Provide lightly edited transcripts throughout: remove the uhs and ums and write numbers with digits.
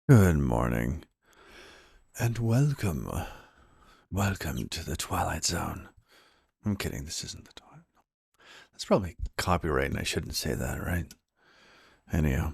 Good morning, and welcome. Welcome to the Twilight Zone. I'm kidding, this isn't the Twilight. That's probably copyright, and I shouldn't say that, right? Anyhow.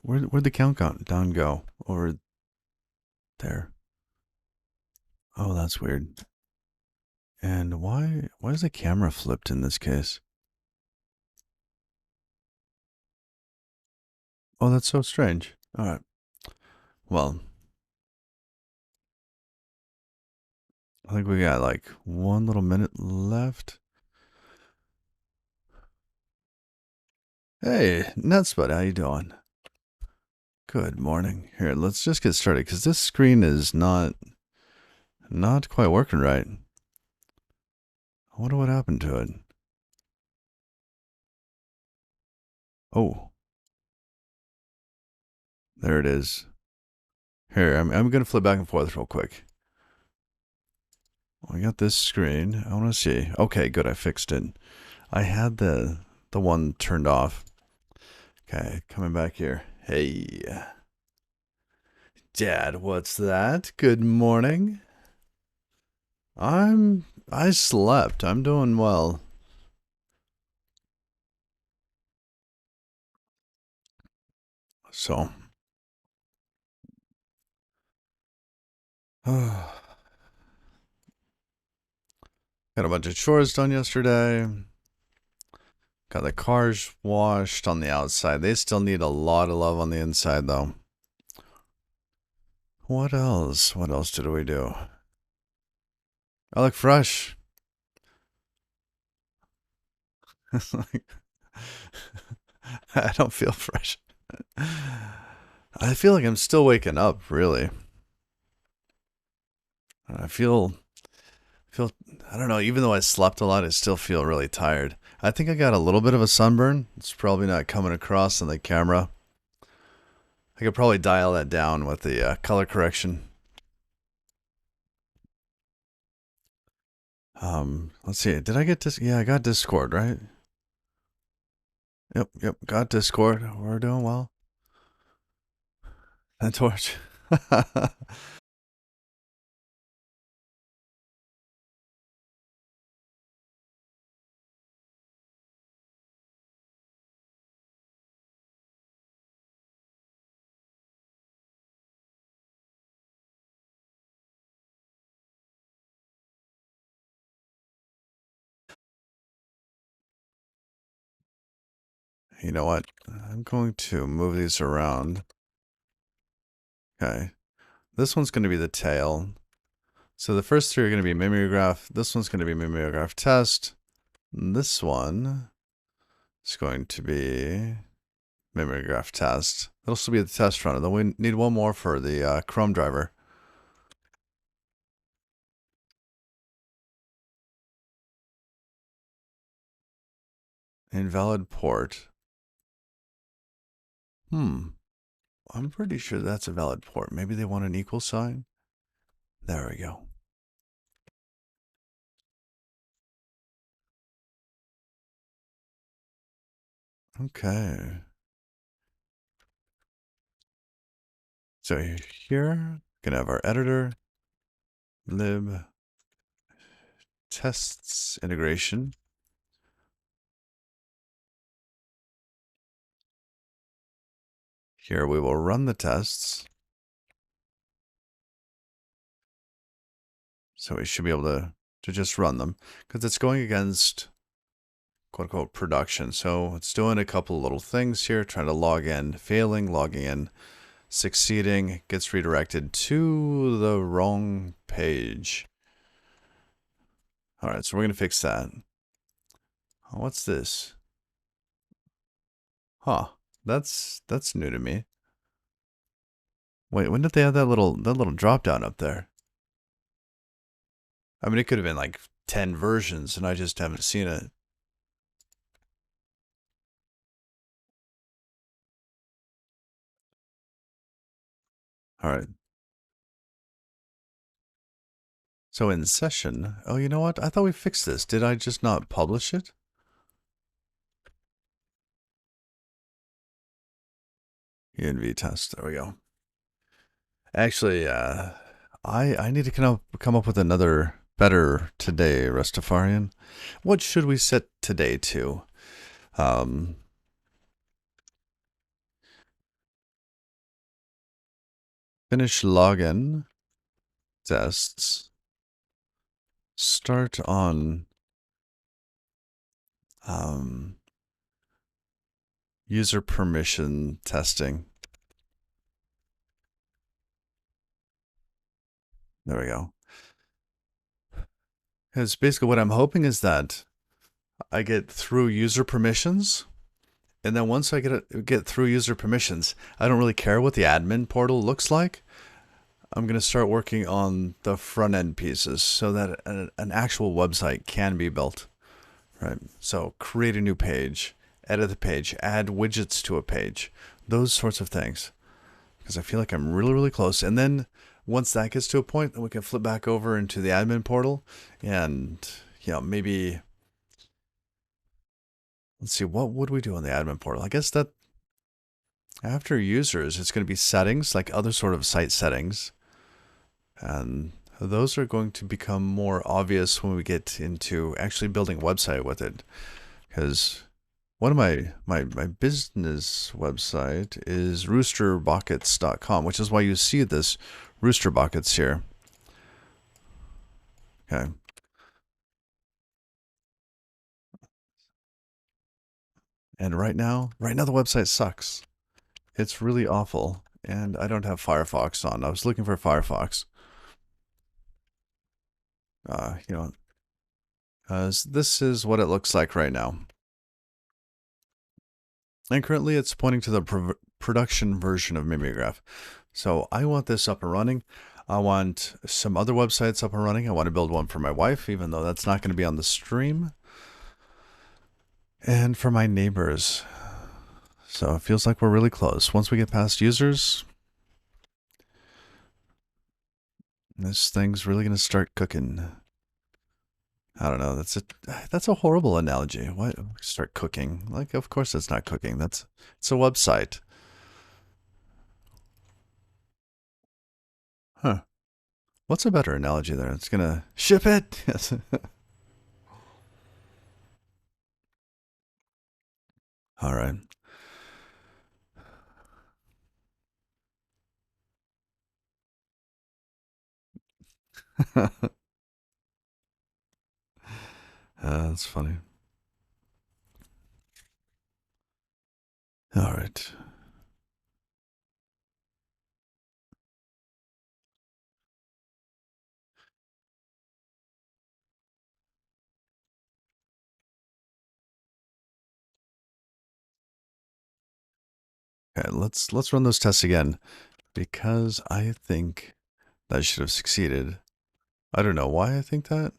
Where'd the countdown go? Over there. Oh, that's weird. And why is the camera flipped in this case? Oh, that's so strange. Alright. Well, I think we got like 1 little minute left. Hey, Nutspud, how you doing? Good morning. Here, let's just get started, because this screen is not quite working right. I wonder what happened to it. Oh, there it is. Here, I'm going to flip back and forth real quick. I got this screen. I want to see. Okay, good. I fixed it. I had the one turned off. Okay, coming back here. Hey, Dad, what's that? Good morning. I slept. I'm doing well. So, got a bunch of chores done yesterday. Got the cars washed on the outside. They still need a lot of love on the inside, though. What else? What else did we do? I look fresh. I don't feel fresh. I feel like I'm still waking up, really. I feel feel, I don't know, even though I slept a lot, I still feel really tired. I think I got a little bit of a sunburn. It's probably not coming across on the camera. I could probably dial that down with the color correction. Let's see. Did I get this? Yeah, I got Discord, right? Yep, got Discord. We're doing well. And Torch. You know what? I'm going to move these around. Okay. This one's going to be the tail. So the first three are going to be mimeograph. This one's going to be mimeograph test. This one is going to be mimeograph test. It'll still be the test runner. Then we need one more for the Chrome driver. Invalid port. I'm pretty sure that's a valid port. Maybe they want an equal sign. There we go. Okay. So here, gonna have our editor, lib, tests integration. Here we will run the tests. So we should be able to just run them because it's going against quote unquote production. So it's doing a couple little things here, trying to log in, failing, logging in, succeeding, gets redirected to the wrong page. All right, so we're going to fix that. Oh, what's this? Huh. That's new to me. Wait, when did they have that little drop down up there? I mean, it could have been like 10 versions and I just haven't seen it. All right. So in session, oh, you know what? I thought we fixed this. Did I just not publish it? ENV test. There we go. Actually, I need to come up with another better today, Rastafarian. What should we set today to? Finish login tests. Start on user permission testing. There we go. Because basically what I'm hoping is that I get through user permissions, and then once I get through user permissions, I don't really care what the admin portal looks like. I'm going to start working on the front end pieces so that an actual website can be built, right? So create a new page, edit the page, add widgets to a page, those sorts of things. Because I feel like I'm really, really close. And then once that gets to a point, then we can flip back over into the admin portal and, you know, maybe, let's see, what would we do on the admin portal? I guess that after users, it's going to be settings, like other sort of site settings. And those are going to become more obvious when we get into actually building a website with it. Because one of my business website is roosterbuckets.com, which is why you see this rooster buckets here. Okay. And right now the website sucks. It's really awful. And I don't have Firefox on. I was looking for Firefox. You know, this is what it looks like right now. And currently it's pointing to the production version of mimeograph. So I want this up and running. I want some other websites up and running. I want to build one for my wife, even though that's not going to be on the stream. And for my neighbors. So it feels like we're really close. Once we get past users, this thing's really going to start cooking. I don't know. That's a horrible analogy. Why start cooking? Like, of course it's not cooking. It's a website. Huh. What's a better analogy there? It's gonna ship it. Yes. All right. That's funny. All right. Okay, let's run those tests again because I think that should have succeeded. I don't know why I think that.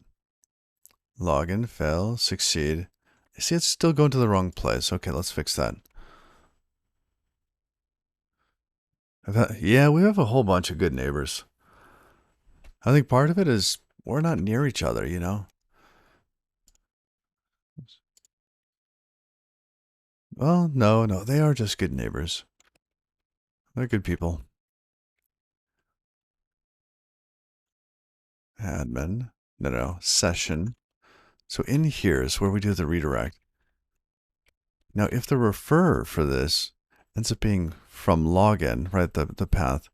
Login, fail, succeed. See, it's still going to the wrong place. Okay, let's fix that. Yeah, we have a whole bunch of good neighbors. I think part of it is we're not near each other, you know? Well, no, they are just good neighbors. They're good people. Admin. No, session. So in here is where we do the redirect. Now, if the refer for this ends up being from login, right, the path,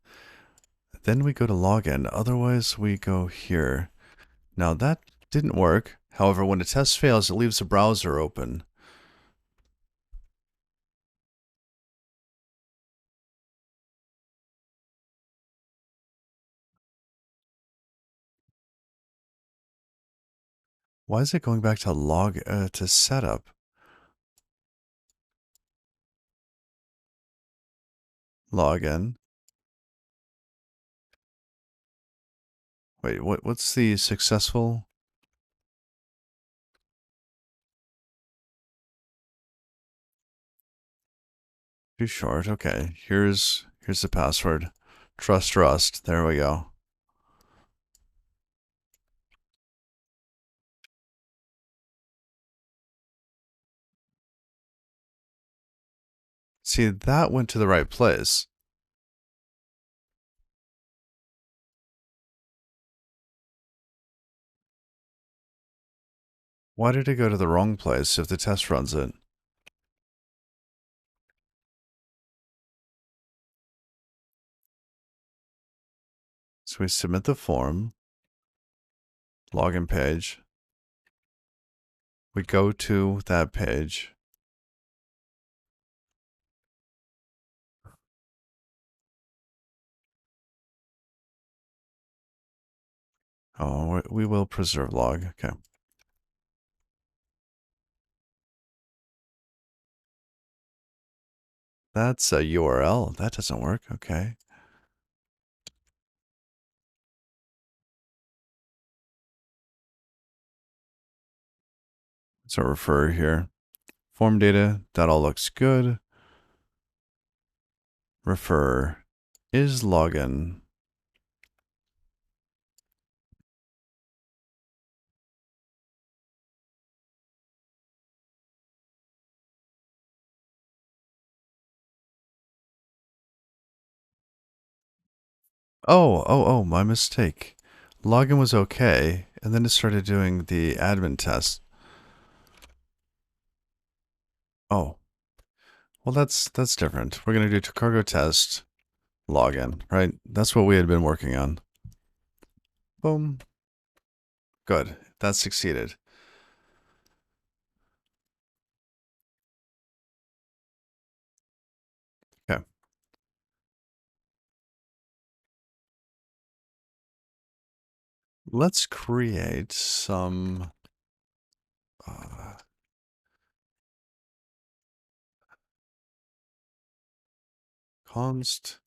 then we go to login. Otherwise, we go here. Now, that didn't work. However, when the test fails, it leaves the browser open. Why is it going back to to setup? Login. Wait, what's the successful? Too short. Okay, here's the password. Trust. There we go. See, that went to the right place. Why did it go to the wrong place if the test runs it? So we submit the form, login page. We go to that page. Oh, we will preserve log. Okay. That's a URL. That doesn't work. Okay. So refer here. Form data. That all looks good. Refer is login. Oh, my mistake. Login was okay, and then it started doing the admin test. Oh, well, that's different. We're gonna do cargo test login, right? That's what we had been working on. Boom. Good. That succeeded. Okay. Let's create some const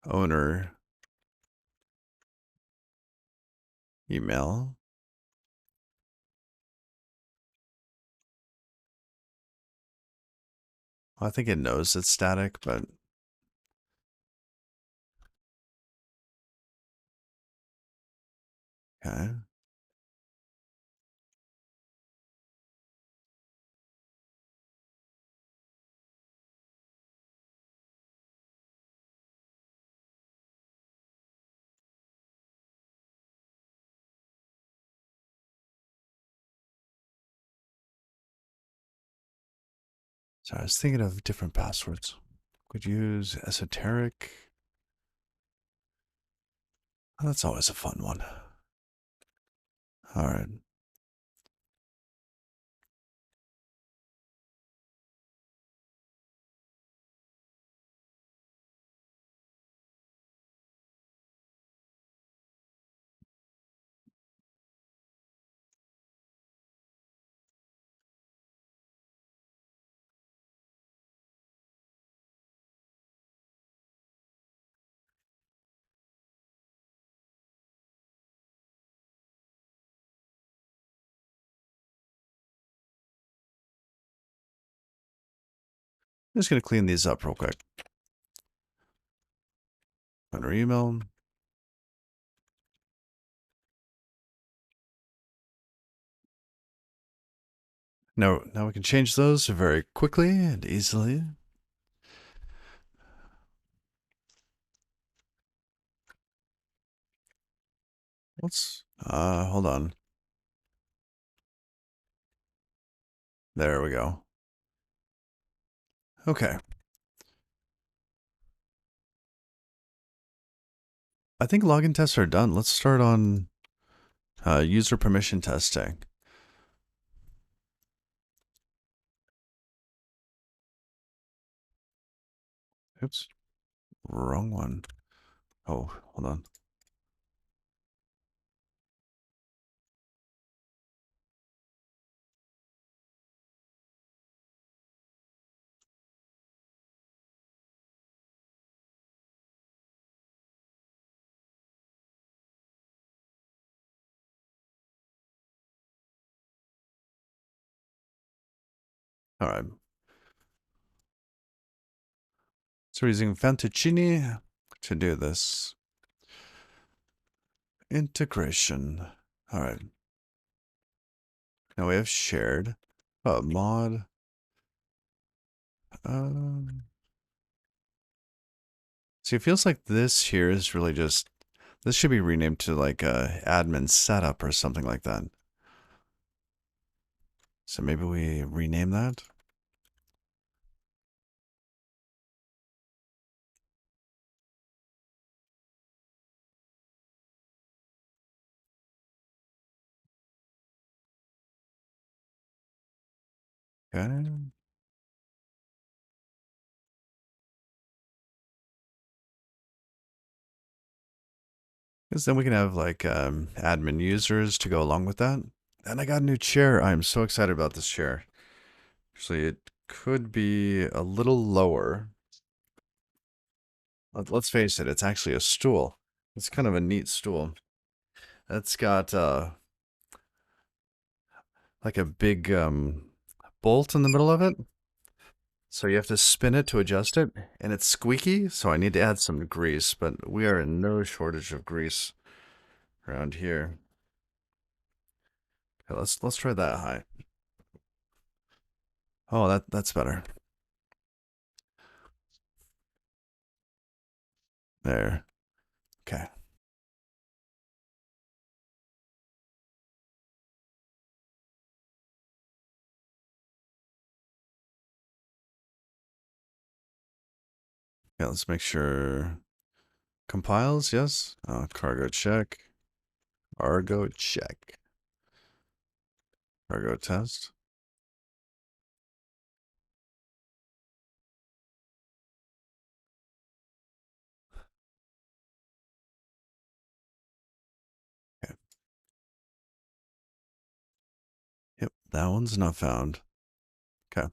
owner email. Well, I think it knows it's static, but okay. So I was thinking of different passwords. Could use esoteric. Oh, that's always a fun one. All right. I'm just going to clean these up real quick. Under email. Now we can change those very quickly and easily. Hold on. There we go. Okay. I think login tests are done. Let's start on user permission testing. Oops. Wrong one. Oh, hold on. All right. So we're using Fantuccini to do this. Integration. All right. Now we have shared. Mod. See, it feels like this here is really just, this should be renamed to like admin setup or something like that. So maybe we rename that. Okay. Because then we can have like admin users to go along with that. And I got a new chair. I'm so excited about this chair. Actually, it could be a little lower. Let's face it, it's actually a stool. It's kind of a neat stool. It's got like a big bolt in the middle of it. So you have to spin it to adjust it, and it's squeaky, so I need to add some grease, but we are in no shortage of grease around here. Okay, let's try that high. Oh, that's better. There. Okay. Yeah, let's make sure compiles, yes. Cargo check. Argo check. Cargo test. Okay. Yep, that one's not found. Okay.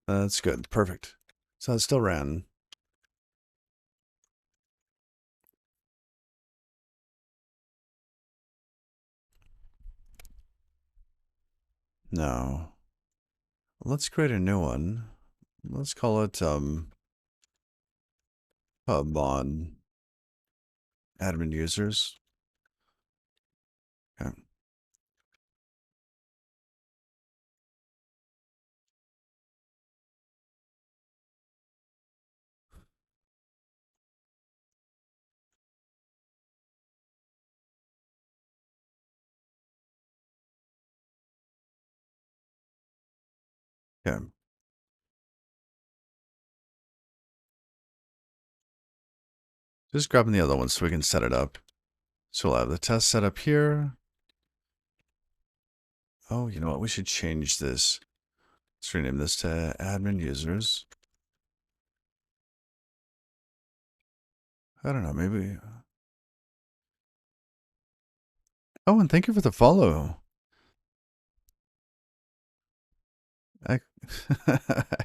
That's good. Perfect. So it still ran. No. Let's create a new one. Let's call it hub on admin users. Okay. Okay. Just grabbing the other one so we can set it up. So we'll have the test set up here. Oh, you know what? We should change this. Let's rename this to admin users. I don't know, maybe. Oh, and thank you for the follow.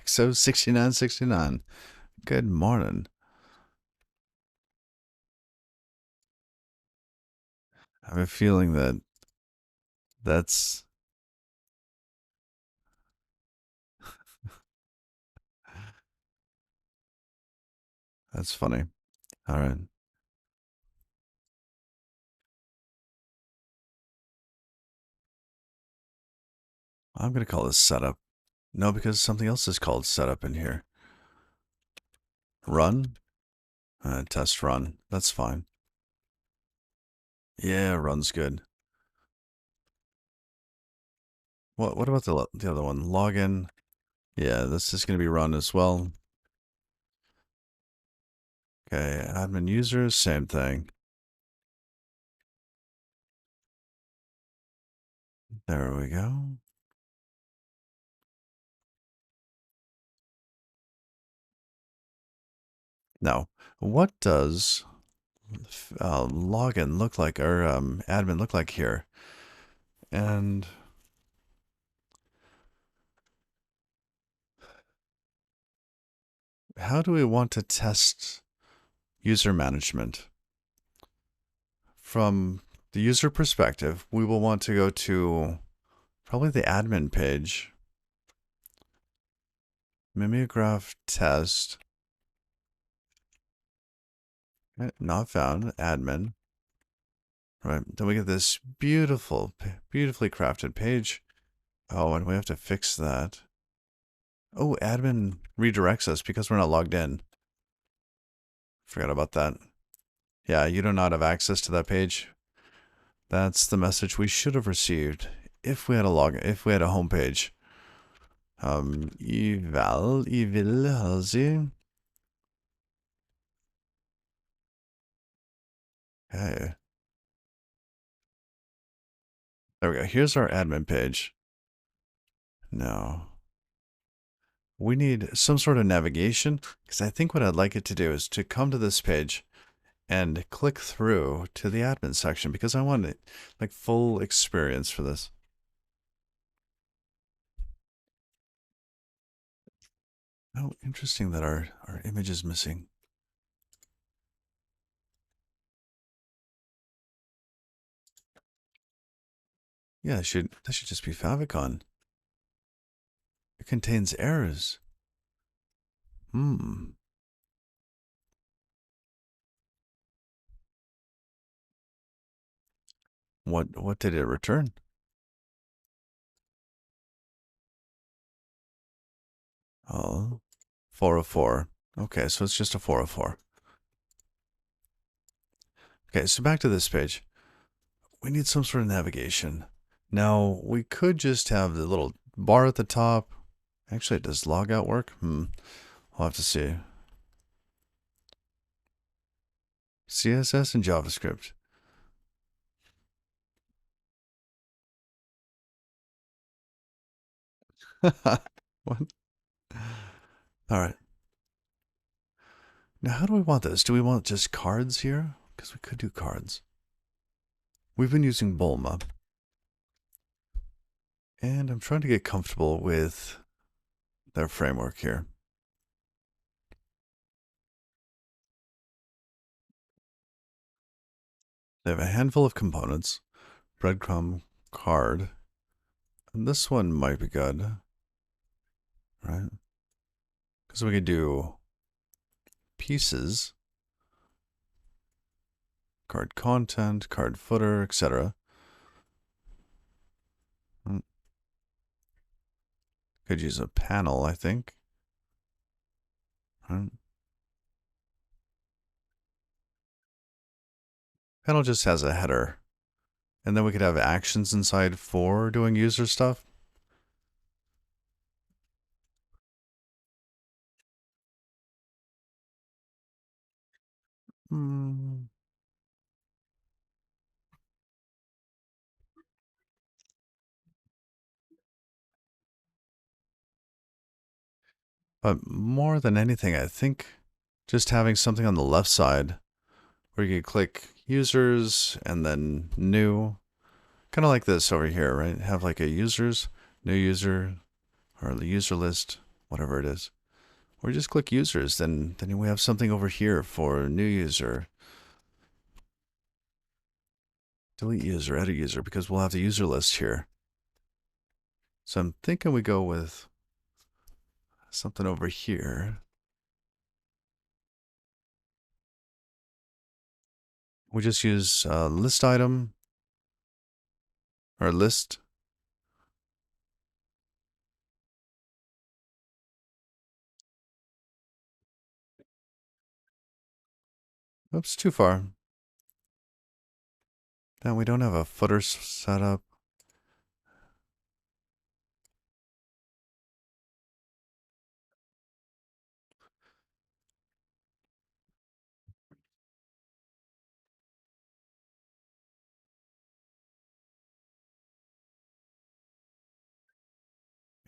XO6969. Good morning. I have a feeling that that's funny. All right. I'm going to call this setup. No, because something else is called setup in here. Run. Test run. That's fine. Yeah, run's good. What about the other one? Login. Yeah, this is going to be run as well. Okay, admin users, same thing. There we go. Now, what does login look like, or admin look like here? And how do we want to test user management? From the user perspective, we will want to go to probably the admin page. Mimeograph test. Not found. Admin. Right. Then we get this beautiful, beautifully crafted page. Oh, and we have to fix that. Oh, admin redirects us because we're not logged in. Forgot about that. Yeah, you do not have access to that page. That's the message we should have received if we had a if we had a home page. Evil, Halsey. Hey. There we go. Here's our admin page. No. We need some sort of navigation because I think what I'd like it to do is to come to this page and click through to the admin section because I want it like full experience for this. Oh, interesting that our image is missing. Yeah, that should just be favicon. It contains errors. Hmm. What did it return? Oh, 404. Okay, so it's just a 404. Okay, so back to this page. We need some sort of navigation. Now, we could just have the little bar at the top. Actually, does logout work? I'll have to see. CSS and JavaScript. What? All right. Now, how do we want this? Do we want just cards here? Because we could do cards. We've been using Bulma. And I'm trying to get comfortable with their framework here. They have a handful of components. Breadcrumb, card. And this one might be good, right? Because we could do pieces, card content, card footer, etc. Could use a panel, I think. Right? Panel just has a header. And then we could have actions inside for doing user stuff. Hmm. But more than anything, I think just having something on the left side where you could click users and then new, kind of like this over here, right? Have like a users, new user, or the user list, whatever it is. Or just click users, then we have something over here for new user. Delete user, edit user, because we'll have the user list here. So I'm thinking we go with something over here. We just use list item or list. Oops, too far. Now we don't have a footer set up.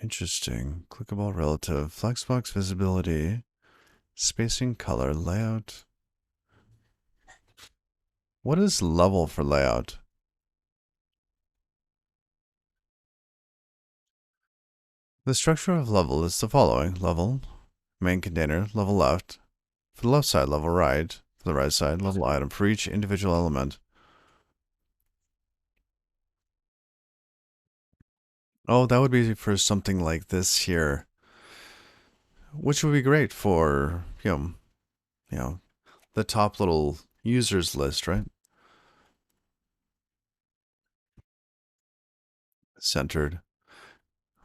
Interesting. Clickable relative. Flexbox visibility. Spacing, color, layout. What is level for layout? The structure of level is the following. Level, main container, level left. For the left side, level right. For the right side, level item for each individual element. Oh, that would be for something like this here, which would be great for, the top little users list, right? Centered.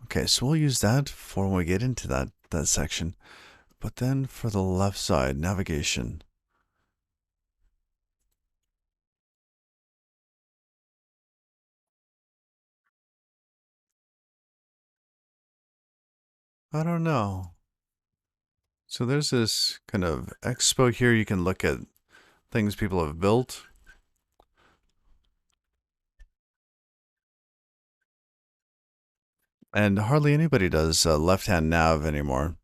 Okay, so we'll use that for when we get into that section. But then for the left side, navigation. I don't know. So there's this kind of expo here. You can look at things people have built. And hardly anybody does left-hand nav anymore.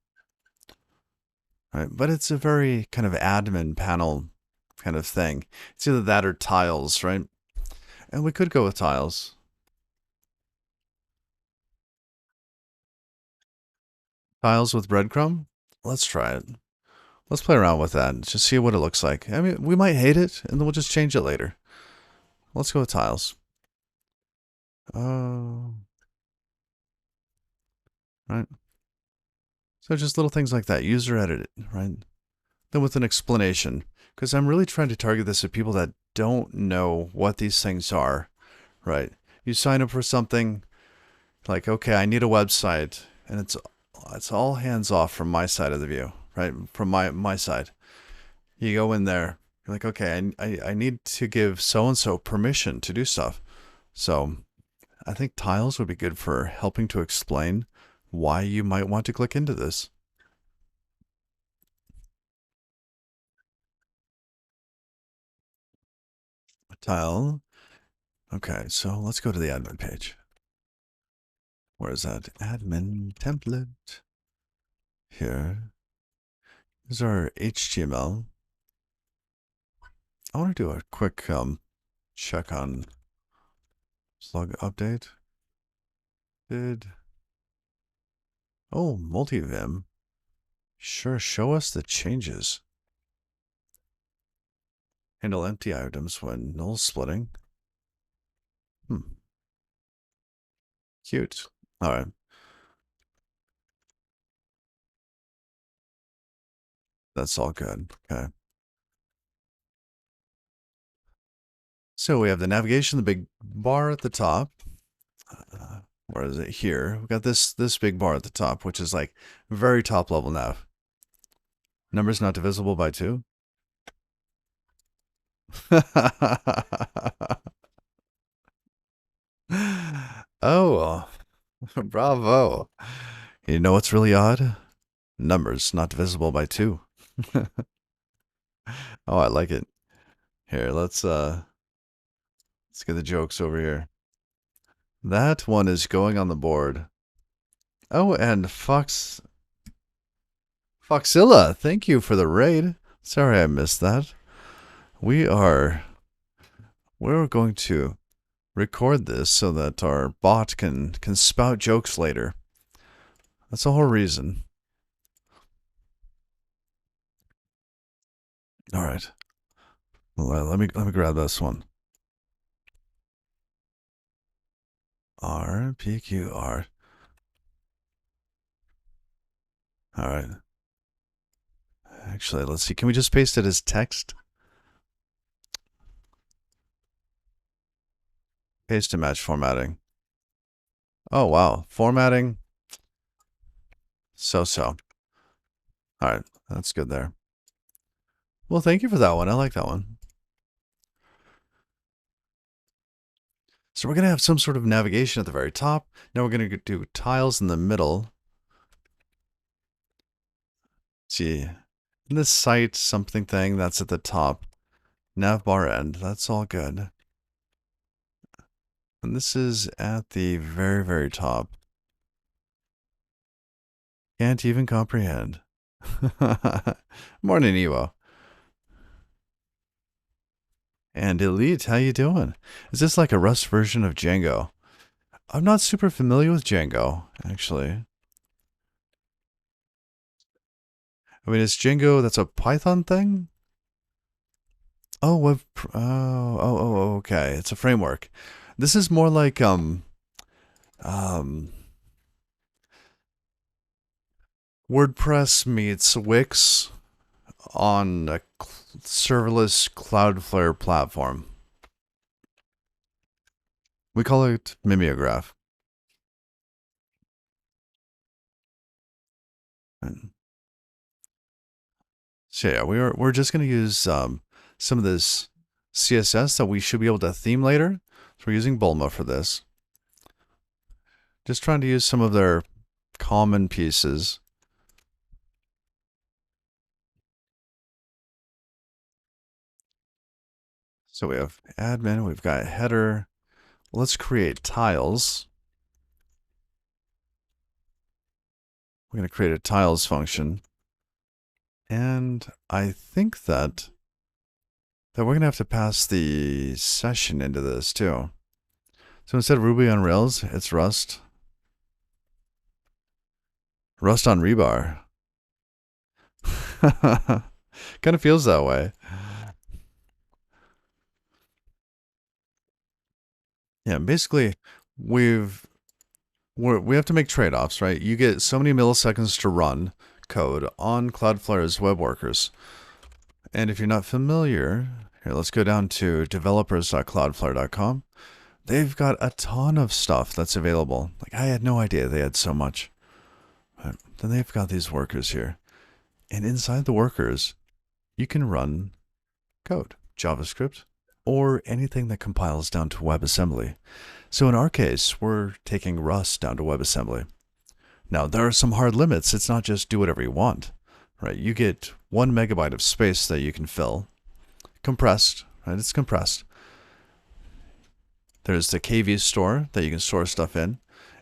Right? But it's a very kind of admin panel kind of thing. It's either that or tiles, right? And we could go with tiles. Tiles with breadcrumb? Let's try it. Let's play around with that and just see what it looks like. I mean, we might hate it, and then we'll just change it later. Let's go with tiles. Right. So just little things like that. User edit, right? Then with an explanation, because I'm really trying to target this at people that don't know what these things are, right? You sign up for something like, okay, I need a website, and it's all hands off from my side of the view, right? From my side. You go in there, you're like, okay, I need to give so and so permission to do stuff. So I think tiles would be good for helping to explain why you might want to click into this. Tile. Okay, so let's go to the admin page. Where is that? Admin template. Here is our HTML. I want to do a quick check on slug update. Oh, multivim. Sure, show us the changes. Handle empty items when null splitting. Cute. All right. That's all good. Okay. So we have the navigation, the big bar at the top. Where is it here? We got this big bar at the top, which is like very top level nav. Numbers not divisible by 2. Oh, bravo. You know what's really odd? Numbers not divisible by 2. Oh, I like it. Here, let's get the jokes over here. That one is going on the board. Oh, and Foxilla, thank you for the raid. Sorry I missed that. We're going to record this so that our bot can spout jokes later. That's the whole reason. All right. Well, let me grab this one. RPQR. All right. Actually, let's see. Can we just paste it as text? Paste to match formatting. Oh, wow. Formatting. So. All right. That's good there. Well, thank you for that one. I like that one. So we're going to have some sort of navigation at the very top. Now we're going to do tiles in the middle. Let's see. In this site something thing, that's at the top. Nav bar end. That's all good. And this is at the very, very top. Can't even comprehend. Morning, Evo. And Elite, how you doing? Is this like a Rust version of Django? I'm not super familiar with Django, actually. I mean, is Django, that's a Python thing? Oh, okay. It's a framework. This is more like, WordPress meets Wix on a serverless Cloudflare platform. We call it mimeograph. So yeah, we're just gonna use some of this CSS that we should be able to theme later. So we're using Bulma for this. Just trying to use some of their common pieces. So we have admin, we've got header. Let's create tiles. We're going to create a tiles function. And I think that we're going to have to pass the session into this too. So instead of Ruby on Rails, it's Rust. Rust on Rebar. Kind of feels that way. Yeah, basically, we have to make trade-offs, right? You get so many milliseconds to run code on Cloudflare's web workers. And if you're not familiar, here, let's go down to developers.cloudflare.com. They've got a ton of stuff that's available. Like, I had no idea they had so much. But then they've got these workers here. And inside the workers, you can run code, JavaScript, or anything that compiles down to WebAssembly. So in our case, we're taking Rust down to WebAssembly. Now, there are some hard limits. It's not just do whatever you want, right? You get 1 megabyte of space that you can fill. Compressed, right? It's compressed. There's the KV store that you can store stuff in.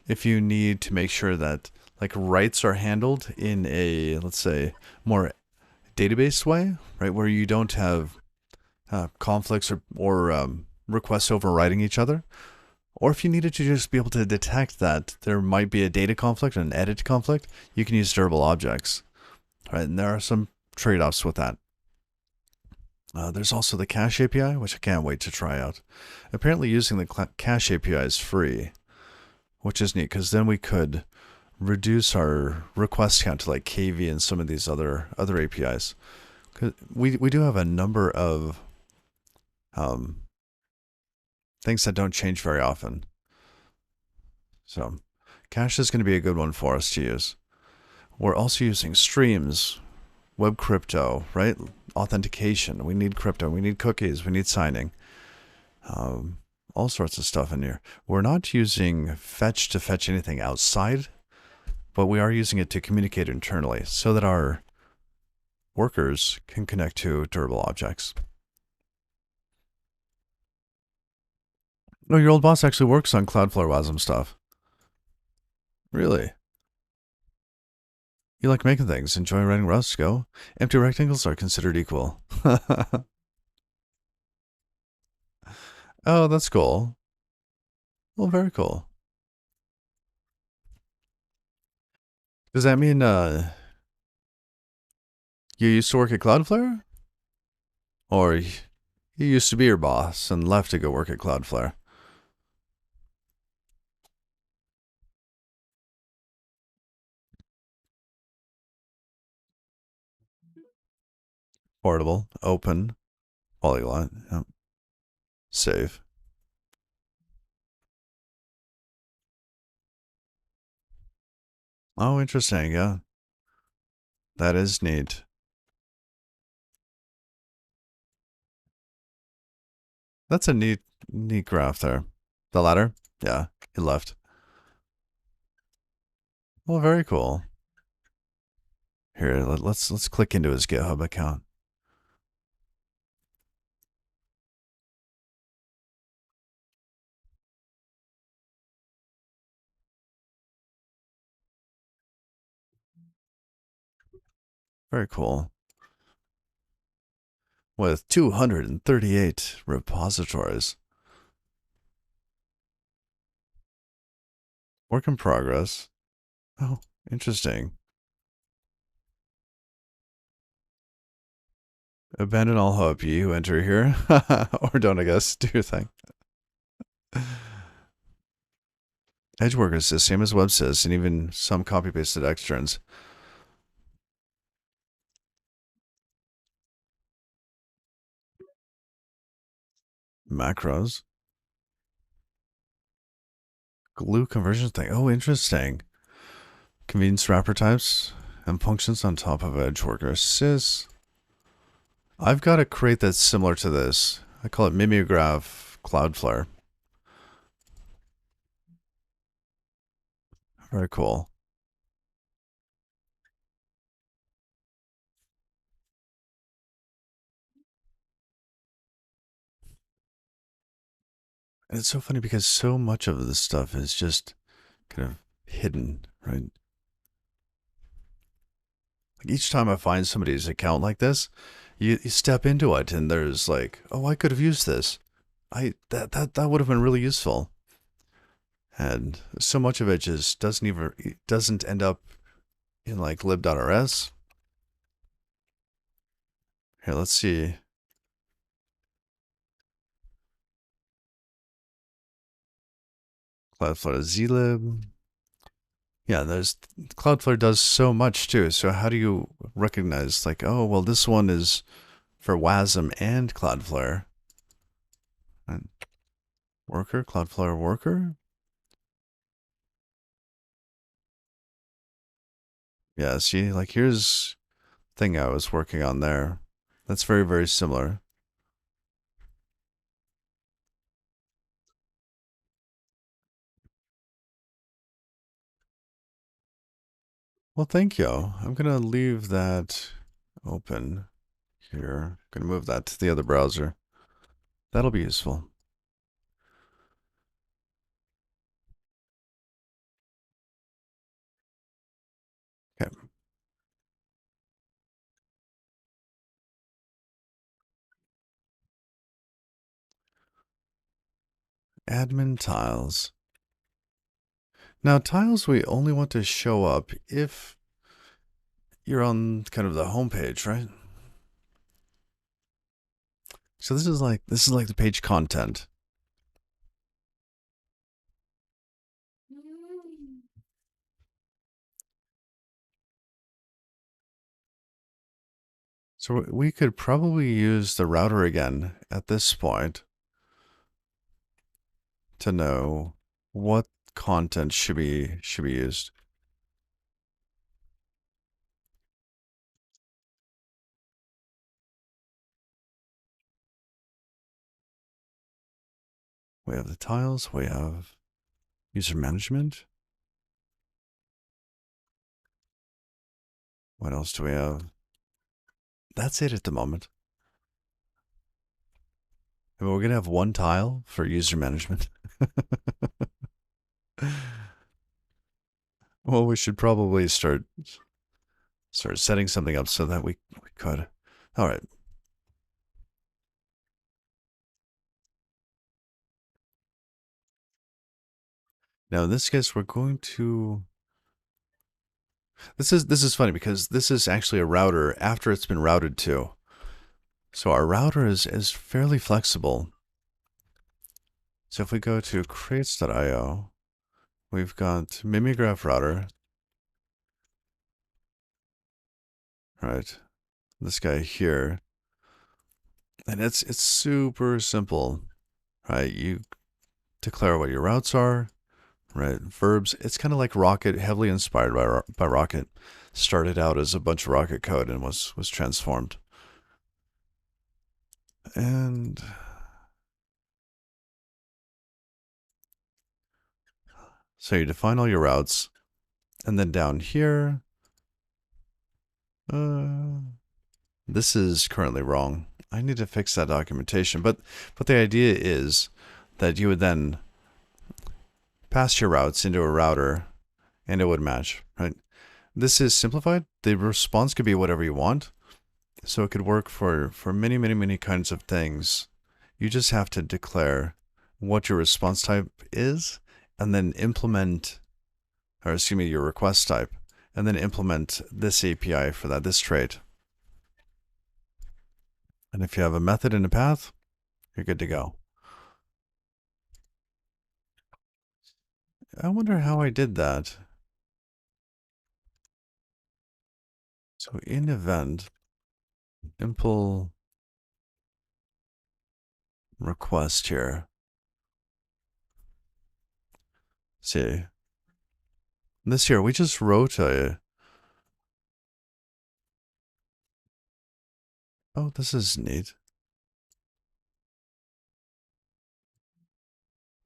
If you need to make sure that like writes are handled in a, let's say, more database way, right? Where you don't have conflicts or requests overriding each other. Or if you needed to just be able to detect that there might be a data conflict and an edit conflict, you can use durable objects, right? And there are some trade-offs with that. There's also the Cache API, which I can't wait to try out. Apparently using the Cache API is free, which is neat because then we could reduce our request count to like KV and some of these other APIs. Cause we do have a number of um, things that don't change very often. So cache is going to be a good one for us to use. We're also using streams, web crypto, right? Authentication. We need crypto. We need cookies. We need signing. All sorts of stuff in here. We're not using fetch to fetch anything outside, but we are using it to communicate internally so that our workers can connect to durable objects. No, your old boss actually works on Cloudflare WASM stuff. Really? You like making things, enjoy writing Rust, go. Empty rectangles are considered equal. Oh, that's cool. Well, very cool. Does that mean you used to work at Cloudflare? Or you used to be your boss and left to go work at Cloudflare? Portable, open, polyglot, yep. Save. Oh, interesting, yeah. That is neat. That's a neat graph there. The ladder? Yeah, he left. Well, very cool. Here, let's click into his GitHub account. Very cool. With 238 repositories. Work in progress. Oh, interesting. Abandon all hope, ye who enter here. Or don't, I guess. Do your thing. Edge workers is same as WebSys and even some copy-pasted externs. Macros. Glue conversion thing. Oh, interesting. Convenience wrapper types and functions on top of edge worker sys. I've got a crate that's similar to this. I call it mimeograph Cloudflare. Very cool. And it's so funny because so much of this stuff is just kind of hidden, right? Like each time I find somebody's account like this, you step into it and there's like, oh, I could have used this. That would have been really useful. And so much of it just doesn't end up in like lib.rs. Here, let's see. Cloudflare zlib. Yeah, there's Cloudflare does so much too. So how do you recognize like, oh, well, this one is for WASM and Cloudflare? And worker, Cloudflare worker? Yeah, see, like here's thing I was working on there. That's very, very similar. Well, thank you. I'm gonna leave that open here. I'm gonna move that to the other browser. That'll be useful. Okay. Admin tiles. Now, tiles we only want to show up if you're on kind of the home page, right? So this is like the page content. So we could probably use the router again at this point to know what content should be used. We have the tiles, we have user management. What else do we have? That's it at the moment. I mean, we're gonna have one tile for user management. Well, we should probably start setting something up so that we could. All right. Now in this case, we're going to. This is funny because this is actually a router after it's been routed to. So our router is fairly flexible. So if we go to crates.io, we've got mimeograph router. Right. This guy here. And it's super simple. Right. You declare what your routes are. Right. Verbs. It's kind of like Rocket, heavily inspired by Rocket. Started out as a bunch of Rocket code and was transformed. And so you define all your routes. And then down here, this is currently wrong. I need to fix that documentation. But the idea is that you would then pass your routes into a router and it would match, right? This is simplified. The response could be whatever you want. So it could work for many, many, many kinds of things. You just have to declare what your response type is and then implement, or excuse me, your request type, and then implement this API for that, this trait. And if you have a method and a path, you're good to go. I wonder how I did that. So in event, impl request here. See, this here, we just wrote a, oh, this is neat.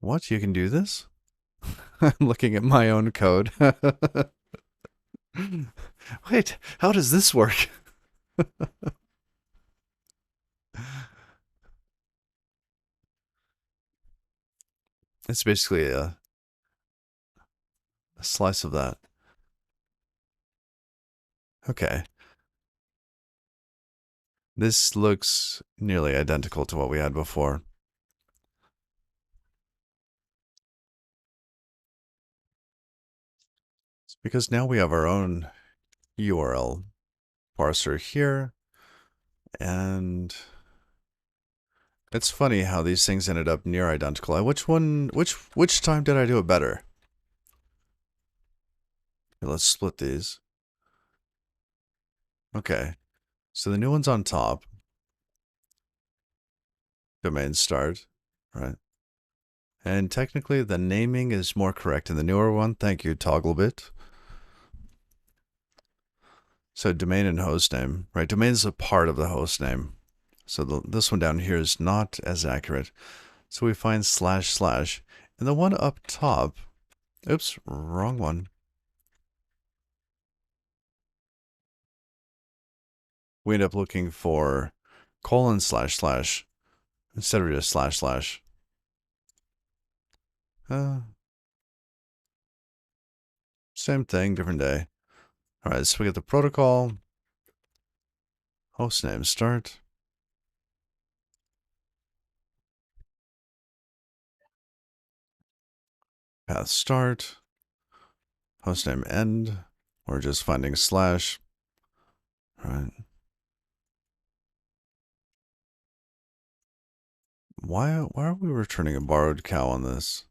What, you can do this? I'm looking at my own code. Wait, how does this work? It's basically a slice of that. Okay. This looks nearly identical to what we had before. It's because now we have our own URL parser here. And it's funny how these things ended up near identical. Which time did I do it better? Here, let's split these. Okay. So the new one's on top. Domain start, right? And technically the naming is more correct in the newer one. Thank you, Togglebit. So domain and host name, right? Domain is a part of the host name. So this one down here is not as accurate. So we find // and the one up top, oops, wrong one. We end up looking for : / instead of just //. Same thing, different day. All right, so we get the protocol, hostname start, path start, hostname end. We're just finding /. All right. Why are we returning a borrowed cow on this?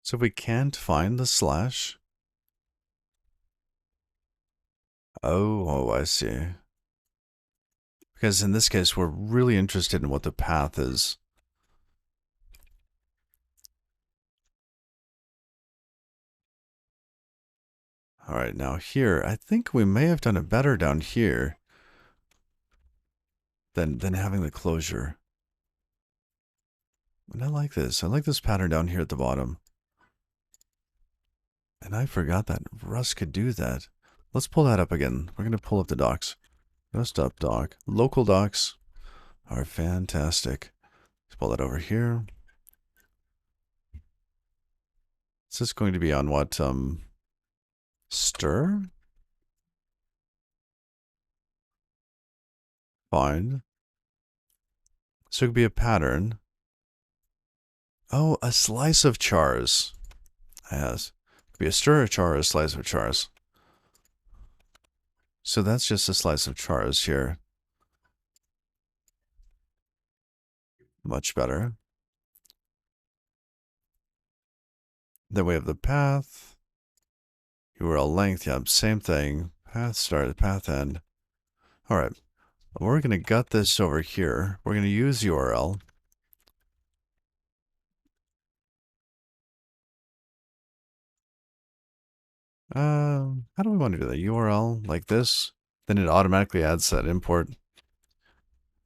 So if we can't find the /, Oh, I see. Because in this case, we're really interested in what the path is. All right, now here, I think we may have done it better down here than having the closure. And I like this. I like this pattern down here at the bottom. And I forgot that Rust could do that. Let's pull that up again. We're going to pull up the docs. Rust up doc. Local docs are fantastic. Let's pull that over here. Is this going to be on what? Stir? Fine. So it could be a pattern. Oh, a slice of chars. Yes. It could be a stir, a char, a slice of chars. So that's just a slice of chars here. Much better. Then we have the path. URL length, yeah, same thing. Path start, path end. All right. We're going to gut this over here. We're going to use URL. How do we want to do that? URL like this. Then it automatically adds that import.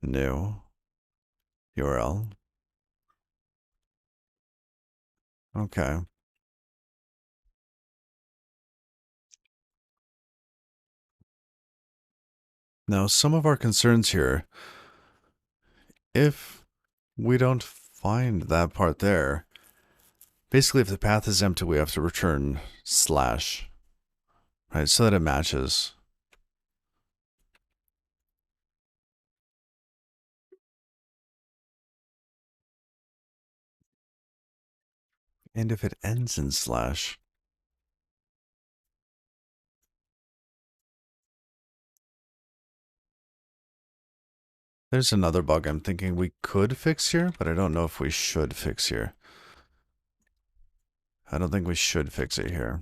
New URL. Okay. Now, some of our concerns here, if we don't find that part there, basically if the path is empty, we have to return slash, right? So that it matches. And if it ends in slash, there's another bug I'm thinking we could fix here, but I don't know if we should fix here. I don't think we should fix it here.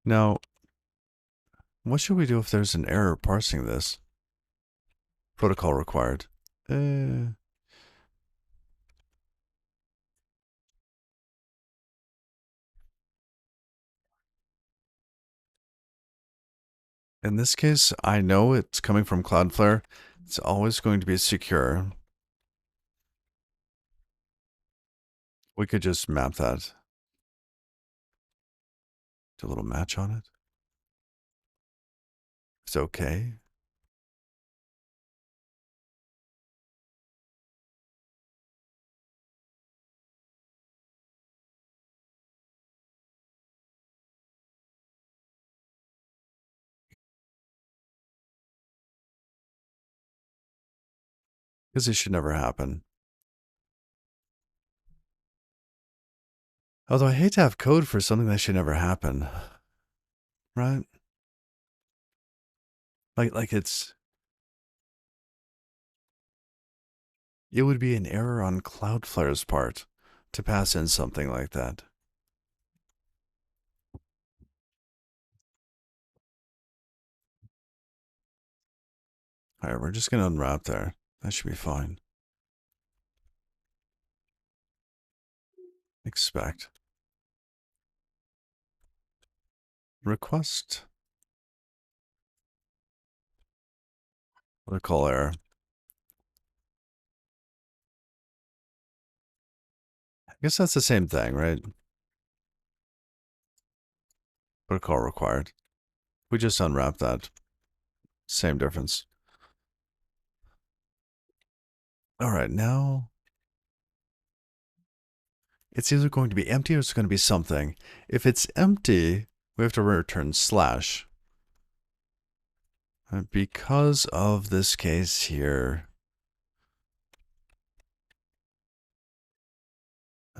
Now, what should we do if there's an error parsing this? Protocol required. In this case, I know it's coming from Cloudflare. It's always going to be secure. We could just map that. Do a little match on it. It's okay. Because it should never happen. Although I hate to have code for something that should never happen. Right? Like it would be an error on Cloudflare's part to pass in something like that. All right, we're just going to unwrap there. That should be fine. Expect. Request. Protocol error. I guess that's the same thing, right? Protocol required. We just unwrap that. Same difference. All right, now it's either going to be empty or it's going to be something. If it's empty, we have to return slash. And because of this case here.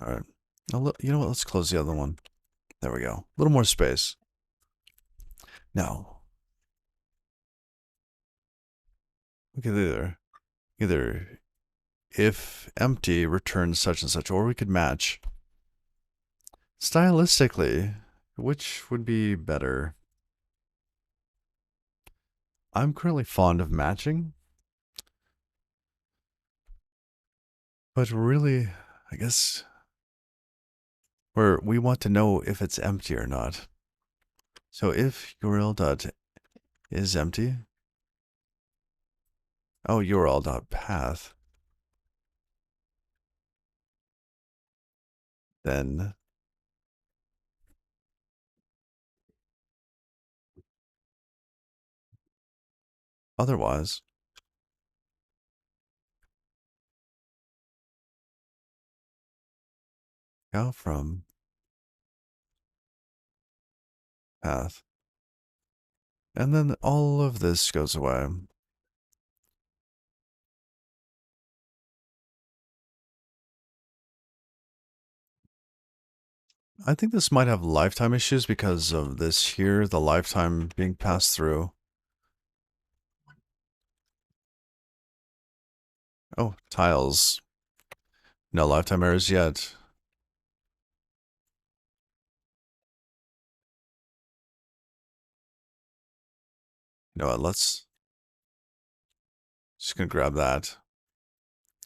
All right. You know what? Let's close the other one. There we go. A little more space. Now, we could either if empty returns such and such, or we could match. Stylistically, which would be better? I'm currently fond of matching, but really, I guess we want to know if it's empty or not. So if URL dot is empty, oh, URL dot path, then otherwise, go from path. And then all of this goes away. I think this might have lifetime issues because of this here, the lifetime being passed through. Oh, tiles. No lifetime errors yet. You know what, let's just gonna grab that.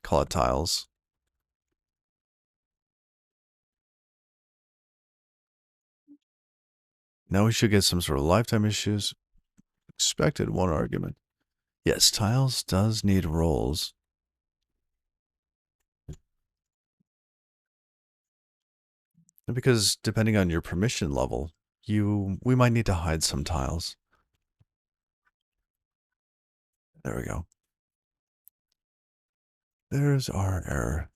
Call it tiles. Now we should get some sort of lifetime issues. Expected one argument. Yes, tiles does need roles. Because depending on your permission level, we might need to hide some tiles. There we go. There's our error.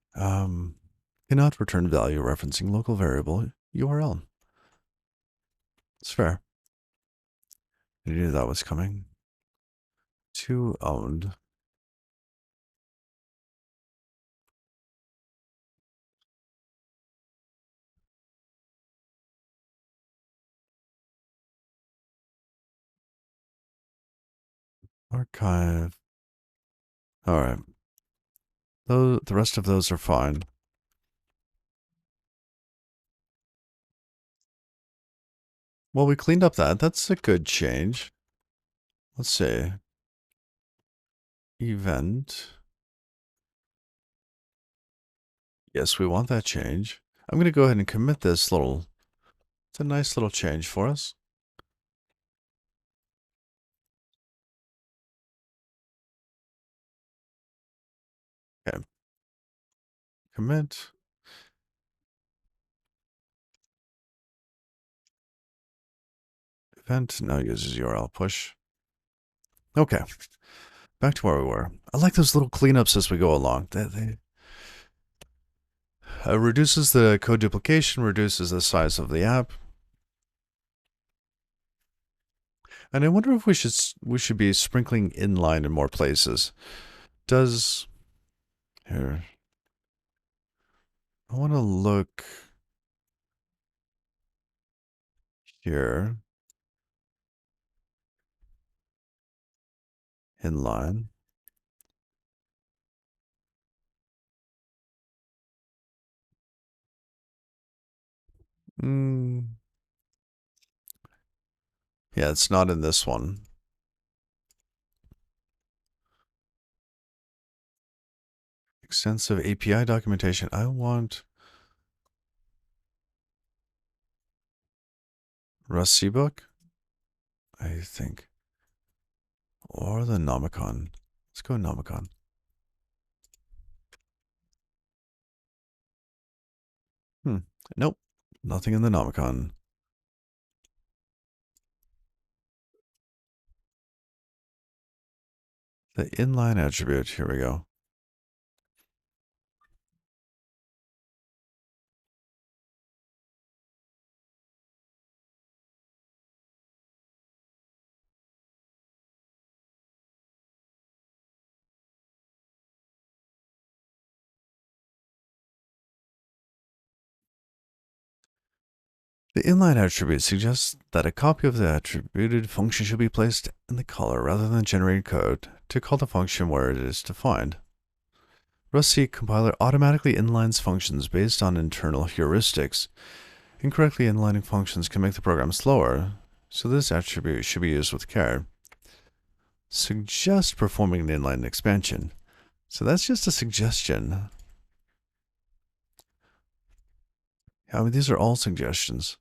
Cannot return value referencing local variable URL. It's fair. I knew that was coming. To owned. Archive. All right. The rest of those are fine. Well, we cleaned up that. That's a good change. Let's see. Event. Yes, we want that change. I'm going to go ahead and commit this little. It's a nice little change for us. Okay. Commit. Event now uses URL push. Okay. Back to where we were. I like those little cleanups as we go along. They reduces the code duplication, reduces the size of the app. And I wonder if we should be sprinkling inline in more places. Does here? I want to look here. Inline. Yeah, it's not in this one. Extensive API documentation. I want Rust CBook, I think. Or the Nomicon. Let's go Nomicon. Nope. Nothing in the Nomicon. The inline attribute. Here we go. The inline attribute suggests that a copy of the attributed function should be placed in the caller rather than generating code to call the function where it is defined. Rusty compiler automatically inlines functions based on internal heuristics. Incorrectly inlining functions can make the program slower, so this attribute should be used with care. Suggest performing an inline expansion. So that's just a suggestion. I mean, these are all suggestions.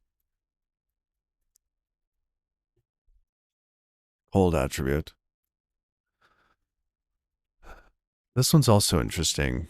Hold attribute. This one's also interesting.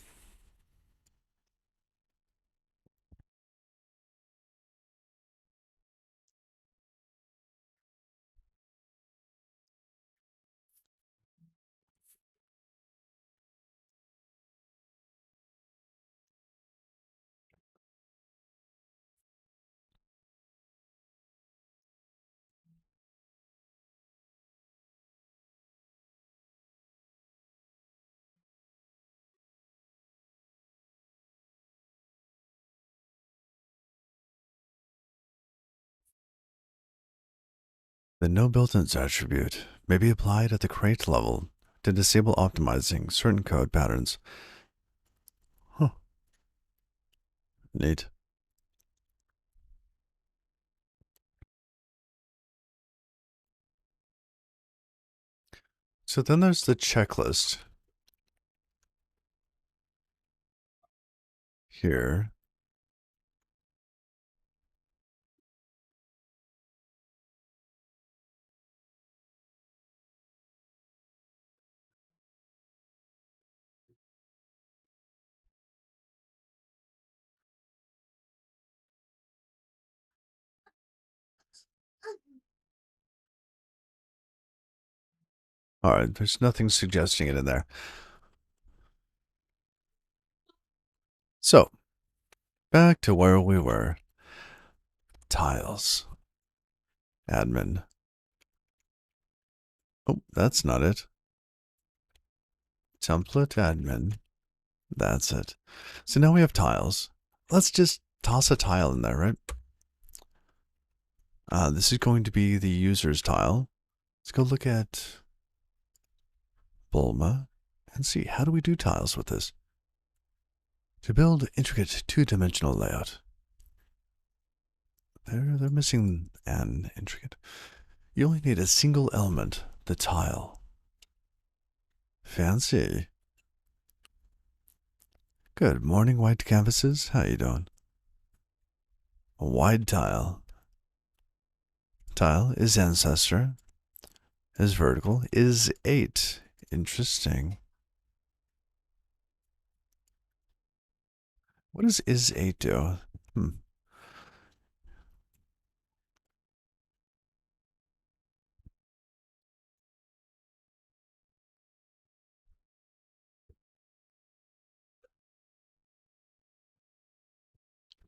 The no built-ins attribute may be applied at the crate level to disable optimizing certain code patterns. Huh. Neat. So then there's the checklist here. All right, there's nothing suggesting it in there. So, back to where we were. Tiles. Admin. Oh, that's not it. Template admin. That's it. So now we have tiles. Let's just toss a tile in there, right? This is going to be the user's tile. Let's go look at Bulma and see how do we do tiles with this. To build intricate two-dimensional layout. They're missing an intricate. You only need a single element, the tile. Fancy. Good morning, white canvases. How you doing? A wide tile. Tile is ancestor. Is vertical. Is 8. Interesting. What does is 8 do?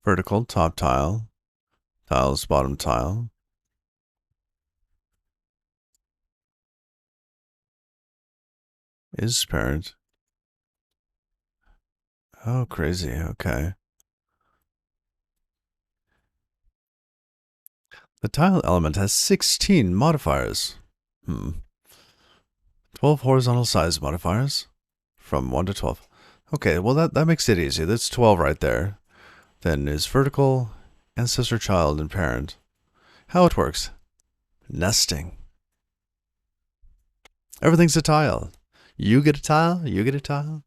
Vertical, top tile. Tiles, bottom tile. Is parent. Oh, crazy. Okay. The tile element has 16 modifiers. 12 horizontal size modifiers from 1 to 12. Okay, well, that makes it easy. That's 12 right there. Then is vertical, ancestor, child, and parent. How it works. Nesting. Everything's a tile. You get a tile, you get a tile.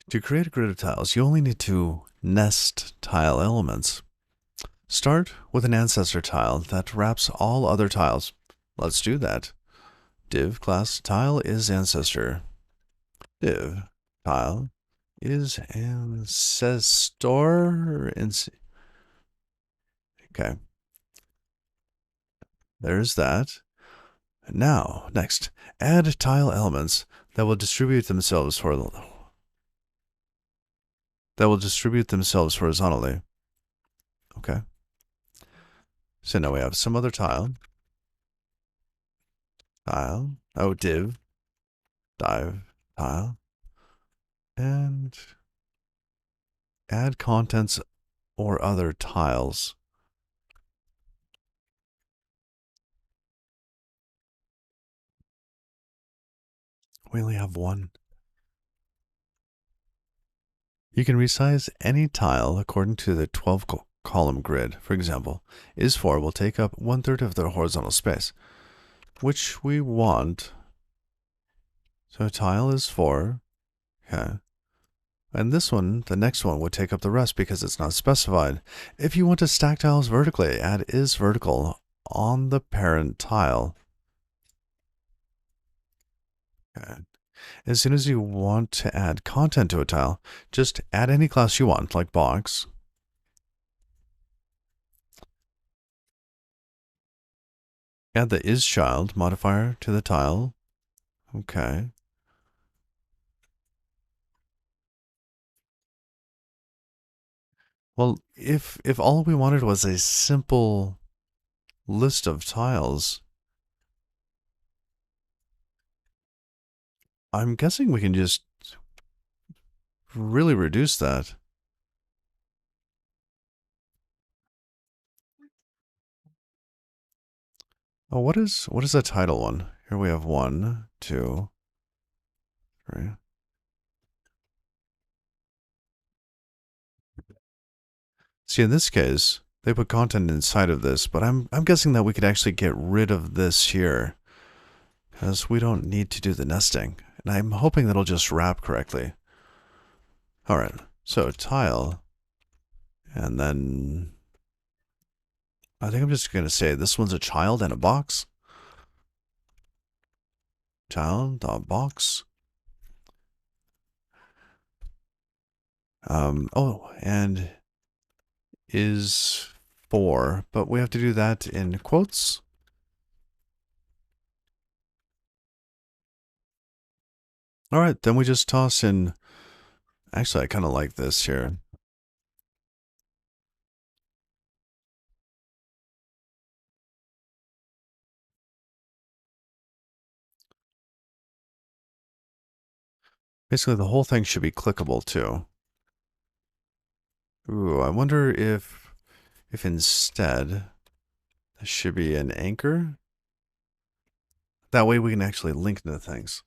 To create a grid of tiles, you only need to nest tile elements. Start with an ancestor tile that wraps all other tiles. Let's do that. Div class tile is ancestor. Div tile is ancestor. Okay. There's that. Now, next, add tile elements that will distribute themselves horizontally. Okay. So now we have some other tile. Div tile, and add contents or other tiles. We only have one. You can resize any tile according to the 12 column grid. For example, is4 will take up 1/3 of the horizontal space, which we want. So tile is 4. Okay. And this one, the next one, would take up the rest because it's not specified. If you want to stack tiles vertically, add is vertical on the parent tile. Okay. As soon as you want to add content to a tile, just add any class you want, like box. Add the isChild modifier to the tile. Okay. Well, if all we wanted was a simple list of tiles, I'm guessing we can just really reduce that. Oh, what is the title one? Here we have 1, 2, 3. See, in this case, they put content inside of this, but I'm guessing that we could actually get rid of this here, because we don't need to do the nesting. And I'm hoping that'll just wrap correctly. All right, so tile, and then I think I'm just going to say this one's a child and a box. Child dot box. Oh, and is 4, but we have to do that in quotes. All right, then we just toss in. Actually, I kind of like this here. Basically, the whole thing should be clickable too. Ooh, I wonder if instead this should be an anchor. That way we can actually link into things.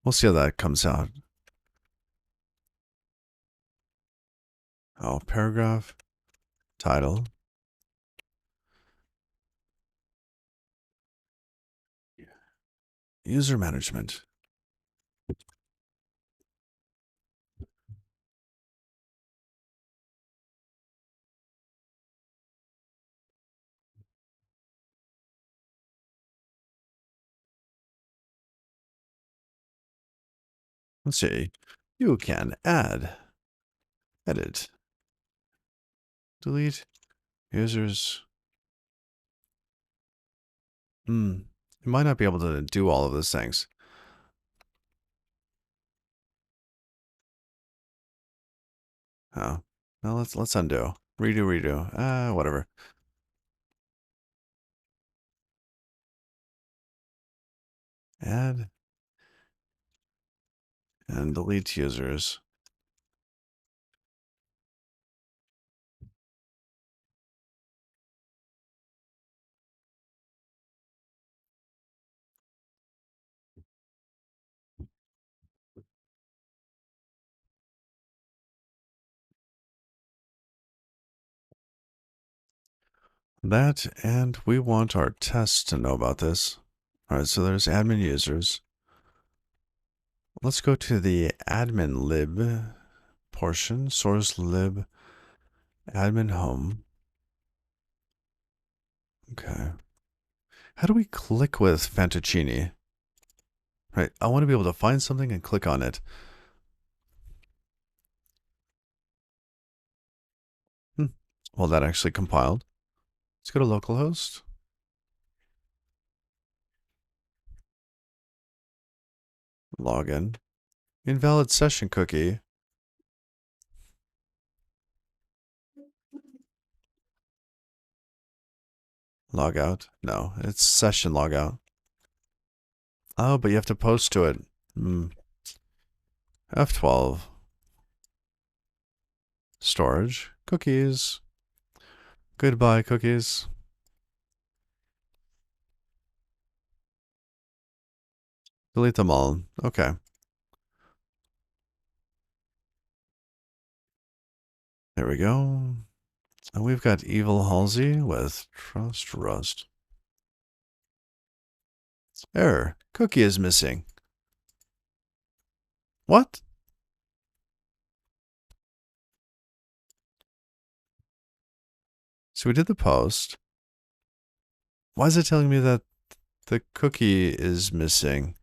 We'll see how that comes out. Oh, paragraph, title. User management. Let's see. You can add, edit, delete, users. You might not be able to do all of those things. Oh, now let's undo. Redo. Whatever. Add and delete users. That, and we want our tests to know about this. All right, so there's admin users. Let's go to the admin lib portion, source lib, admin home. Okay. How do we click with Fantoccini? Right, I want to be able to find something and click on it. Well, that actually compiled. Let's go to localhost. Login. Invalid session cookie. Logout. No, it's session logout. Oh, but you have to post to it. F12. Storage. Cookies. Goodbye, cookies. Delete them all. Okay. There we go. And we've got Evil Halsey with Trust Rust. Error. Cookie is missing. What? So we did the post. Why is it telling me that the cookie is missing?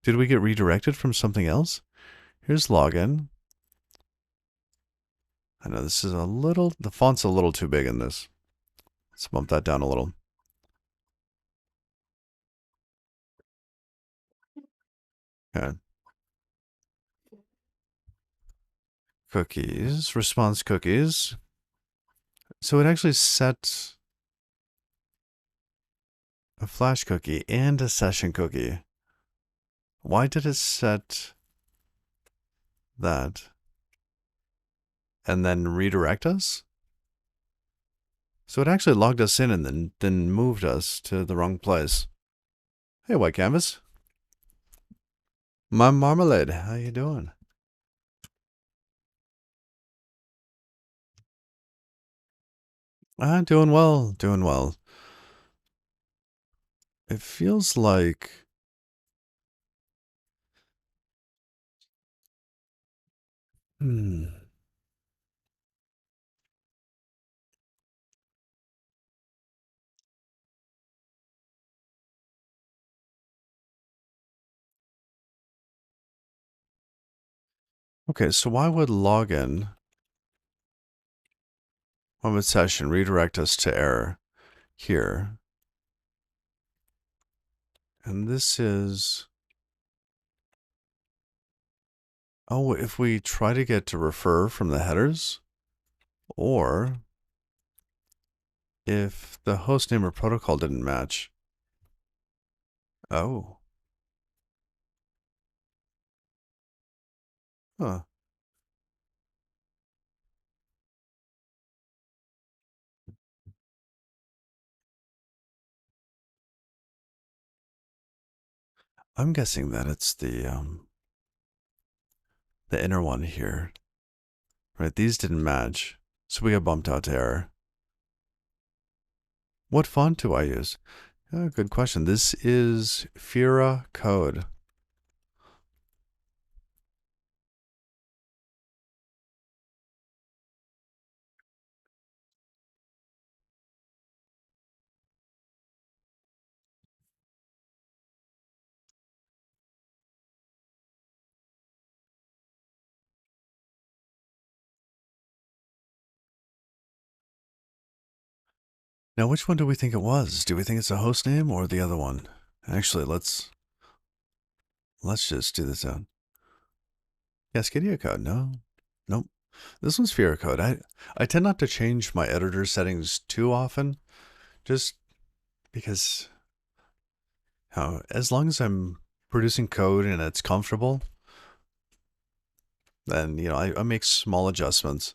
Did we get redirected from something else? Here's login. I know this is the font's a little too big in this. Let's bump that down a little. Okay. Cookies, response cookies. So it actually set a flash cookie and a session cookie. Why did it set that and then redirect us? So it actually logged us in and then moved us to the wrong place. Hey, White Canvas. My marmalade, how you doing? Doing well, doing well. It feels like... Okay, so why would login, why would session redirect us to error here? And this is... Oh, if we try to get to refer from the headers, or if the hostname or protocol didn't match. Oh. Huh. I'm guessing that it's the inner one here. Right, these didn't match, so we got bumped out to error. What font do I use? Good question. This is Fira Code. Now, which one do we think it was? Do we think it's a host name or the other one? Actually, let's just do this out. Cascadia code, no. Nope. This one's Fira code. I tend not to change my editor settings too often, just because as long as I'm producing code and it's comfortable, then I make small adjustments.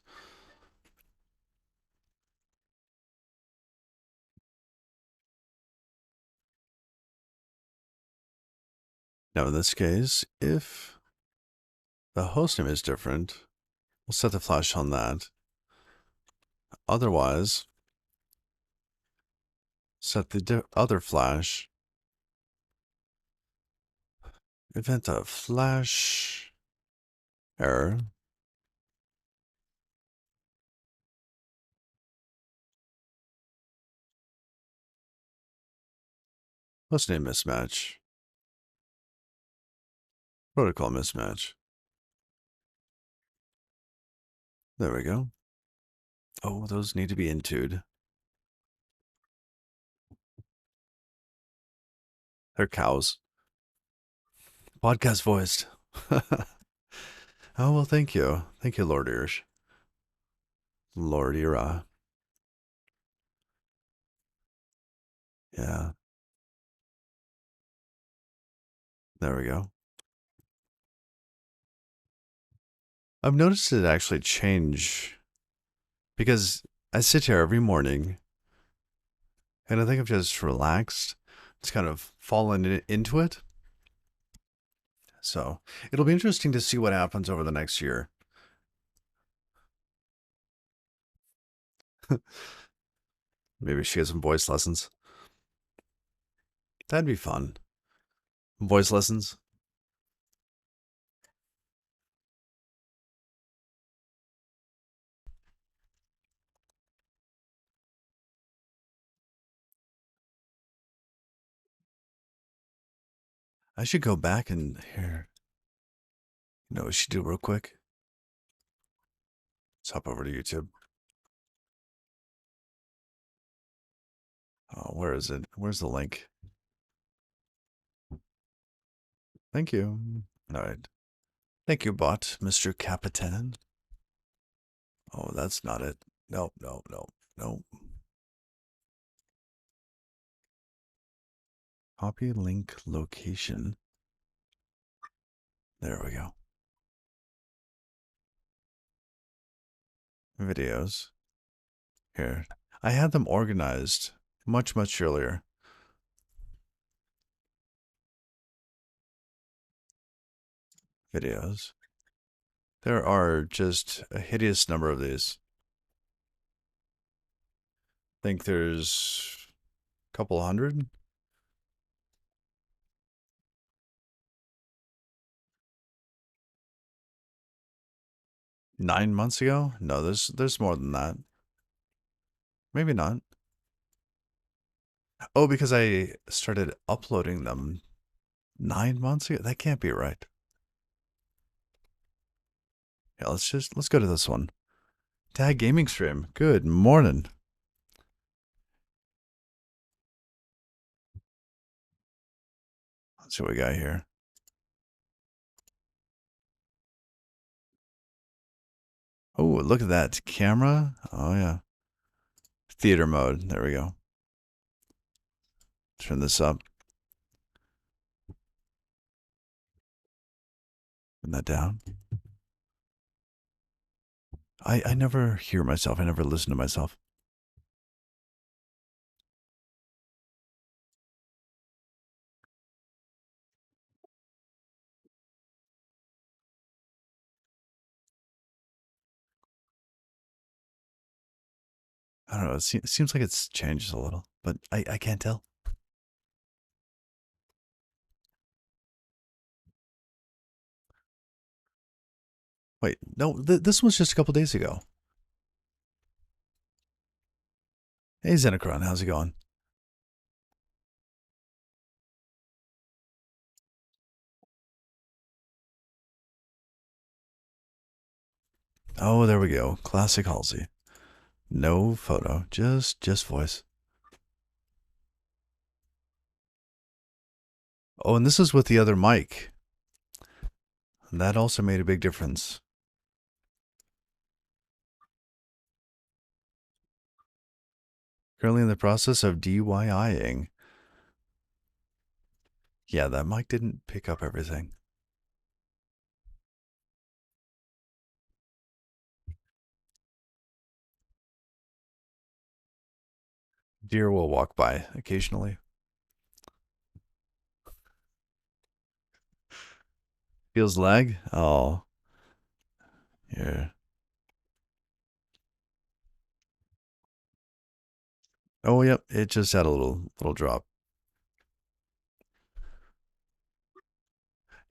Now in this case, if the hostname is different, we'll set the flash on that. Otherwise, set the other flash. Event of flash error. Hostname mismatch. Protocol mismatch. There we go. Oh, those need to be intoed. They're cows. Podcast voiced. Oh, well, thank you. Thank you, Lord Irish. Lord Ira. Yeah. There we go. I've noticed it actually change because I sit here every morning and I think I've just relaxed. It's kind of fallen into it. So it'll be interesting to see what happens over the next year. Maybe she has some voice lessons. That'd be fun. Voice lessons. I should go back and here. You know what we should do real quick? Let's hop over to YouTube. Oh, where is it? Where's the link? Thank you. All right. Thank you, bot, Mr. Capitan. Oh, that's not it. No, no, no, no. Copy link location. There we go. Videos. Here. I had them organized much, much earlier. Videos. There are just a hideous number of these. I think there's a couple hundred. 9 months ago? No, there's more than that. Maybe not. Oh, because I started uploading them 9 months ago? That can't be right. Yeah, let's go to this one. Tag gaming stream. Good morning. Let's see what we got here. Oh, look at that camera. Oh yeah. Theater mode. There we go. Turn this up. Turn that down. I never hear myself. I never listen to myself. I don't know. It seems like it's changed a little, but I can't tell. Wait, no, this was just a couple days ago. Hey, Xenocron, how's it going? Oh, there we go. Classic Halsey. No photo, just voice. Oh, and this is with the other mic. And that also made a big difference. Currently in the process of DIYing. Yeah, that mic didn't pick up everything. Deer will walk by occasionally. Feels lag? Oh, yeah. Oh, yep. It just had a little drop.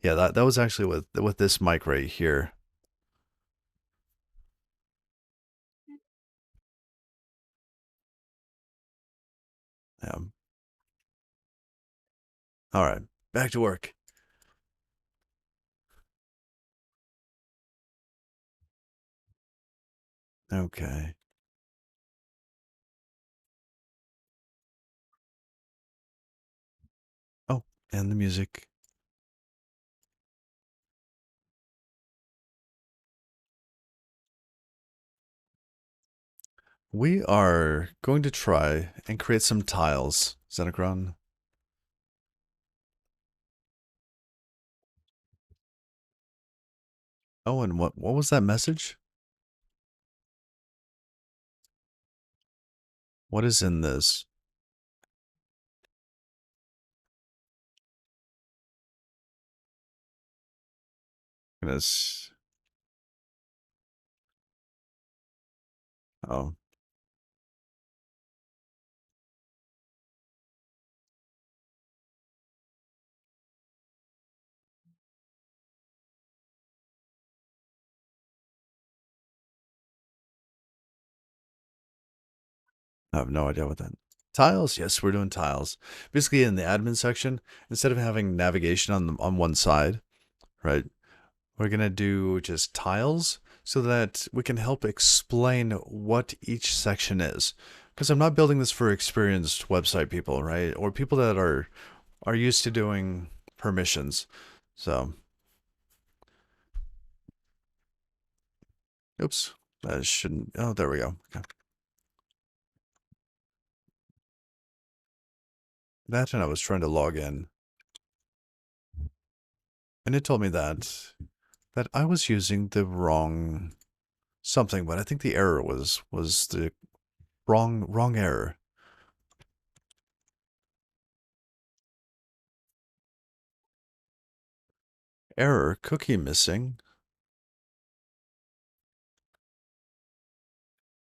Yeah, that was actually with this mic right here. Yeah. All right, back to work. Okay. Oh, and the music. We are going to try and create some tiles, Xenocron. Oh, and what was that message? What is in this? Goodness. Oh. I have no idea what that. Tiles? Yes, we're doing tiles. Basically, in the admin section, instead of having navigation on one side, right, we're gonna do just tiles so that we can help explain what each section is. Because I'm not building this for experienced website people, right, or people that are used to doing permissions. So, oops, that shouldn't. Oh, there we go. Okay. That and I was trying to log in, and it told me that I was using the wrong something, but I think the error was the wrong error. Error, cookie missing.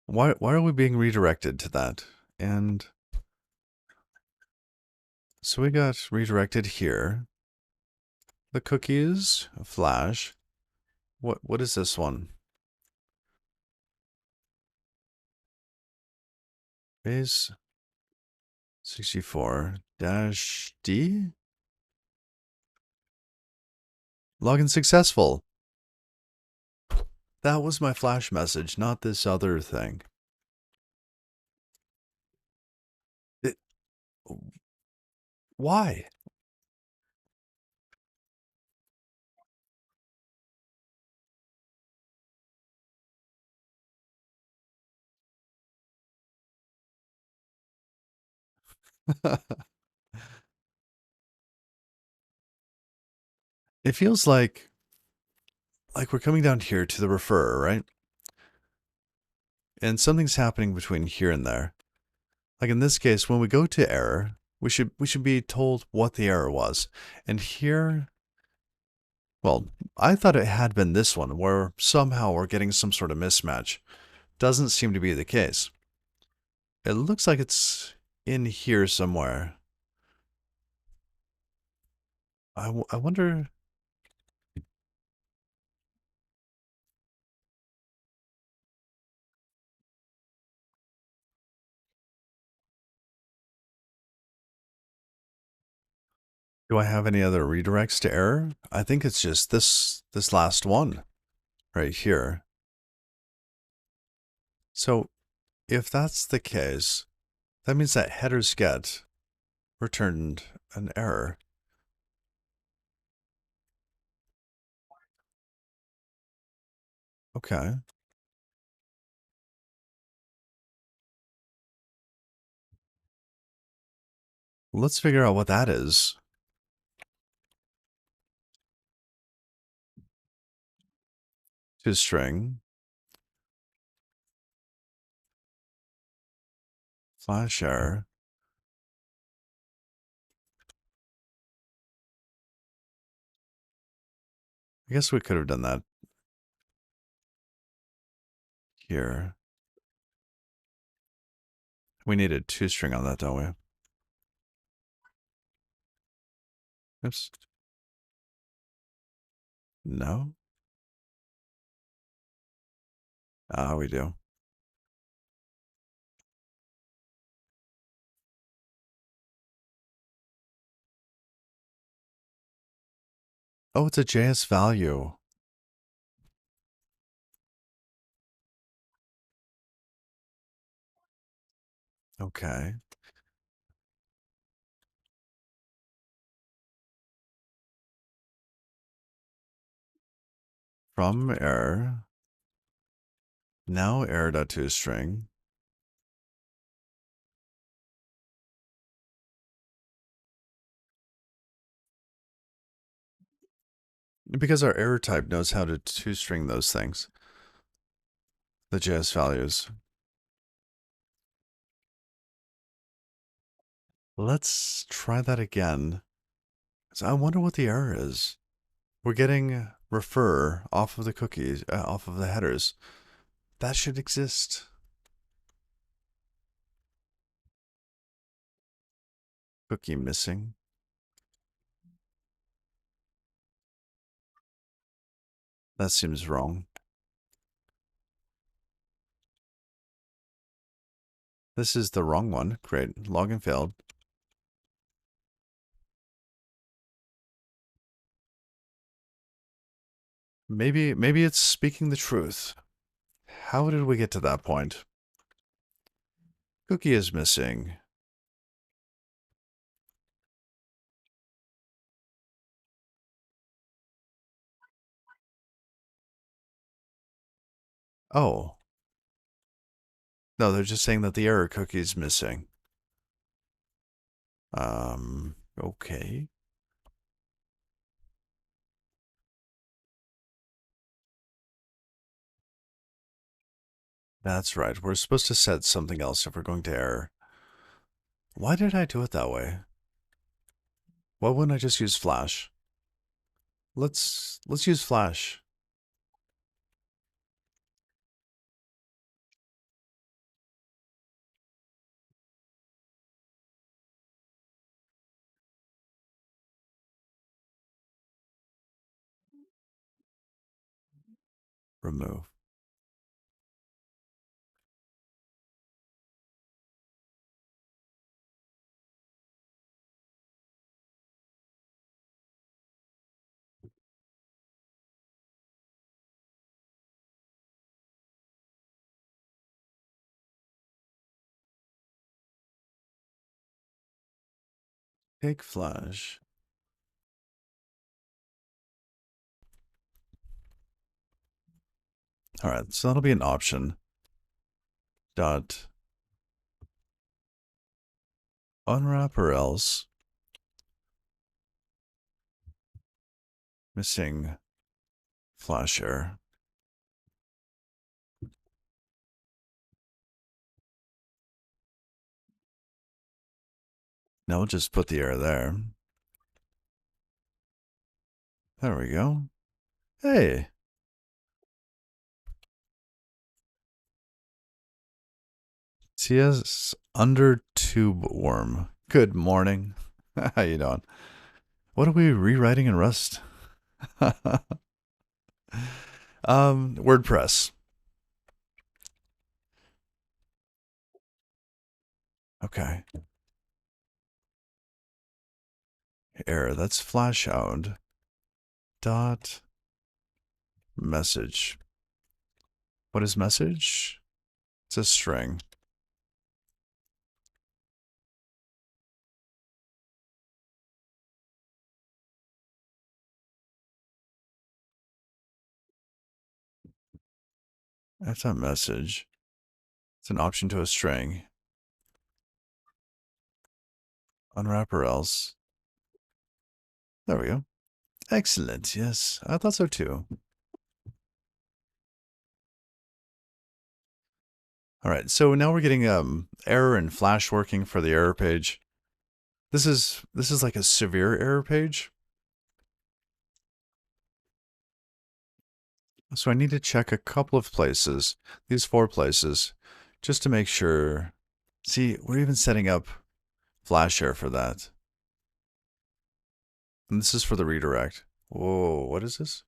Why are we being redirected to that? And so we got redirected here. The cookies, a flash. What is this one? Base 64 dash D? Login successful. That was my flash message, not this other thing. It, why? It feels like we're coming down here to the refer, right? And something's happening between here and there. Like in this case, when we go to error, we should be told what the error was. And here, well, I thought it had been this one, where somehow we're getting some sort of mismatch. Doesn't seem to be the case. It looks like it's in here somewhere. I wonder. Do I have any other redirects to error? I think it's just this last one right here. So if that's the case, that means that headers get returned an error. Okay. Let's figure out what that is. To string, flash error. I guess we could have done that here. We needed two string on that, don't we? Oops. No? Ah, we do. Oh, it's a JS value. Okay. From error. Now error.toString. Because our error type knows how to toString those things. The JS values. Let's try that again. So I wonder what the error is. We're getting refer off of the cookies, off of the headers. That should exist. Cookie missing. That seems wrong. This is the wrong one. Great. Login failed. Maybe it's speaking the truth. How did we get to that point? Cookie is missing. Oh. No, they're just saying that the error cookie is missing. Okay. That's right. We're supposed to set something else if we're going to error. Why did I do it that way? Why wouldn't I just use Flash? Let's use Flash. Remove. Take Flash. All right, so that'll be an option. Dot unwrap or else missing Flash error. Now we'll just put the error there. There we go. Hey. CS under tube worm. Good morning. How you doing? What are we rewriting in Rust? WordPress. Okay. Error. That's flash out. Dot message. What is message? It's a string. That's not message. It's an option to a string. Unwrap or else. There we go. Excellent. Yes, I thought so too. All right, so now we're getting error and flash working for the error page. This is like a severe error page. So I need to check a couple of places, these 4 places, just to make sure. See, we're even setting up flash error for that. And this is for the redirect. Whoa, what is this?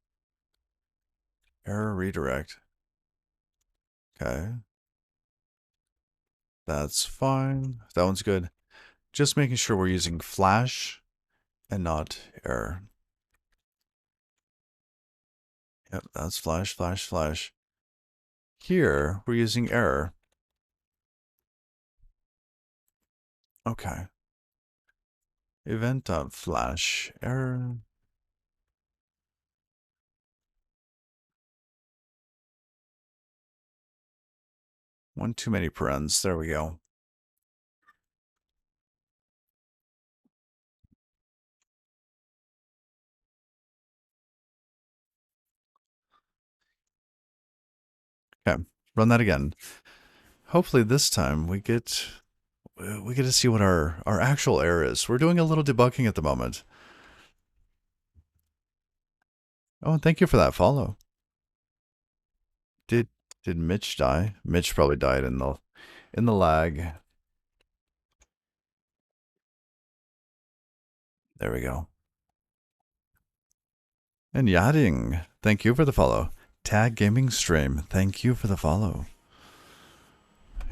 Error redirect. Okay. That's fine. That one's good. Just making sure we're using flash and not error. Yep, that's flash, flash, flash. Here, we're using error. Okay. Event.flash error. One too many parens. There we go. Okay, run that again. Hopefully this time we get to see what our actual error is. We're doing a little debugging at the moment. Oh, and thank you for that follow. Did Mitch die? Mitch probably died in the lag. There we go. And Yading, thank you for the follow. Tag Gaming Stream, thank you for the follow.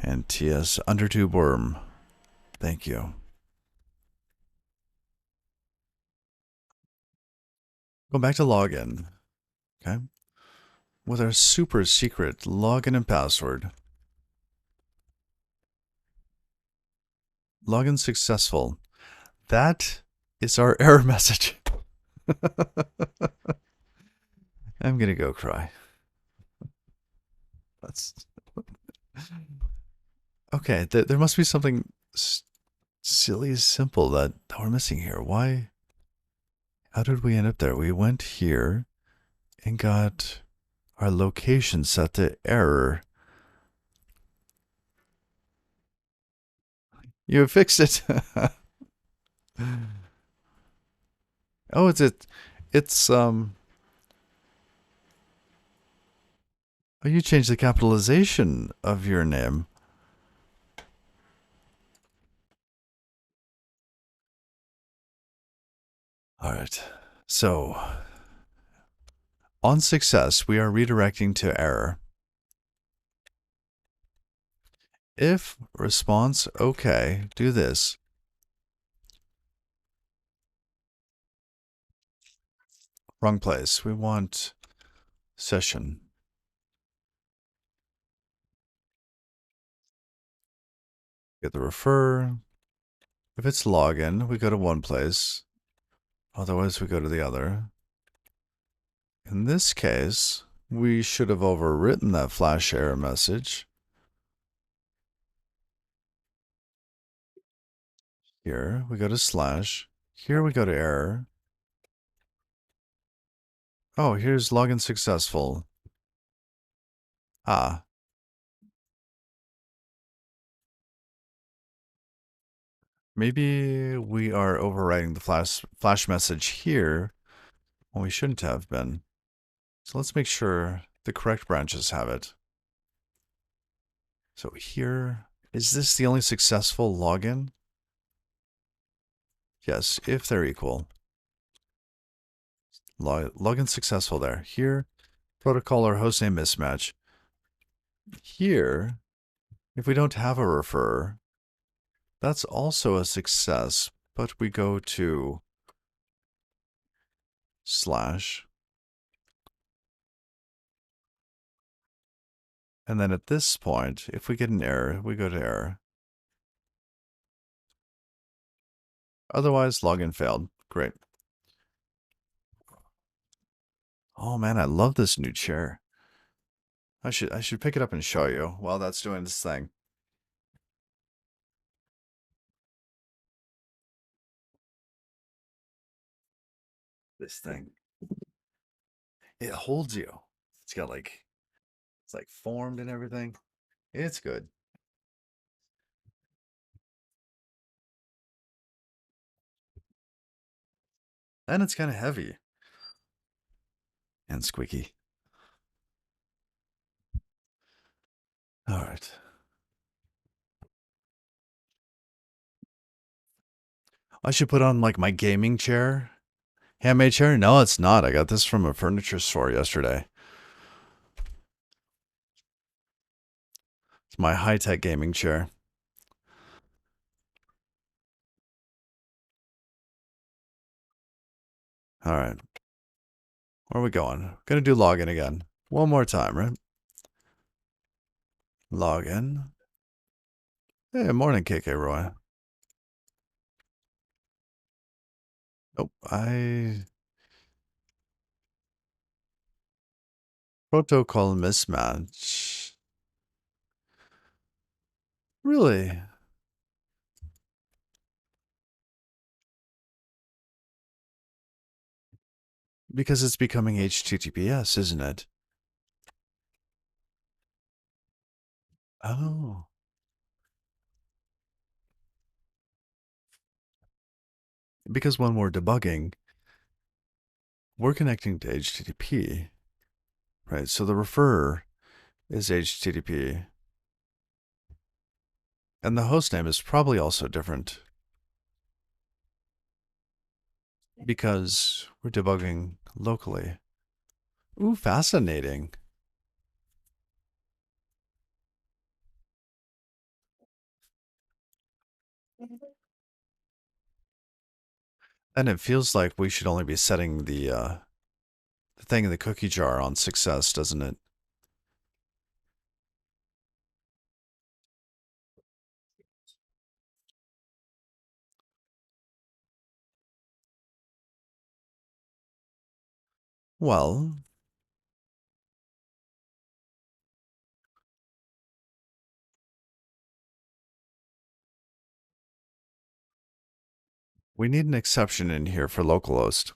And TS undertube worm. Thank you. Go back to login. Okay. With our super secret login and password. Login successful. That is our error message. I'm gonna go cry. That's okay. There must be something silly simple that we're missing here. Why? How did we end up there? We went here and got our location set to error. You fixed it. Oh, it's oh, you changed the capitalization of your name. All right. So, on success, we are redirecting to error. If response okay, do this. Wrong place. We want session. Get the refer. If it's login, we go to one place. Otherwise, we go to the other. In this case, we should have overwritten that flash error message. Here, we go to slash. Here we go to error. Oh, here's login successful. Ah. Maybe we are overwriting the flash message here when we shouldn't have been. So let's make sure the correct branches have it. So here, is this the only successful login? Yes, if they're equal. Login successful there. Here, protocol or hostname mismatch. Here, if we don't have a refer, that's also a success, but we go to slash. And then at this point, if we get an error, we go to error. Otherwise, login failed. Great. Oh man, I love this new chair. I should pick it up and show you while that's doing this thing. This thing. It holds you. It's got like it's like formed and everything. It's good. And it's kind of heavy. And squeaky. All right. I should put on like my gaming chair. Handmade chair? No, it's not. I got this from a furniture store yesterday. It's my high-tech gaming chair. All right. Where are we going? Gonna do login again. One more time, right? Login. Hey, morning, KK Roy. Oh, protocol mismatch. Really? Because it's becoming HTTPS, isn't it? Oh. Because when we're debugging, we're connecting to HTTP, right? So the refer is HTTP. And the hostname is probably also different because we're debugging locally. Ooh, fascinating. And it feels like we should only be setting the thing in the cookie jar on success, doesn't it? Well, we need an exception in here for localhost.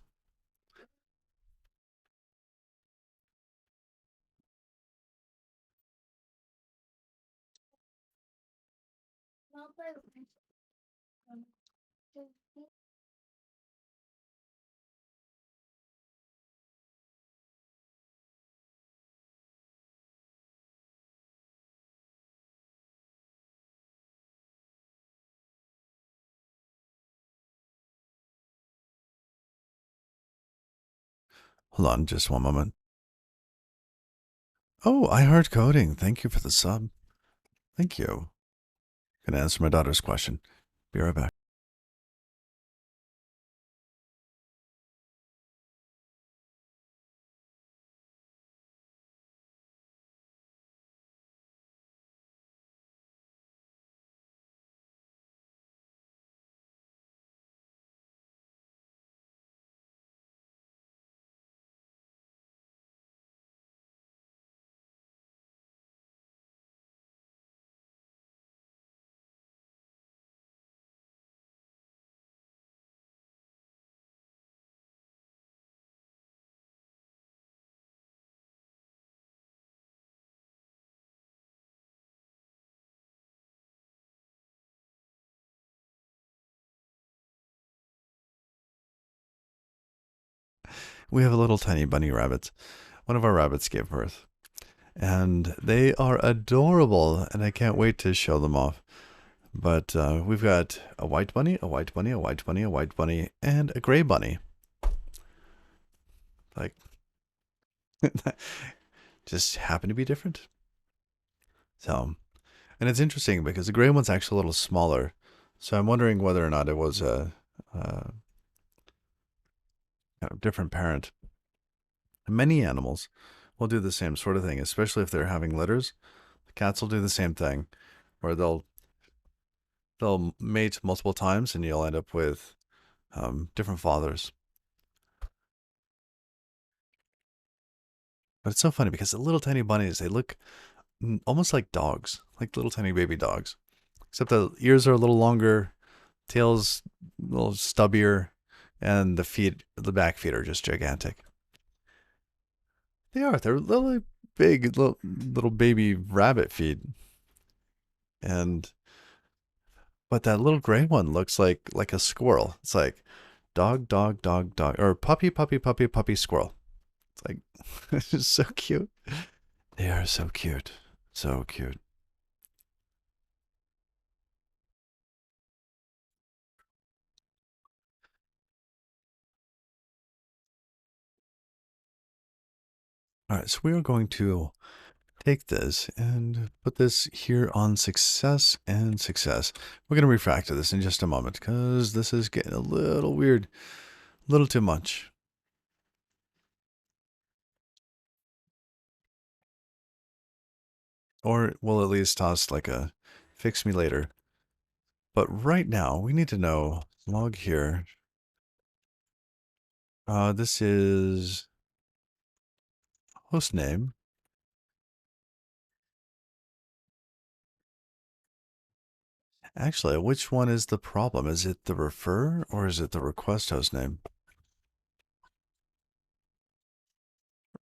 Hold on just one moment. Oh, I heard coding. Thank you for the sub. Thank you. Gonna answer my daughter's question. Be right back. We have a little tiny bunny rabbit. One of our rabbits gave birth. And they are adorable, and I can't wait to show them off. But we've got a white bunny, a white bunny, a white bunny, a white bunny, and a gray bunny. Like, just happen to be different. So, and it's interesting because the gray one's actually a little smaller. So I'm wondering whether or not it was a kind of different parent. Many animals will do the same sort of thing, especially if they're having litters. The cats will do the same thing, where they'll mate multiple times, and you'll end up with different fathers. But it's so funny because the little tiny bunnies, they look almost like dogs, like little tiny baby dogs, except the ears are a little longer, tails a little stubbier, and the back feet are just gigantic. They are. They're really big, little baby rabbit feet, and but that little gray one looks like a squirrel. It's like dog, dog, dog, dog, or puppy, puppy, puppy, puppy, squirrel. It's like it's just so cute. They are so cute, so cute. All right, so we are going to take this and put this here on success and success. We're going to refactor this in just a moment because this is getting a little weird, a little too much. Or we'll at least toss like a fix me later. But right now, we need to know log here. This is host name. Actually, which one is the problem? Is it the refer or is it the request host name?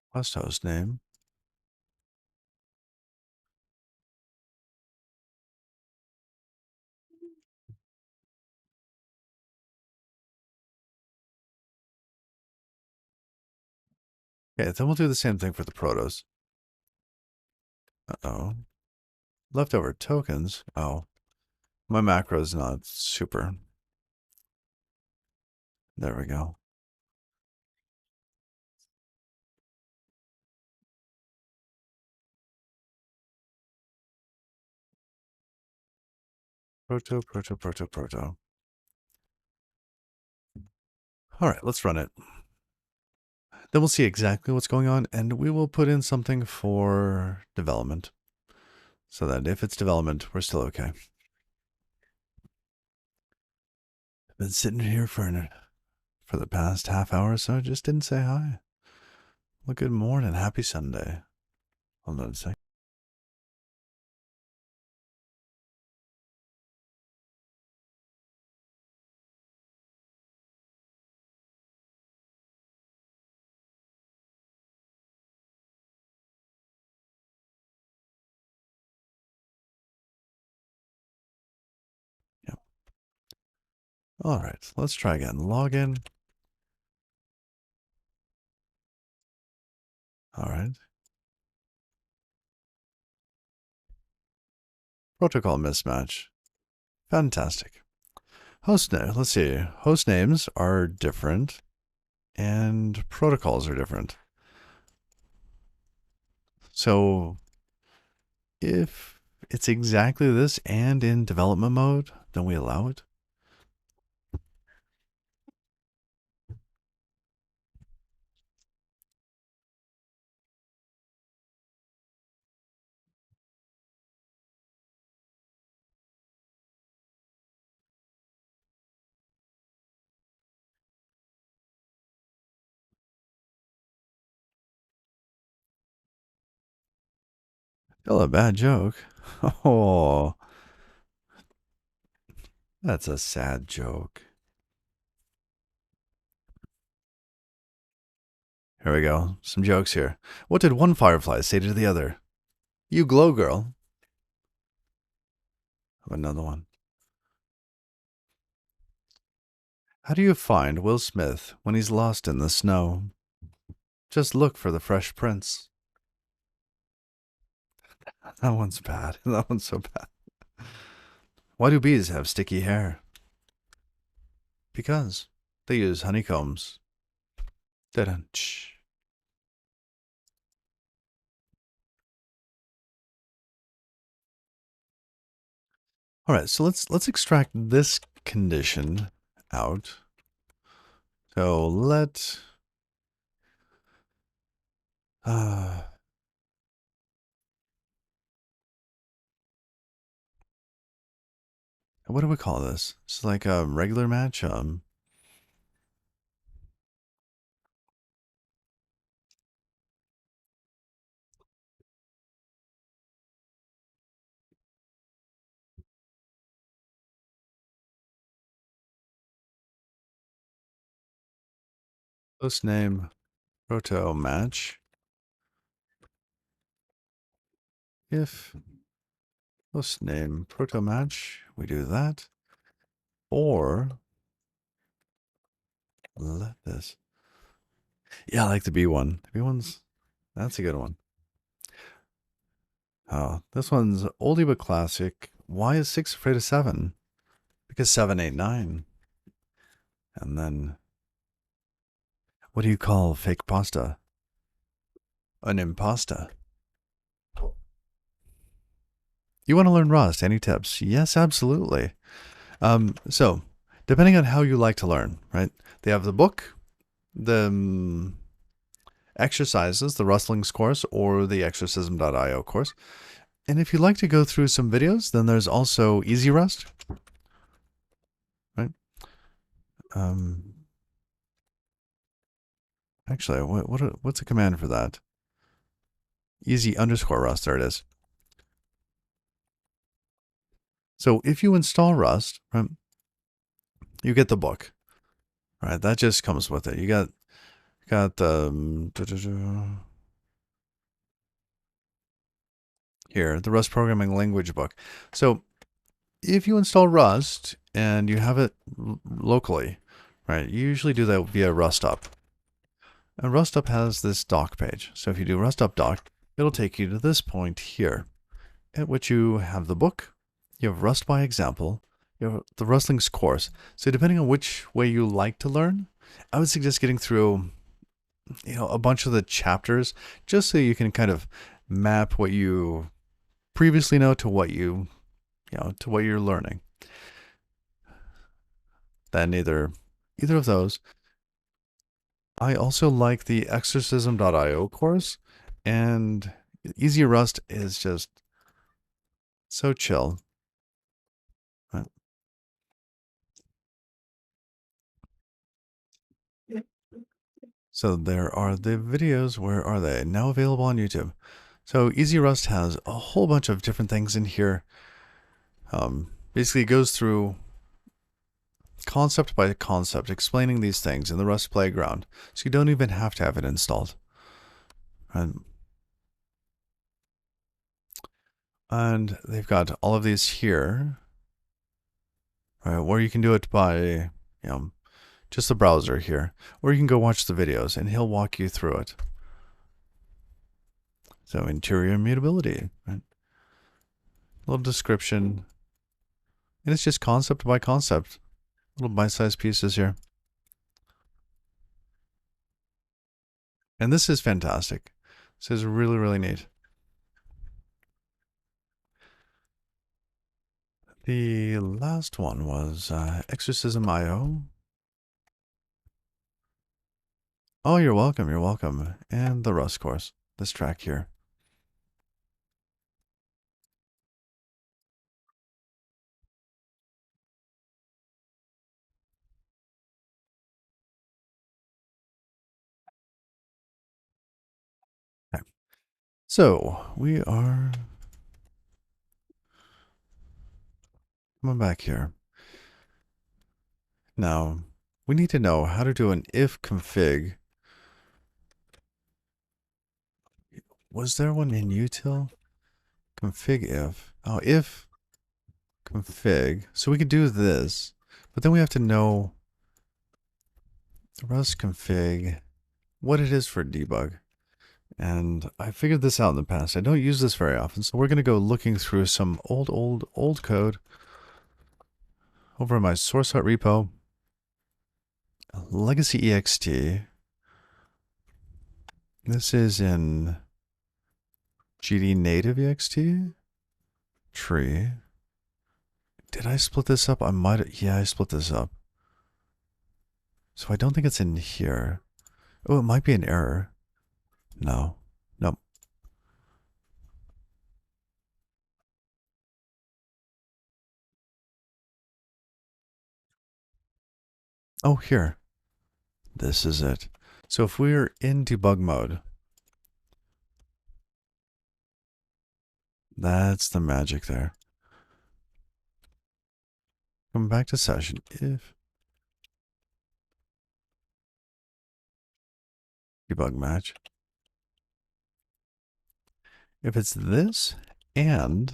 Request host name. Okay, then we'll do the same thing for the protos. Uh-oh. Leftover tokens. Oh, my macro is not super. There we go. Proto, proto, proto, proto. All right, let's run it. Then we'll see exactly what's going on, and we will put in something for development. So that if it's development, we're still okay. I've been sitting here for the past half hour or so, just didn't say hi. Well, good morning. Happy Sunday. Hold on a sec. Yep. All right, let's try again. Log in. All right. Protocol mismatch. Fantastic. Host name. Let's see. Host names are different, and protocols are different. So if it's exactly this and in development mode, then we allow it. Still a bad joke. Oh, that's a sad joke. Here we go. Some jokes here. What did one firefly say to the other? You glow, girl. Another one. How do you find Will Smith when he's lost in the snow? Just look for the Fresh Prince. That one's bad. That one's so bad. Why do bees have sticky hair? Because they use honeycombs. Da-dun-ch. All right, so let's extract this condition out. So let what do we call this? It's like a regular match. Host name proto match. If host name proto match, we do that. Or let this. Yeah, I like the B one. The B one's that's a good one. Oh, this one's oldie but classic. Why is 6 afraid of 7? Because 7 8 9. And then what do you call fake pasta? An impasta. You want to learn Rust? Any tips? Yes, absolutely. So, depending on how you like to learn, right? They have the book, the exercises, the Rustlings course, or the exorcism.io course. And if you'd like to go through some videos, then there's also Easy Rust, right? Actually, what's a command for that? Easy underscore Rust. There it is. So if you install Rust, right, you get the book, right? That just comes with it. You got here the Rust programming language book. So if you install Rust and you have it locally, right? You usually do that via RustUp. And RustUp has this doc page. So if you do RustUp doc, it'll take you to this point here, at which you have the book, you have Rust by example, you have the Rustlings course. So depending on which way you like to learn, I would suggest getting through, a bunch of the chapters just so you can kind of map what you previously know to what to what you're learning. Then either of those, I also like the exorcism.io course, and Easy Rust is just so chill. Right. So there are the videos. Where are they? Now available on YouTube. So Easy Rust has a whole bunch of different things in here. Basically, it goes through concept by concept, explaining these things in the Rust playground. So you don't even have to have it installed. And they've got all of these here, right? Or you can do it by, just the browser here. Or you can go watch the videos and he'll walk you through it. So interior immutability, right? A little description. And it's just concept by concept. Little bite-sized pieces here. And this is fantastic. This is really, really neat. The last one was Exorcism IO. Oh, you're welcome. You're welcome. And the Rust course. This track here. Okay. So we are coming back here. Now, we need to know how to do an if config. Was there one in util? Config if. Oh, if config. So we could do this, but then we have to know the Rust config, what it is for debug. And I figured this out in the past. I don't use this very often, so we're going to go looking through some old code over in my source repo. Legacy ext. This is in GD native ext tree. Did I split this up? I might have. Yeah, I split this up. So I don't think it's in here. Oh, it might be an error. No. Nope. Oh, here. This is it. So if we're in debug mode, that's the magic there. Come back to session. If debug match. If it's this and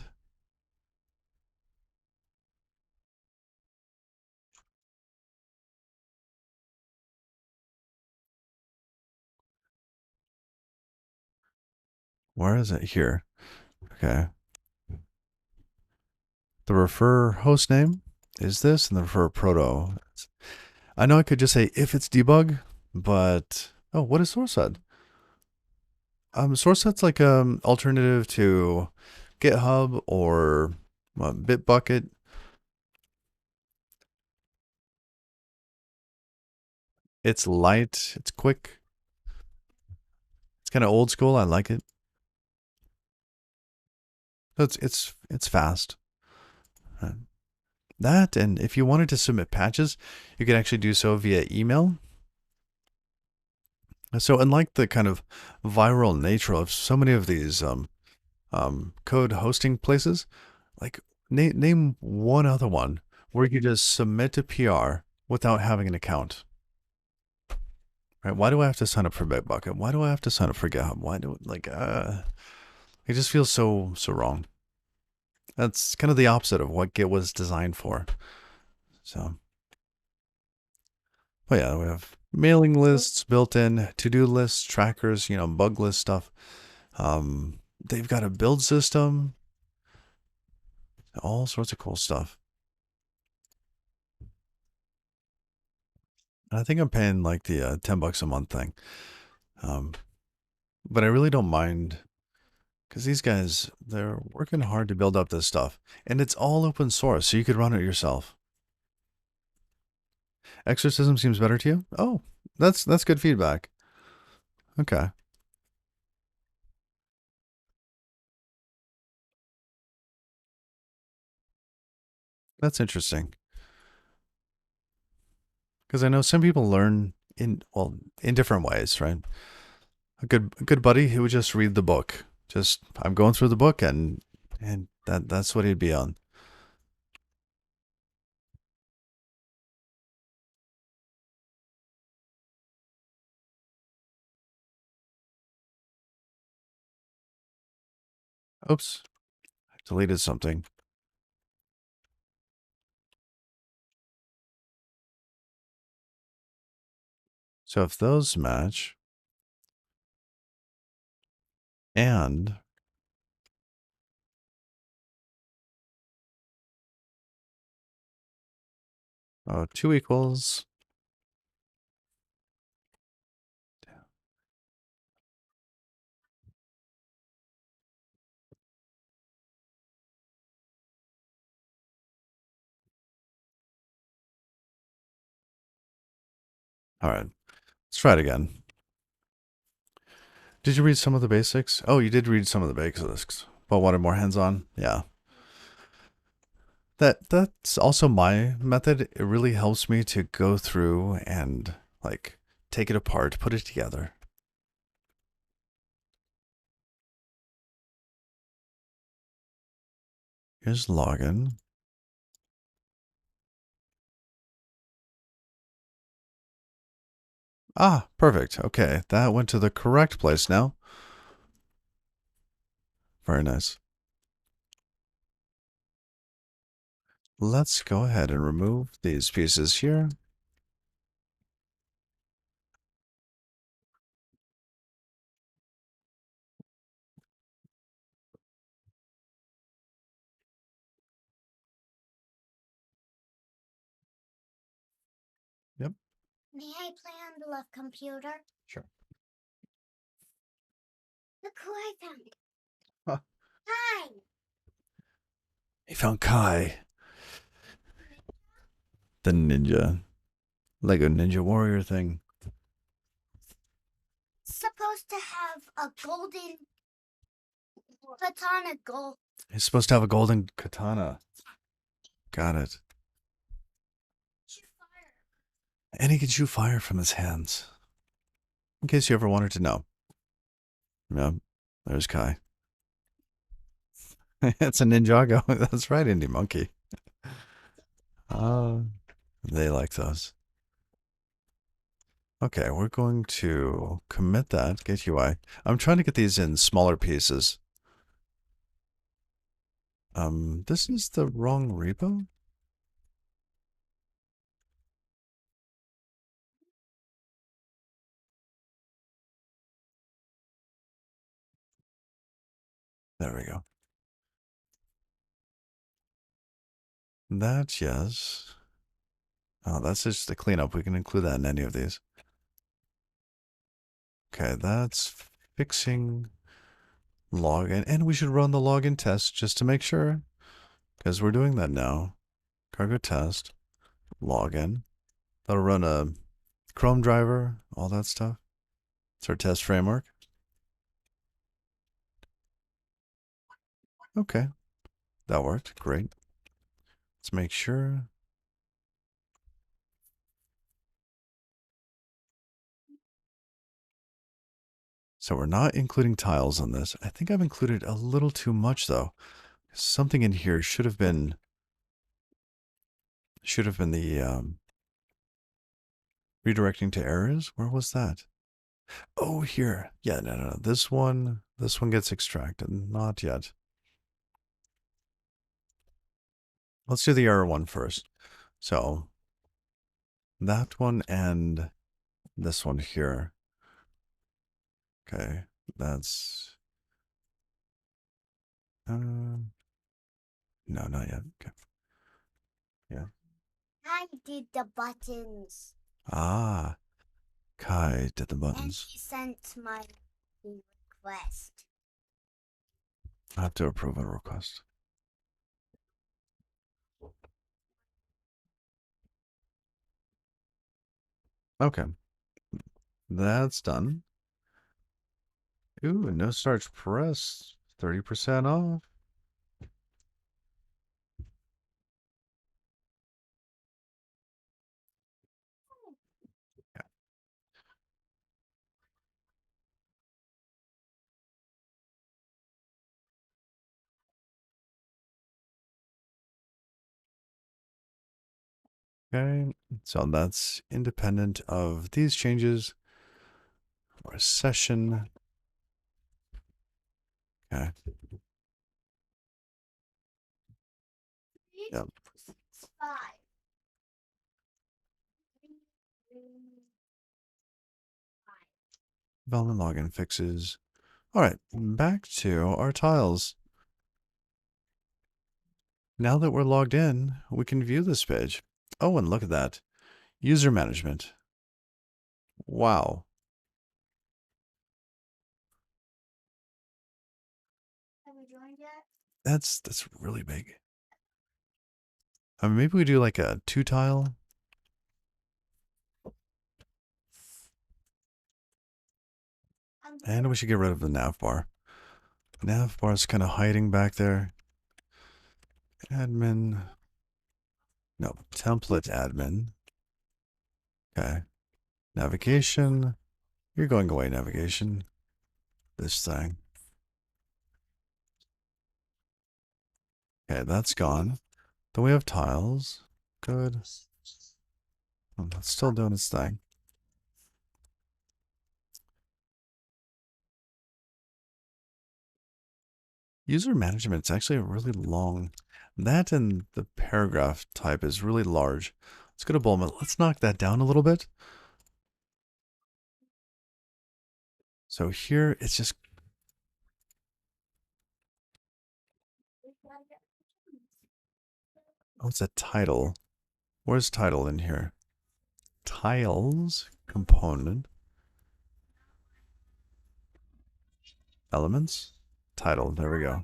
where is it? Here. Okay. The refer host name is this, and the refer proto. I know I could just say if it's debug, but oh, what is source set? Source set's like alternative to GitHub or Bitbucket. It's light. It's quick. It's kind of old school. I like it. So it's fast. That, and if you wanted to submit patches, you could actually do so via email. So unlike the kind of viral nature of so many of these code hosting places, like name one other one where you just submit a PR without having an account. Right? Why do I have to sign up for Bitbucket? Why do I have to sign up for GitHub? Why do it just feels so wrong. That's kind of the opposite of what Git was designed for. So, but yeah, we have mailing lists built in, to-do lists, trackers, bug list stuff. They've got a build system, all sorts of cool stuff. I think I'm paying like the $10 a month thing. But I really don't mind because these guys, they're working hard to build up this stuff. And it's all open source, so you could run it yourself. Exorcism seems better to you? Oh, That's good feedback. Okay, that's interesting because I know some people learn in different ways, right? A good buddy who would just read the book. Just I'm going through the book and that's what he'd be on. Oops, I deleted something. So if those match and 2 equals. All right, let's try it again. Did you read some of the basics? Oh, you did read some of the basics, but wanted more hands-on. Yeah, that's also my method. It really helps me to go through and like take it apart, put it together. Here's login. Ah, perfect. Okay, that went to the correct place now. Very nice. Let's go ahead and remove these pieces here. Yep. May I play on the left computer? Sure. Look who I found. Huh. Hi. He found Kai, the ninja. Lego Ninja Warrior thing. Supposed to have a golden katana gold. He's supposed to have a golden katana. Got it. And he can shoot fire from his hands. In case you ever wanted to know. Yep. There's Kai. It's a Ninjago. That's right, Indie Monkey. Uh, they like those. Okay, we're going to commit that, get UI. I'm trying to get these in smaller pieces. This is the wrong repo? There we go. That, yes. Oh, that's just the cleanup. We can include that in any of these. Okay, that's fixing login. And we should run the login test just to make sure. Because we're doing that now. Cargo test, login. That'll run a Chrome driver, all that stuff. It's our test framework. Okay, that worked. Great. Let's make sure. So we're not including tiles on this. I think I've included a little too much though. Something in here should have been the redirecting to errors. Where was that? Oh, here. Yeah, no. This one gets extracted. Not yet. Let's do the error one first. So that one and this one here. Okay, that's no, not yet. Okay, yeah. I did the buttons. Ah, Kai did the buttons. And he sent my request. I have to approve a request. Okay, That's done. Ooh, no starch press. 30% off. Okay, so that's independent of these changes or session. Okay. Yep. Development login fixes. All right, back to our tiles. Now that we're logged in, we can view this page. Oh, and look at that. User management. Wow. That's really big. I mean, maybe we do like a 2-tile. And we should get rid of the nav bar. Nav bar is kind of hiding back there. Admin. No, template admin. Okay. Navigation. You're going away, navigation. This thing. Okay, that's gone. Then we have tiles. Good. Oh, that's still doing its thing. User management, it's actually really long. That and the paragraph type is really large. Let's go to Bowman. Let's knock that down a little bit. So here it's just, oh, it's a title. Where's title in here? Tiles, component, elements, title. There we go.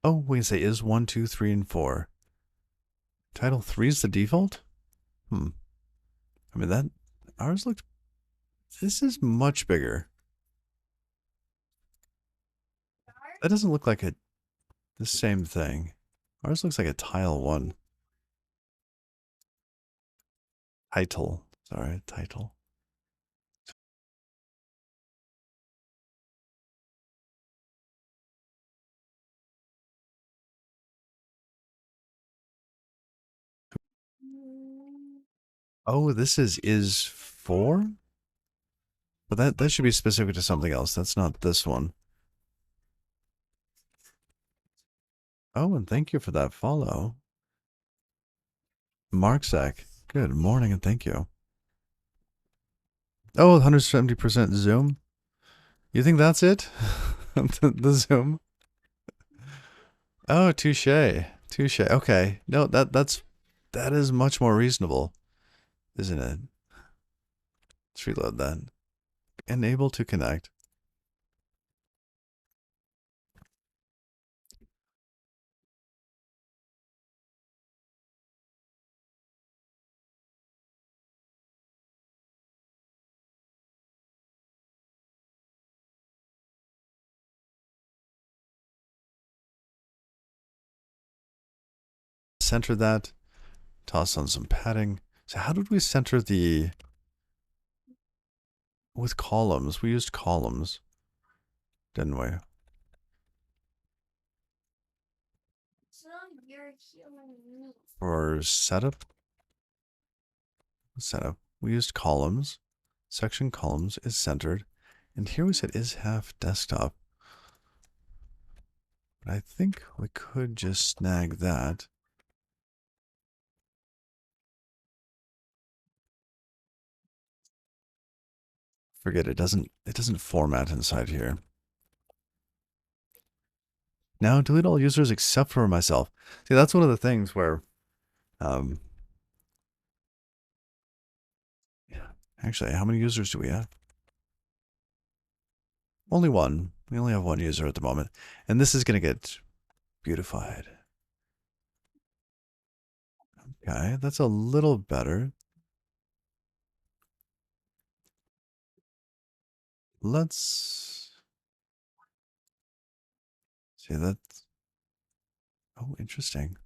Oh, we can say is 1, 2, 3, and 4. Title 3 is the default? I mean, that, ours looked, this is much bigger. That doesn't look like the same thing. Ours looks like a tile 1. Title. Sorry, title. Oh, this is 4? But that should be specific to something else. That's not this one. Oh, and thank you for that follow. Marksack. Good morning and thank you. Oh, 170% zoom. You think that's it? The zoom? Oh, touche. Touche. Okay. No, that is much more reasonable, isn't it? Let's reload that. Enable to connect. Center that. Toss on some padding. So how did we center the... With columns. We used columns, didn't we? For setup? Setup. We used columns. Section columns is centered. And here we said is half desktop. But I think we could just snag that. Forget it doesn't format inside here. Now delete all users except for myself. See, that's one of the things where actually, how many users do we have? Only one. We only have one user at the moment. And this is gonna get beautified. Okay, that's a little better. let's see that. Oh, interesting.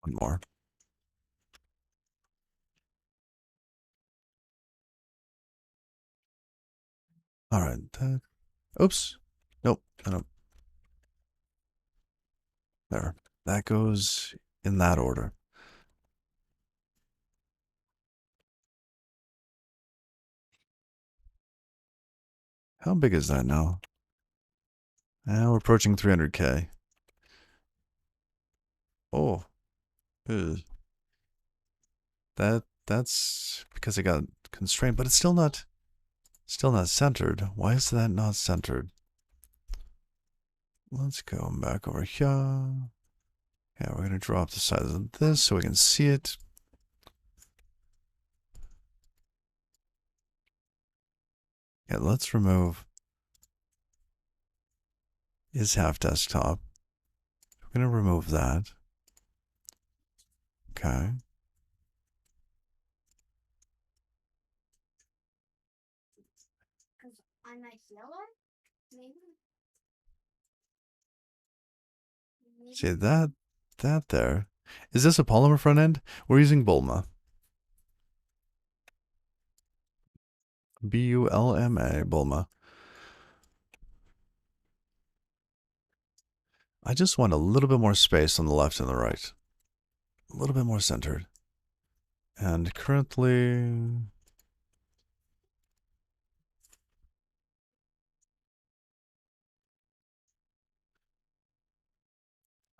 One more. All right. Oops. Nope. No, no. There. That goes in that order. How big is that now? Now we're approaching 300K. Oh, ew. That's because it got constrained, but it's still not centered. Why is that not centered? Let's go back over here. Yeah, we're gonna drop the size of this so we can see it. Yeah, let's remove is half desktop. We're gonna remove that. Okay. See that there. Is this a polymer front end? We're using Bulma. Bulma, Bulma. I just want a little bit more space on the left and the right. A little bit more centered. And currently,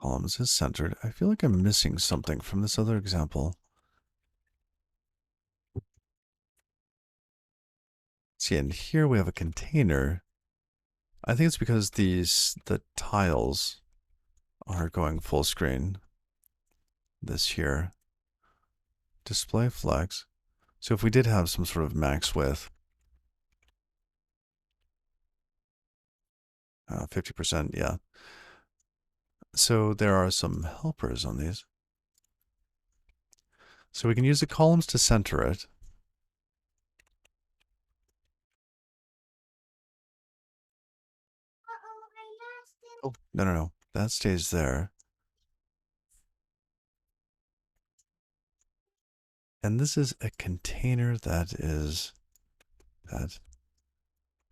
columns is centered. I feel like I'm missing something from this other example. See, and here we have a container. I think it's because the tiles are going full screen. This here. Display flex. So if we did have some sort of max width, 50%, yeah. So there are some helpers on these. So we can use the columns to center it. Oh, no, no, no. That stays there. And this is a container that is that.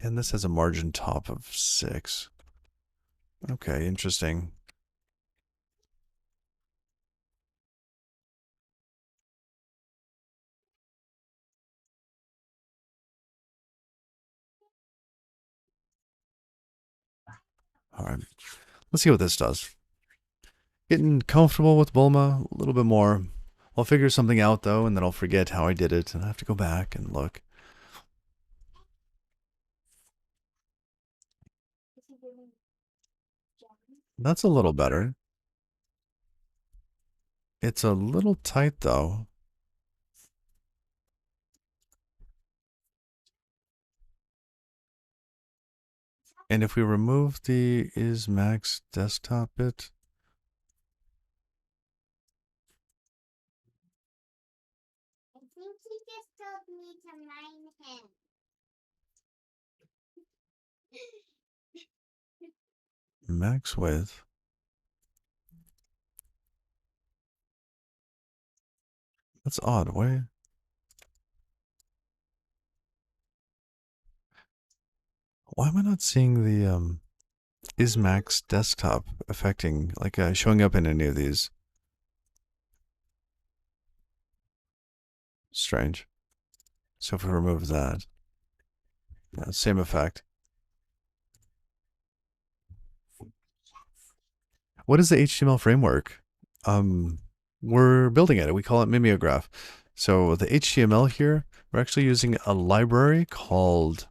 And this has a margin top of 6. Okay, interesting. All right, let's see what this does. Getting comfortable with Bulma a little bit more. I'll figure something out though, and then I'll forget how I did it, and I have to go back and look. That's a little better. It's a little tight though. And if we remove the is max desktop bit, max width, that's odd. Why am I not seeing the is max desktop affecting, like showing up in any of these? Strange. So if we remove that, yeah, same effect. What is the HTML framework? We're building it. We call it mimeograph. So the HTML here, we're actually using a library called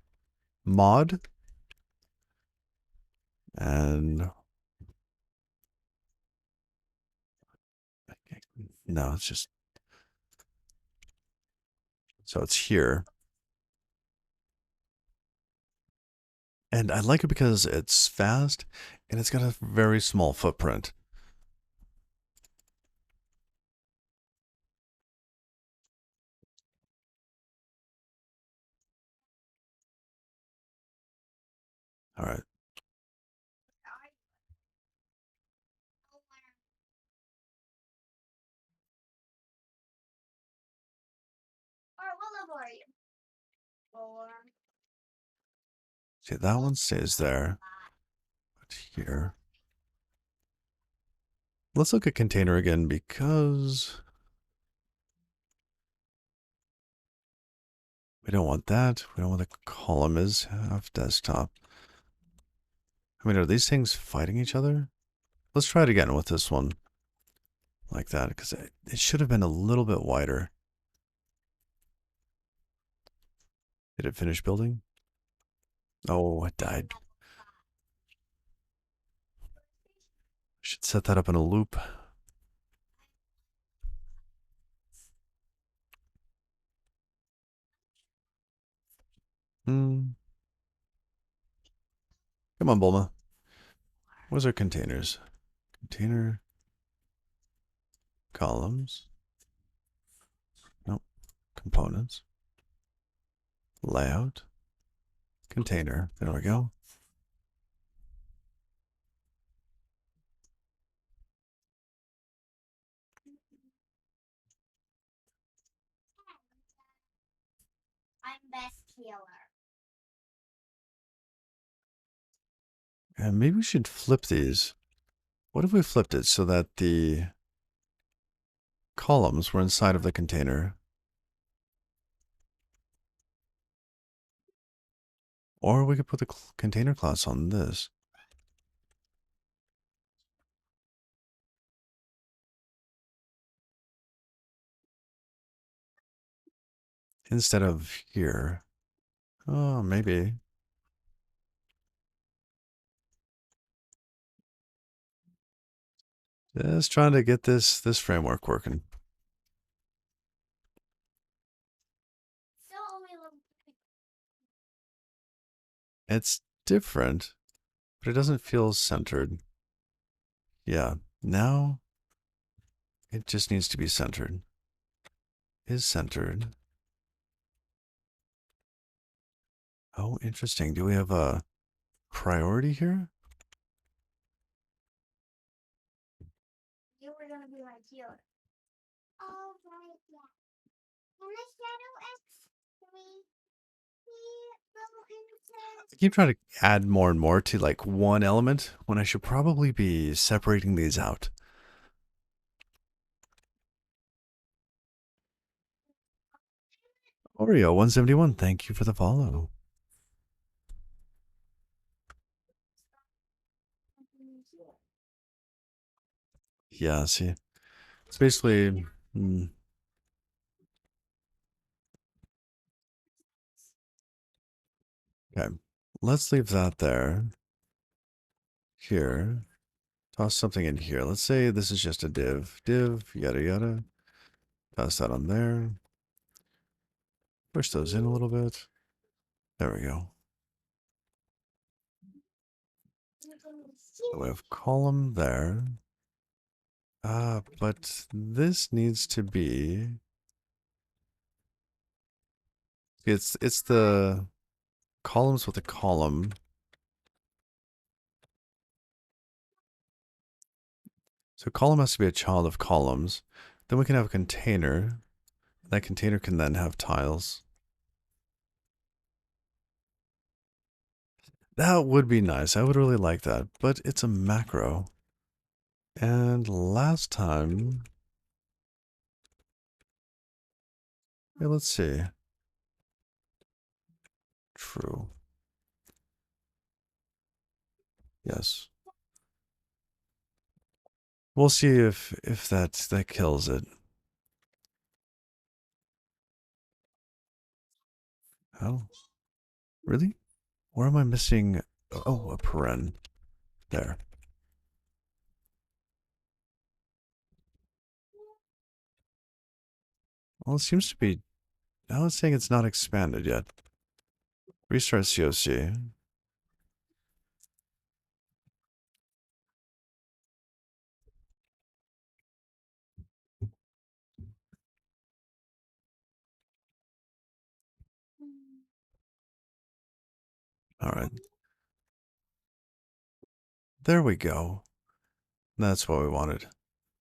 mod. And no, it's just So it's here. And I like it because it's fast and it's got a very small footprint. All right. See, that one stays there. But here. Let's look at container again because we don't want that. We don't want the column is half desktop. I mean, are these things fighting each other? Let's try it again with this one. Like that, because it should have been a little bit wider. Did it finish building? Oh, it died. Should set that up in a loop. Hmm. Come on, Bulma. Where's our containers? Container. Columns. Nope. Components. Layout. Container. There we go. And maybe we should flip these. What if we flipped it so that the columns were inside of the container? Or we could put the container class on this. Instead of here. Oh, maybe. Just trying to get this framework working. It's different, but it doesn't feel centered. Yeah, now it just needs to be centered. Is centered. Oh, interesting. Do we have a priority here? I keep trying to add more and more to like one element when I should probably be separating these out. Oreo171, thank you for the follow. Yeah, see, it's basically. Okay, let's leave that there. Here, toss something in here. Let's say this is just a div. Div, yada yada. Toss that on there. Push those in a little bit. There we go. So we have column there. But this needs to be. It's the columns with a column. So column has to be a child of columns. Then we can have a container. That container can then have tiles. That would be nice. I would really like that. But it's a macro. And last time. Yeah, let's see. True. Yes. We'll see if that kills it. Oh. Really? Where am I missing? Oh, a paren. There. Well, it seems to be Now it's saying it's not expanded yet. Restart COC. All right. There we go. That's what we wanted.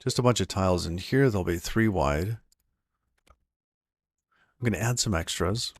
Just a bunch of tiles in here. There'll be 3 wide. I'm going to add some extras.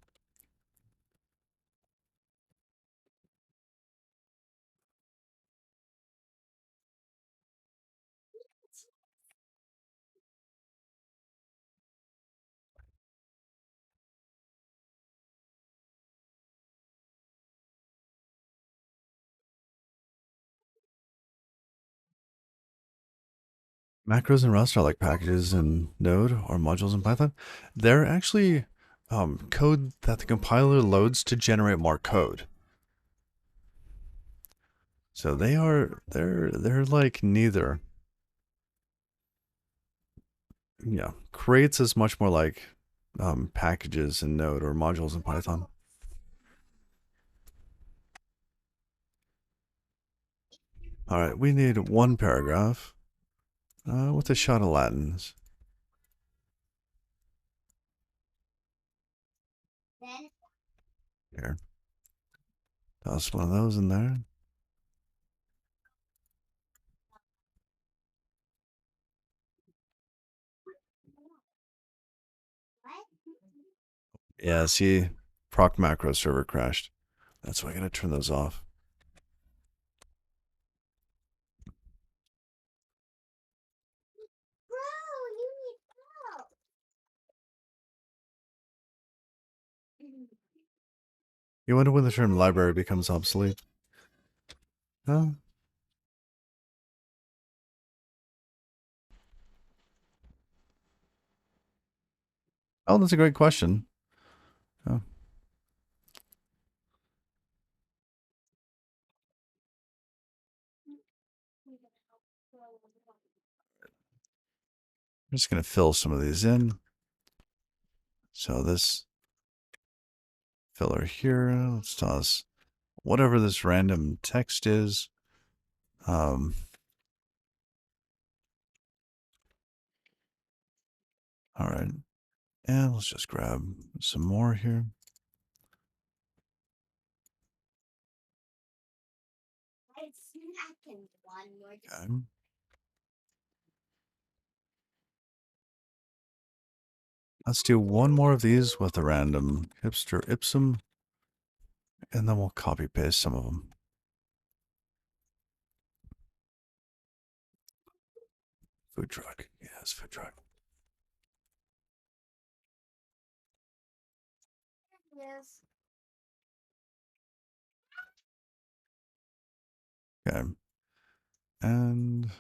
Macros in Rust are like packages in Node or modules in Python. They're actually code that the compiler loads to generate more code. So they're like neither. Yeah, crates is much more like packages in Node or modules in Python. All right, we need 1 paragraph with a shot of Latins. Here, toss one of those in there. Yeah, see, proc macro server crashed. That's why I gotta turn those off. You wonder when the term library becomes obsolete? Huh? Oh, that's a great question. Oh. I'm just going to fill some of these in. So this filler here, let's toss whatever this random text is. All right. And let's just grab some more here. Okay. Let's do one more of these with a random hipster ipsum, and then we'll copy paste some of them. Food truck. Yes, food truck. Yes. Okay. And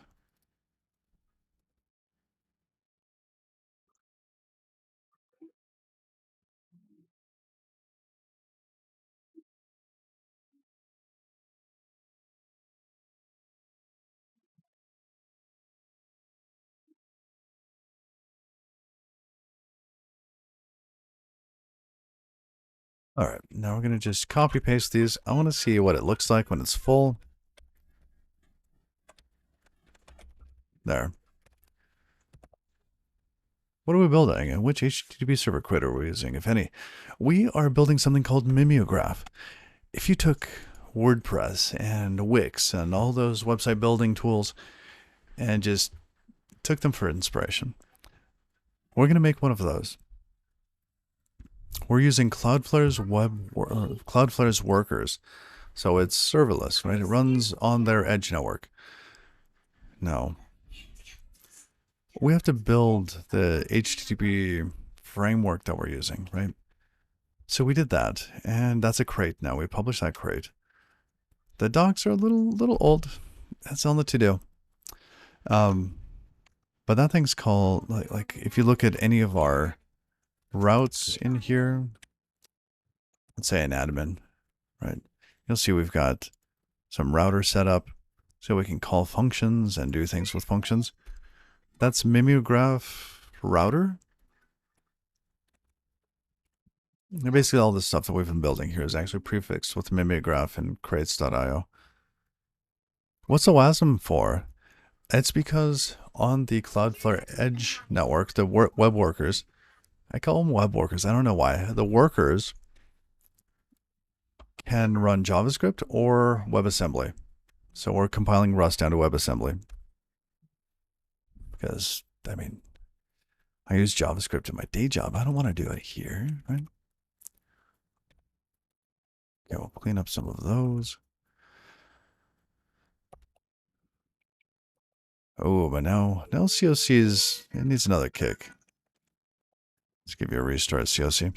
all right, now we're going to just copy paste these. I want to see what it looks like when it's full. There. What are we building, and which HTTP server crate are we using, if any? We are building something called mimeograph. If you took WordPress and Wix and all those website building tools and just took them for inspiration, we're going to make one of those. We're using Cloudflare's Cloudflare's workers, so it's serverless, right? It runs on their edge network. Now, we have to build the HTTP framework that we're using, right? So we did that, and that's a crate now. We published that crate. The docs are a little old. That's on the to-do. But that thing's called, like if you look at any of our routes in here, let's say an admin, right? You'll see we've got some router set up so we can call functions and do things with functions. That's mimeograph router. Basically, all the stuff that we've been building here is actually prefixed with mimeograph and crates.io. What's a WASM for? It's because on the Cloudflare Edge network, the web workers, I call them web workers. I don't know why. The workers can run JavaScript or WebAssembly. So we're compiling Rust down to WebAssembly. Because, I mean, I use JavaScript in my day job. I don't want to do it here, right? Okay, we'll clean up some of those. Oh, but now COC it needs another kick. Let's give you a restart, COC.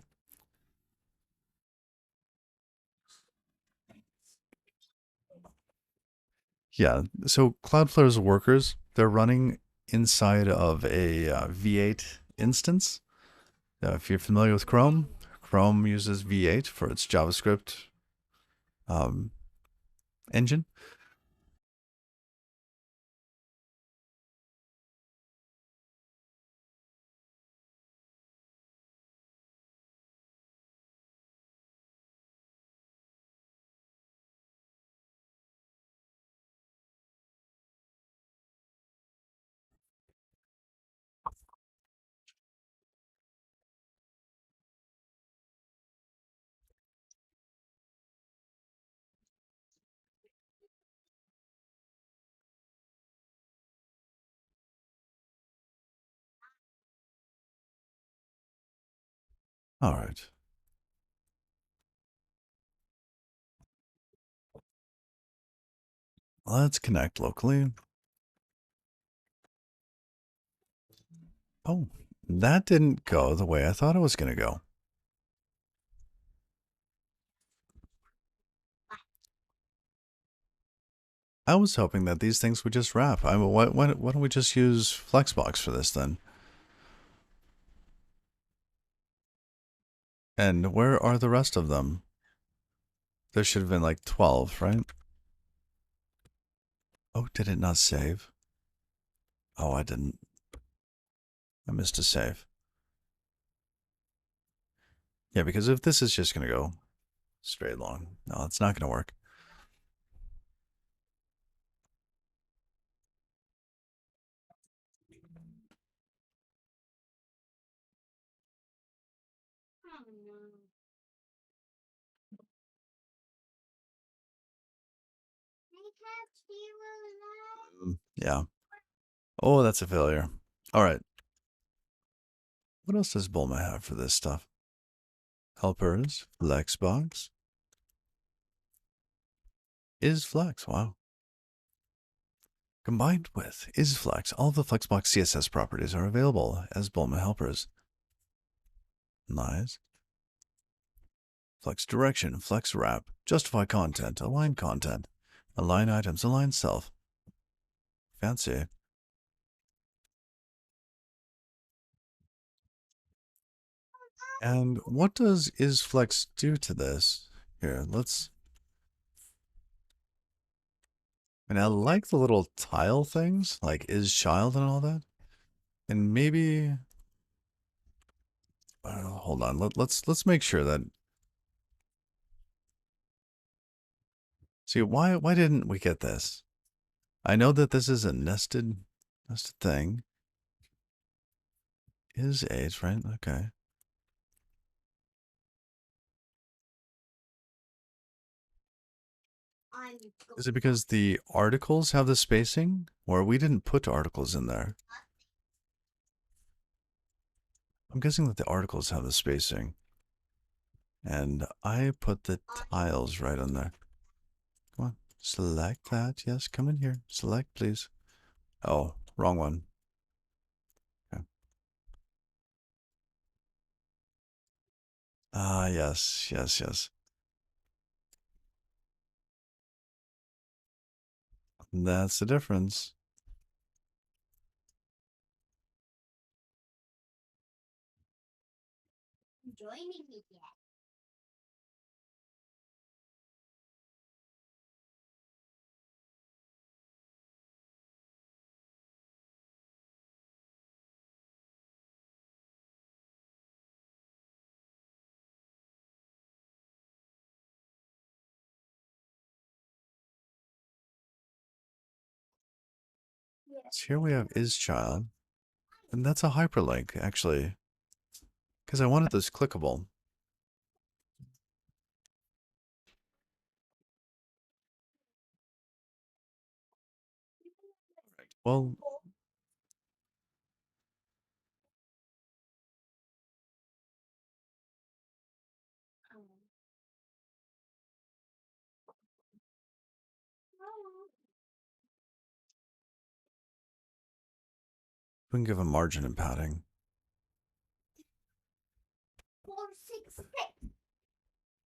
Yeah, so Cloudflare's workers, they're running inside of a V8 instance. If you're familiar with Chrome, Chrome uses V8 for its JavaScript um, engine. All right, let's connect locally. Oh, that didn't go the way I thought it was going to go. I was hoping that these things would just wrap. I mean, why don't we just use Flexbox for this then? And where are the rest of them? There should have been like 12, right? Oh, did it not save? Oh, I didn't. I missed a save. Yeah, because if this is just going to go straight along, no, it's not going to work. Yeah. Oh, that's a failure. All right. What else does Bulma have for this stuff? Helpers, Flexbox, is Flex. Wow. Combined with is Flex, all of the Flexbox CSS properties are available as Bulma helpers. Nice. Flex direction, flex wrap, justify content, align items, align self. Fancy. And what does isFlex do to this? Here, let's. And I like the little tile things, like isChild and all that. And maybe. Hold on. Let's make sure that. See, why didn't we get this? I know that this is a nested thing. Is age, right? Okay. Is it because the articles have the spacing? Or we didn't put articles in there? I'm guessing that the articles have the spacing. And I put the tiles right on there. Come on. Select that. Yes, come in here. Select, please. Oh, wrong one. Okay. Ah, yes, yes, yes. That's the difference. So here we have is child. And that's a hyperlink, actually. Because I wanted this clickable. Well, we can give a margin and padding.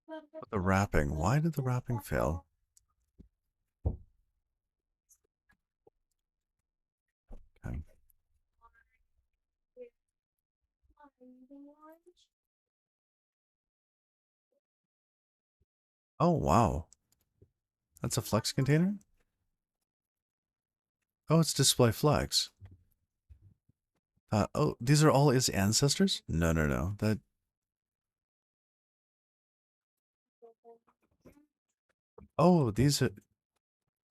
But the wrapping, why did the wrapping fail? Okay. Oh, wow. That's a flex container? Oh, it's display flex. Oh, these are all his ancestors? No, no, no. Oh, these are,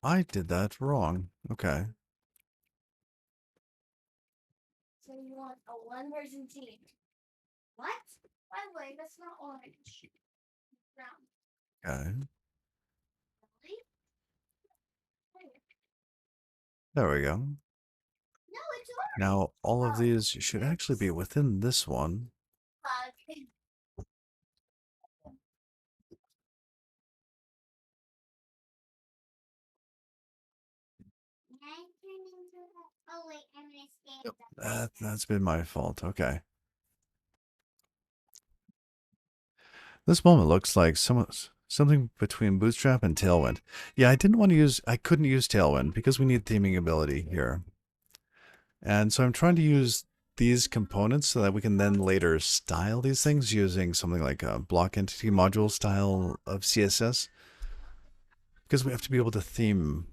I did that wrong. Okay. So you want a one version team. What? By the way, that's not orange. Brown. Okay. Really? There we go. No, it's orange. Now, all of these should actually be within this one. Oh wait, I'm gonna stand Yep. up. That's been my fault. Okay. This moment looks like something between Bootstrap and Tailwind. Yeah, I couldn't use Tailwind because we need theming ability here. And so I'm trying to use these components so that we can then later style these things using something like a block entity module style of CSS. Because we have to be able to theme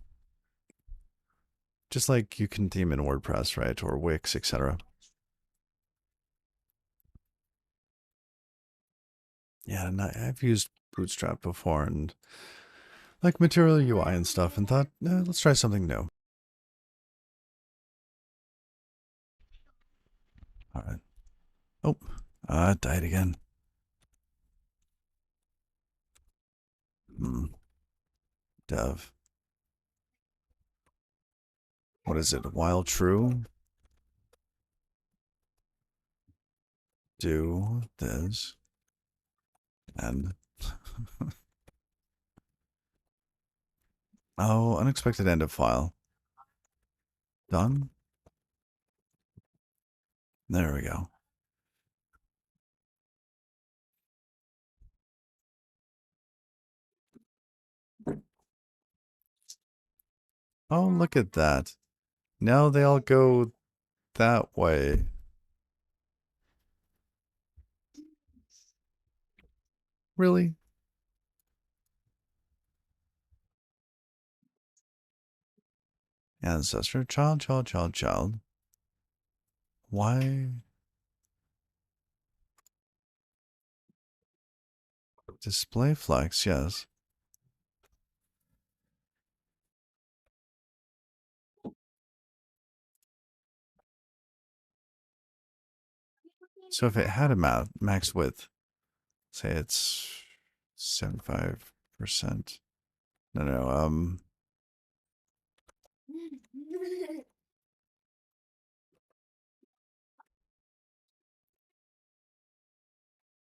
just like you can theme in WordPress, right? Or Wix, etc. Yeah, and I've used Bootstrap before and like Material UI and stuff and thought, let's try something new. All right. Oh, died again. Dev. What is it? While true, do this and oh, unexpected end of file. Done. There we go. Oh, look at that. Now they all go that way. Really? Ancestor, child, child, child, child. Why? Display flex, yes. So if it had a max width, say it's 75%. No, no,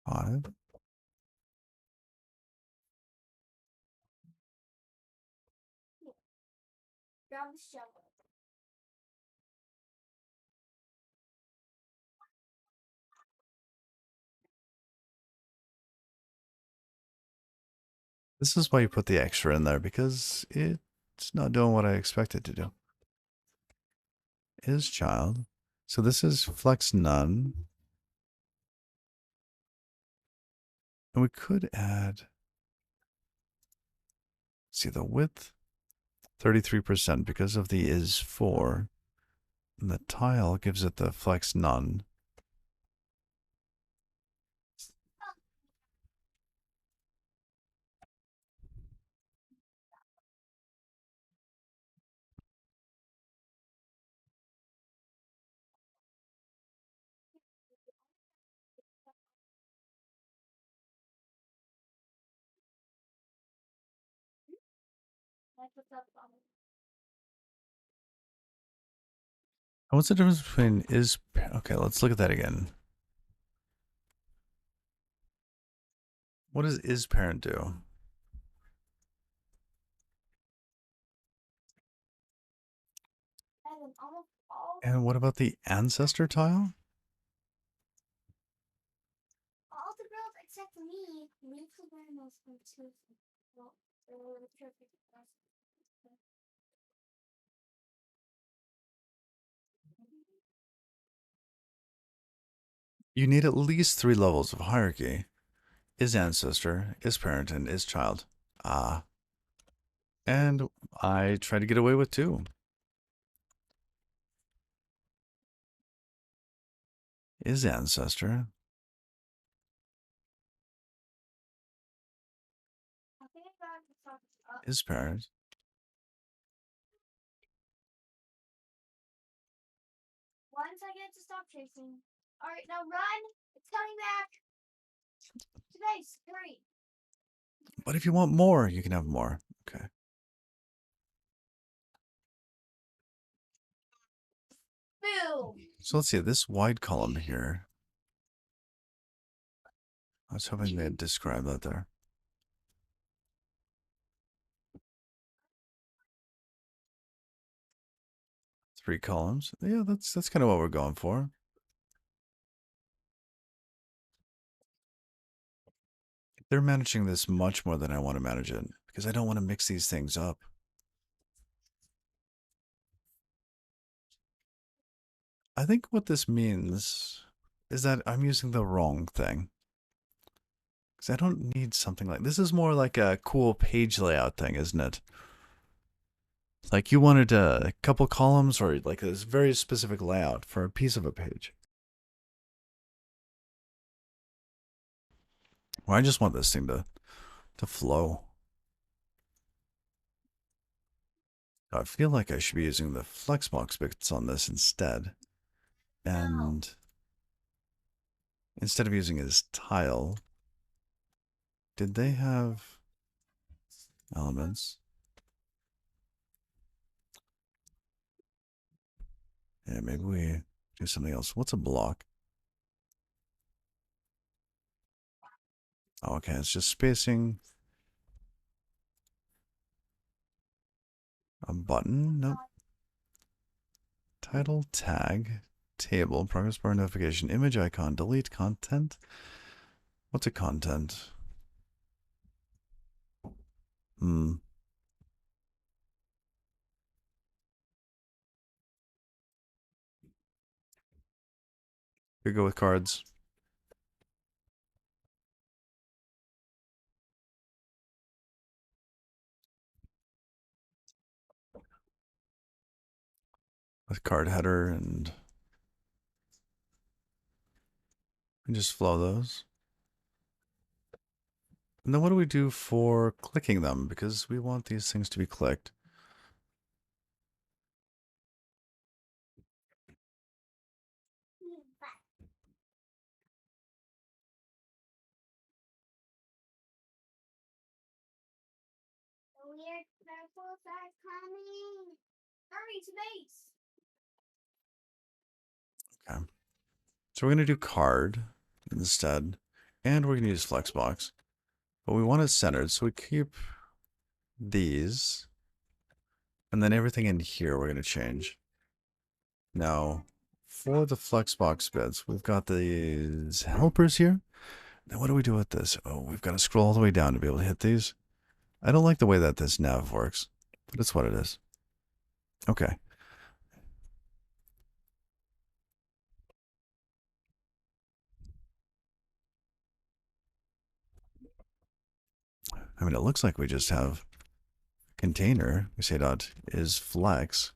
5. Grab the shovel. This is why you put the extra in there, because it's not doing what I expect it to do. Is child. So this is flex none. And we could add, see the width, 33% because of the is 4. And the tile gives it the flex none. What's the difference between is... Okay, let's look at that again. What does is parent do? And what about the ancestor tile? All the girls except me leave the animals into the trophy. You need at least 3 levels of hierarchy. Is ancestor, is parent, and is child. Ah. And I try to get away with 2. Is ancestor. Is parent. Once I get to stop chasing. Alright, now run! It's coming back! Space, hurry! But if you want more, you can have more. Okay. Boo! So let's see, this wide column here. I was hoping they'd describe that there. Three columns. Yeah, that's kind of what we're going for. They're managing this much more than I want to manage it because I don't want to mix these things up. I think what this means is that I'm using the wrong thing. Because I don't need something like this. Is more like a cool page layout thing, isn't it? Like you wanted a couple columns or like this very specific layout for a piece of a page. Well, I just want this thing to flow. I feel like I should be using the Flexbox bits on this instead. And instead of using his tile, did they have elements? Yeah, maybe we do something else. What's a block? Oh, okay, it's just spacing. A button? Nope. Title, tag, table, progress bar notification, image icon, delete content. What's a content? Hmm. Could go with cards. With card header and just flow those. And then what do we do for clicking them? Because we want these things to be clicked. The weird purples are coming! Hurry, space! Okay. So we're going to do card instead. And we're going to use Flexbox. But we want it centered, so we keep these. And then everything in here we're going to change. Now, for the Flexbox bits, we've got these helpers here. Now, what do we do with this? Oh, we've got to scroll all the way down to be able to hit these. I don't like the way that this nav works, but it's what it is. Okay. I mean, it looks like we just have container. We say dot is flex,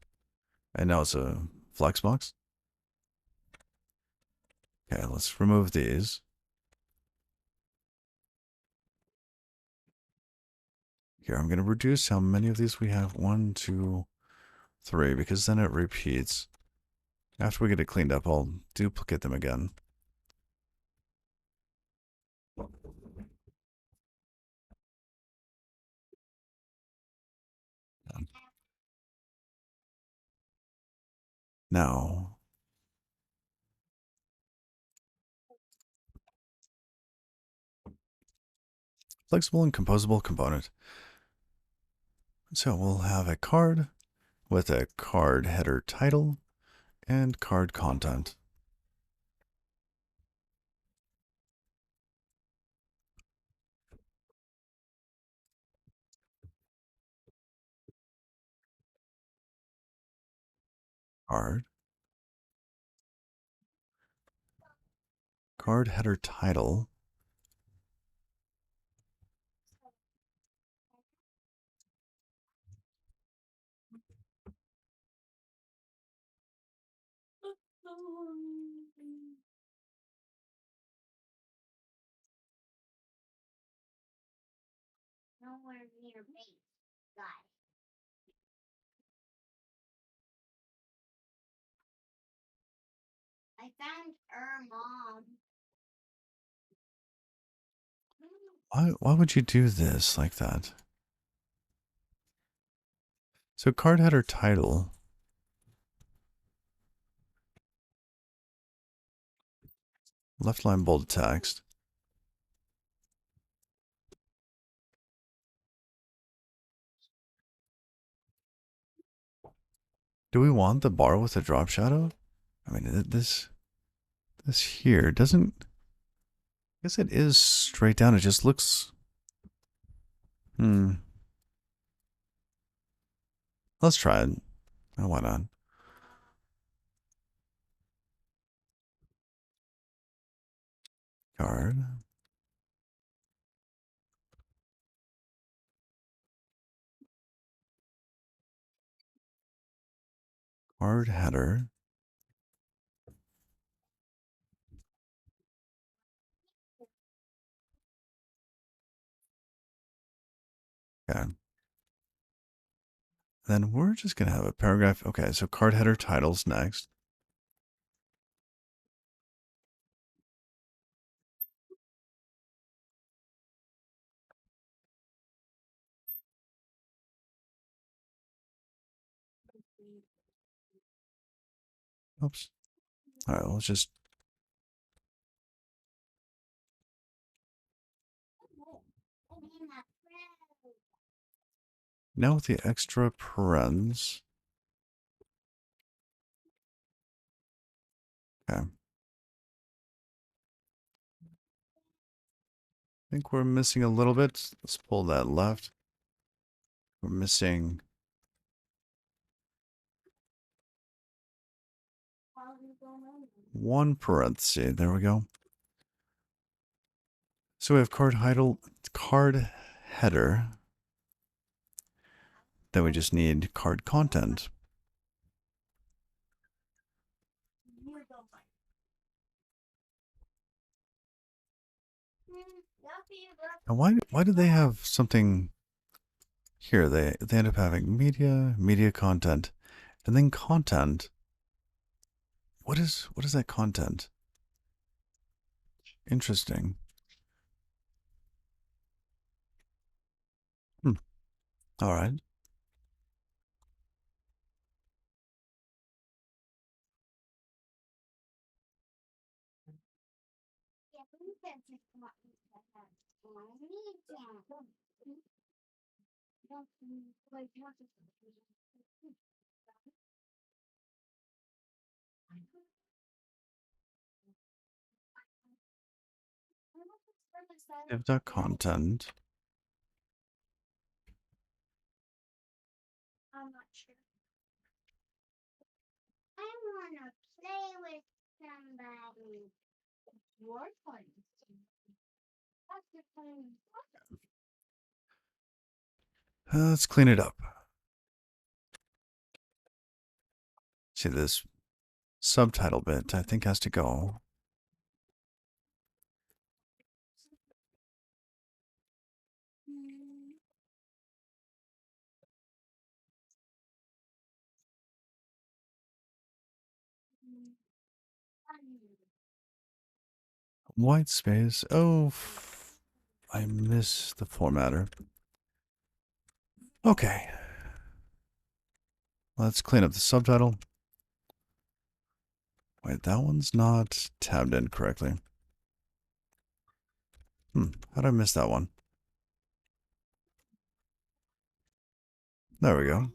and now it's a flex box. Okay, let's remove these. Here, I'm going to reduce how many of these we have. 1, 2, 3, because then it repeats. After we get it cleaned up, I'll duplicate them again. Now, flexible and composable component. So we'll have a card with a card header title and card content. Card header title. Nowhere near me. Got it. I found her mom. Why would you do this like that? So card header title. Left line bold text. Do we want the bar with a drop shadow? I mean, this here doesn't. I guess it is straight down. It just looks. Let's try it. Oh, why not? Card. Card header. Okay. Then we're just going to have a paragraph. Okay, so card header titles next. Oops. All right, let's just. Now with the extra parens. Okay. I think we're missing a little bit. Let's pull that left. We're missing one parenthesis. There we go. So we have card header. Then we just need card content. And why do they have something here? They end up having media content, and then content. What is that content? Interesting. All right. Content. I'm not sure. I wanna play with somebody. Your fun. That's your fun. Let's clean it up. See, this subtitle bit, I think, has to go. White space. Oh, I miss the formatter. Okay. Let's clean up the subtitle. Wait, that one's not tabbed in correctly. How'd I miss that one? There we go.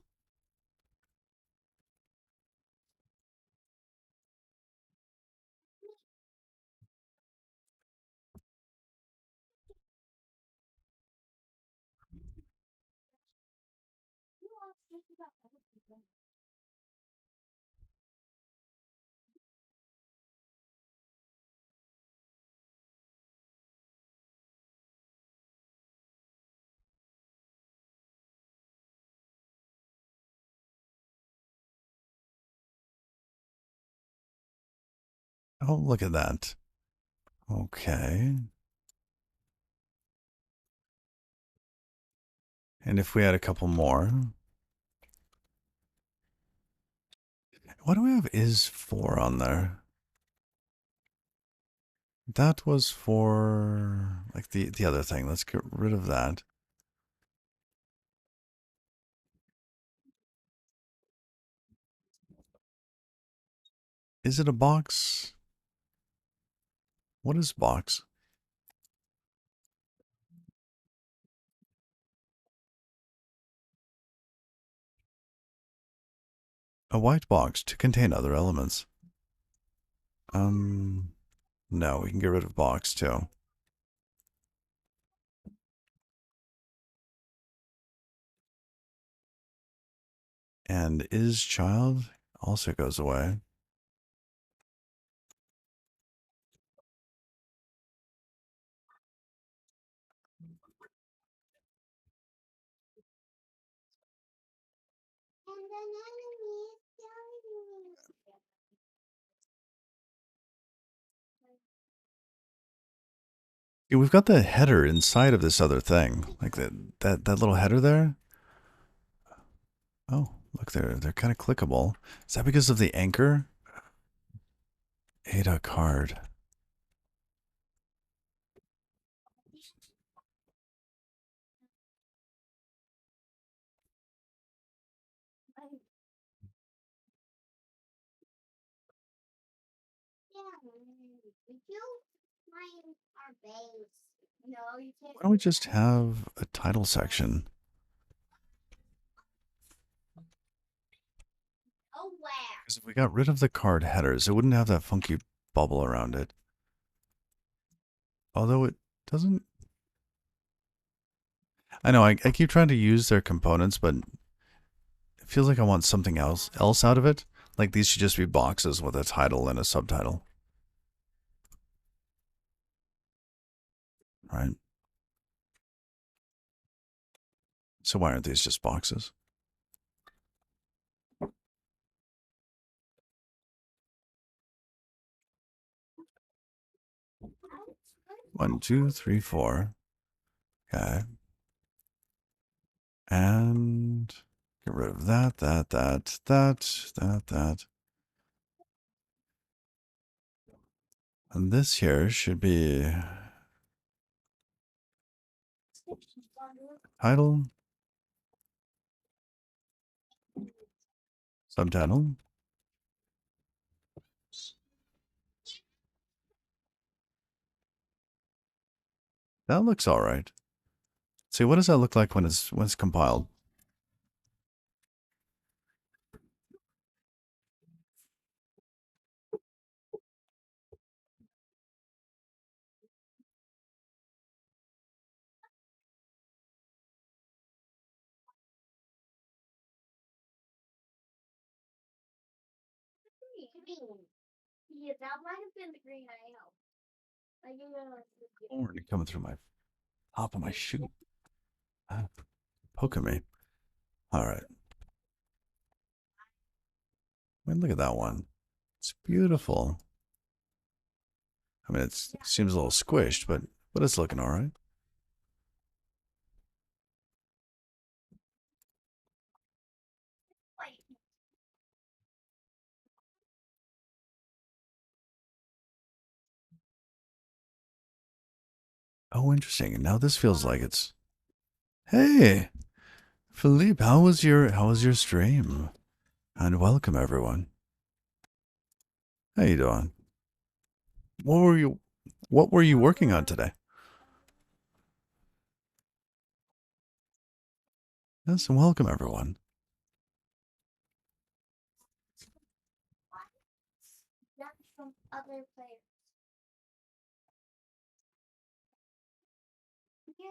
Oh, look at that. Okay. And if we had a couple more. What do we have is for on there? That was for like the other thing. Let's get rid of that. Is it a box? What is box? A white box to contain other elements. No, we can get rid of box too. And is child also goes away. Yeah, we've got the header inside of this other thing, like that little header there. Oh, look, they're kind of clickable. Is that because of the anchor? Ada card. Why don't we just have a title section? Because if we got rid of the card headers, it wouldn't have that funky bubble around it. Although it doesn't. I know, I keep trying to use their components, but it feels like I want something else out of it. Like these should just be boxes with a title and a subtitle. Right? So why aren't these just boxes? One, two, three, four. Okay. And get rid of that. And this here should be title, subtitle. That looks all right. See, what does that look like when it's compiled? Yeah, that might have been the green I know. Thorn coming through my top of my shoe. Poking me. All right. I mean, look at that one. It's beautiful. I mean, it seems a little squished, but it's looking all right. Oh, interesting. And now this feels like it's. Hey, Philippe, how was your stream? And welcome everyone. How you doing? What were you working on today? Yes, and welcome everyone. Not from other players. Yeah.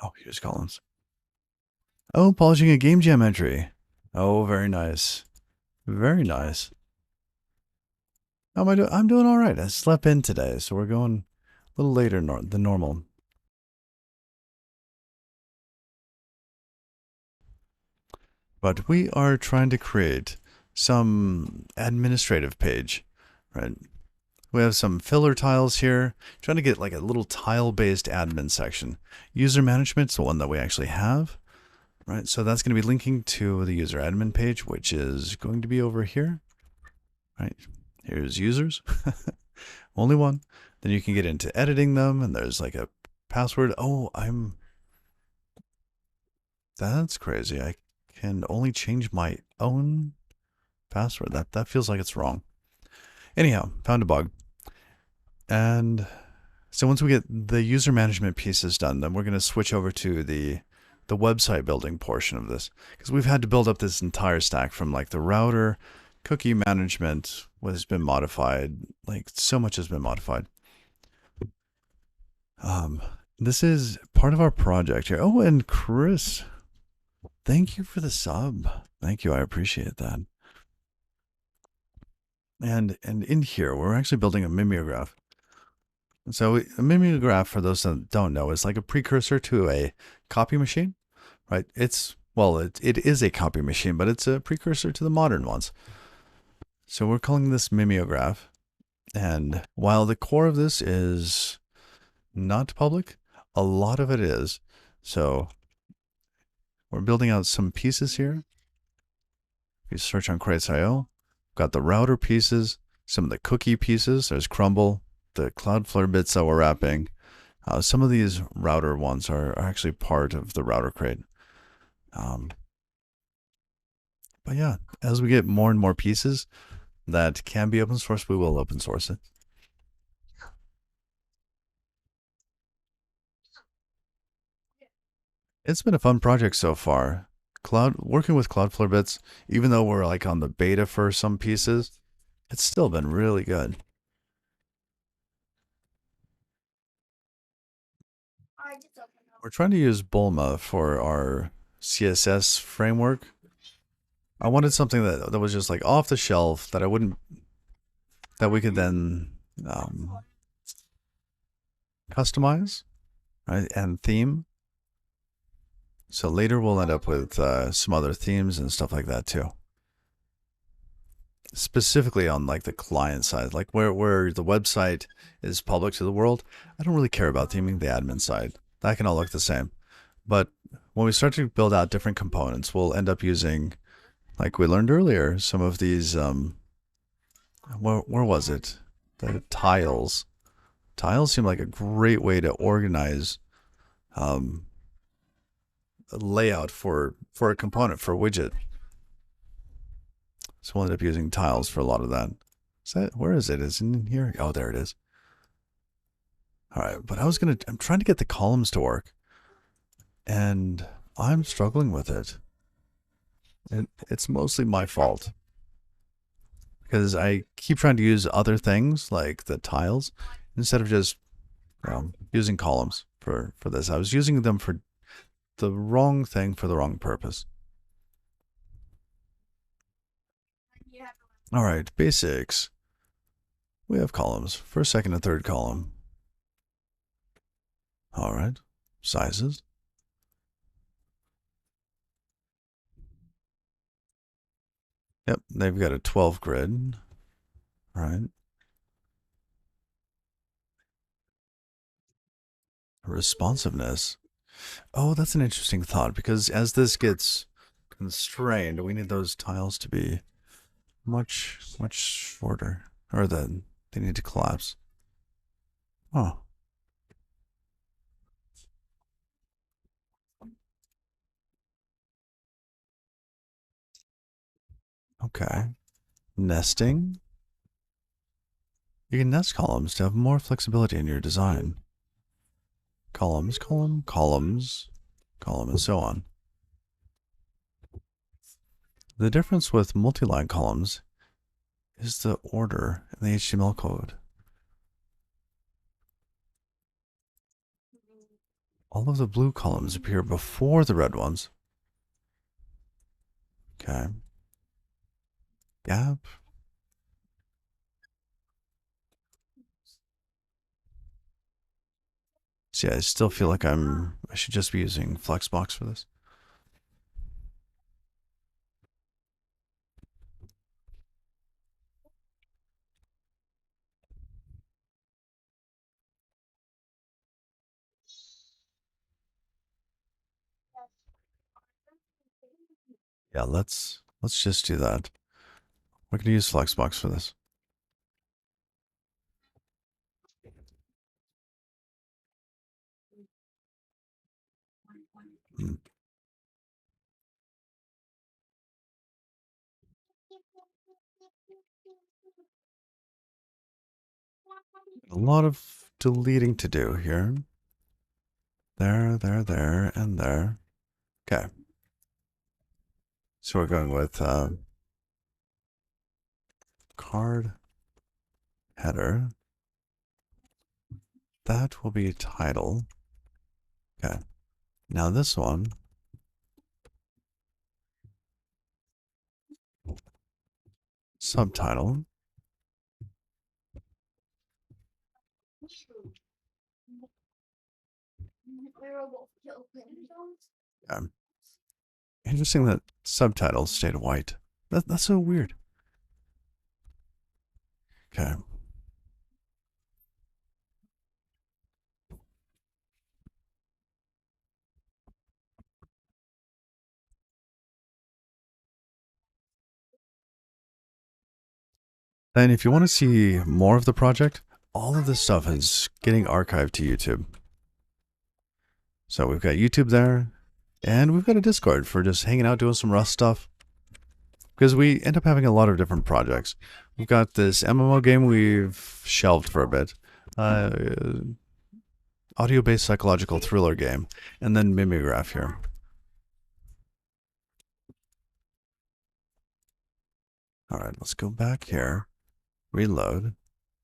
Oh, here's Collins. Oh, polishing a game jam entry. Oh, very nice. Very nice. How am I doing? I'm doing all right. I slept in today, so we're going a little later than normal. But we are trying to create some administrative page, right? We have some filler tiles here, trying to get like a little tile-based admin section. User management's the one that we actually have, right? So that's going to be linking to the user admin page, which is going to be over here, right? Here's users, only one. Then you can get into editing them, and there's like a password. Oh, that's crazy. I can only change my own password. That feels like it's wrong. Anyhow, found a bug. And so once we get the user management pieces done, then we're going to switch over to the website building portion of this, because we've had to build up this entire stack from like the router, cookie management, what has been modified, like so much has been modified. Um, this is part of our project here. Oh, and Chris, thank you for the sub. Thank you, I appreciate that. And in here, we're actually building a mimeograph. So a mimeograph, for those that don't know, is like a precursor to a copy machine, right? It is a copy machine, but it's a precursor to the modern ones. So we're calling this mimeograph. And while the core of this is not public, a lot of it is. So we're building out some pieces here. If you search on Crates.io, got the router pieces, some of the cookie pieces. There's Crumble, the Cloudflare bits that we're wrapping. Some of these router ones are actually part of the router crate. But yeah, as we get more and more pieces that can be open source, we will open source it. It's been a fun project so far. Working with Cloudflare bits, even though we're like on the beta for some pieces, it's still been really good. We're trying to use Bulma for our CSS framework. I wanted something that was just like off the shelf that that we could then customize, right, and theme. So later we'll end up with some other themes and stuff like that too. Specifically on like the client side, like where the website is public to the world, I don't really care about theming the admin side. That can all look the same. But when we start to build out different components, we'll end up using, like we learned earlier, some of these where was it? The tiles. Tiles seem like a great way to organize a layout for a component, for a widget. So we'll end up using tiles for a lot of that. Where is it? Is it in here? Oh, there it is. All right, but I'm trying to get the columns to work, and I'm struggling with it. And it's mostly my fault because I keep trying to use other things like the tiles instead of just using columns for this. I was using them for the wrong thing for the wrong purpose. All right, basics. We have columns, first, second, and third column. All right, sizes. Yep, they've got a 12 grid. All right. Responsiveness. Oh, that's an interesting thought because as this gets constrained, we need those tiles to be much shorter, or they need to collapse. Oh, Okay. Nesting. You can nest columns to have more flexibility in your design. Columns, column, columns, column, and so on. The difference with multi-line columns is the order in the HTML code. All of the blue columns appear before the red ones. Okay. Gap. See, I still feel like I should just be using Flexbox for this. Yeah, let's just do that. We're gonna use Flexbox for this. Hmm. A lot of deleting to do here. There, and there. Okay. So we're going with card header. That will be title. Okay. Now this one. Subtitle. Interesting that subtitles stayed white. That's so weird. Okay. And if you want to see more of the project, all of this stuff is getting archived to YouTube. So we've got YouTube there, and we've got a Discord for just hanging out doing some Rust stuff. Because we end up having a lot of different projects. We've got this MMO game we've shelved for a bit. Audio-based psychological thriller game. And then mimeograph here. Alright, let's go back here. Reload.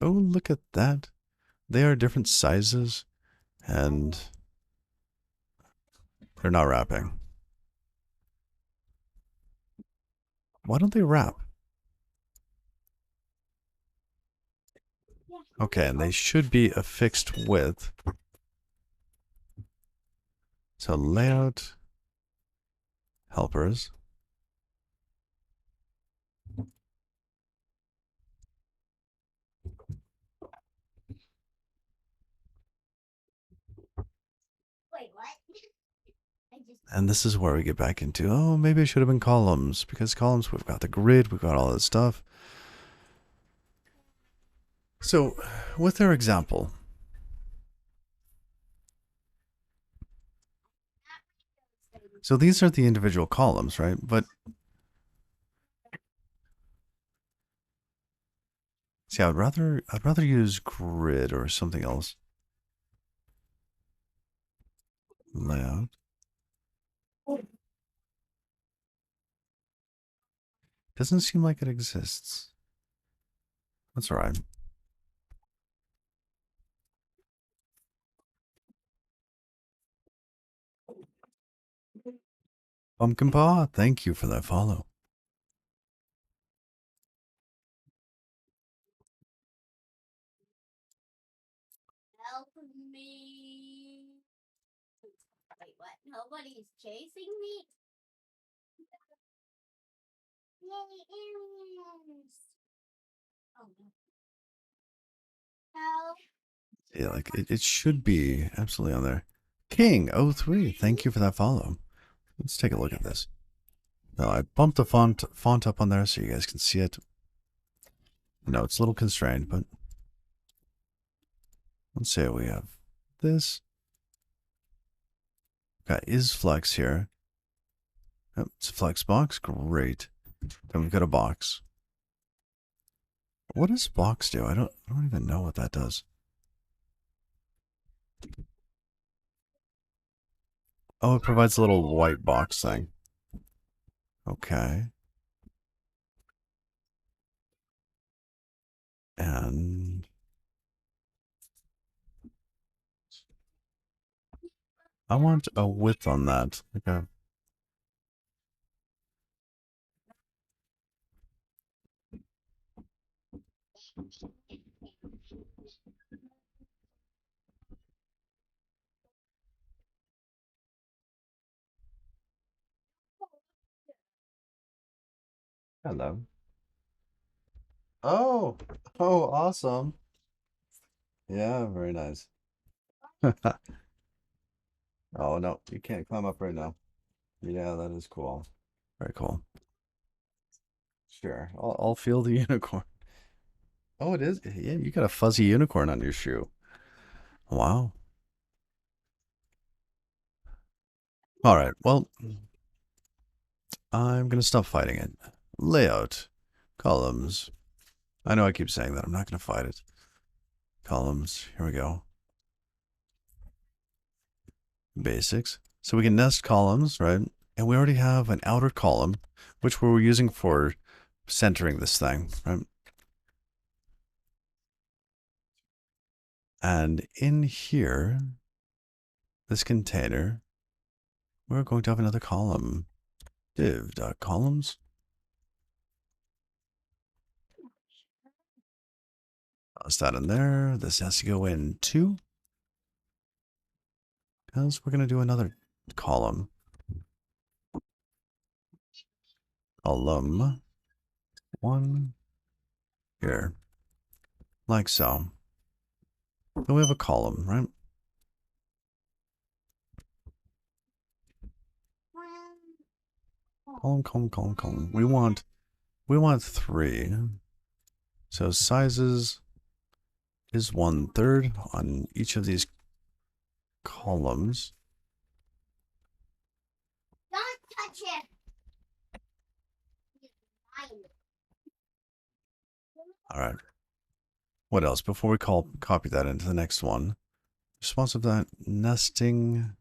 Oh, look at that. They are different sizes. And they're not wrapping. Why don't they wrap? Okay, and they should be a fixed width. So layout, helpers. Wait, what? And this is where we get back into, oh, maybe it should have been columns. Because columns, we've got the grid, we've got all this stuff. So, with our example, so these are the individual columns, right? But see, I'd rather use grid or something else. Layout. Doesn't seem like it exists. That's all right. Pumpkin Paw, thank you for that follow. Help me. Wait, what? Nobody's chasing me? Yay, aliens! Oh no. Help. Yeah, like it should be absolutely on there. King03, thank you for that follow. Let's take a look at this. Now I bumped the font up on there so you guys can see it. No, it's a little constrained, but let's say we have this. Got is flex here. Yep, it's a flex box. Great. Then we've got a box. What does box do? I don't even know what that does. Oh, it provides a little white box thing. Okay. And I want a width on that. Like a hello. Oh, awesome. Yeah, very nice. Oh no, you can't climb up right now. Yeah, that is cool. Very cool. Sure, I'll feel the unicorn. Oh, it is. Yeah, you got a fuzzy unicorn on your shoe. Wow. All right. Well, I'm gonna stop fighting it. Layout, columns. I know I keep saying that. I'm not gonna fight it. Columns. Here we go. Basics. So we can nest columns, right? And we already have an outer column, which we're using for centering this thing, right? And in here, this container, we're going to have another column. Div.columns. Toss that in there. This has to go in too, because we're going to do another column. Column 1 here, like so. Then we have a column, right? Column. We want 3. So sizes is 1/3 on each of these columns. Don't touch it. All right. What else? Before we copy that into the next one. Responsive to that nesting.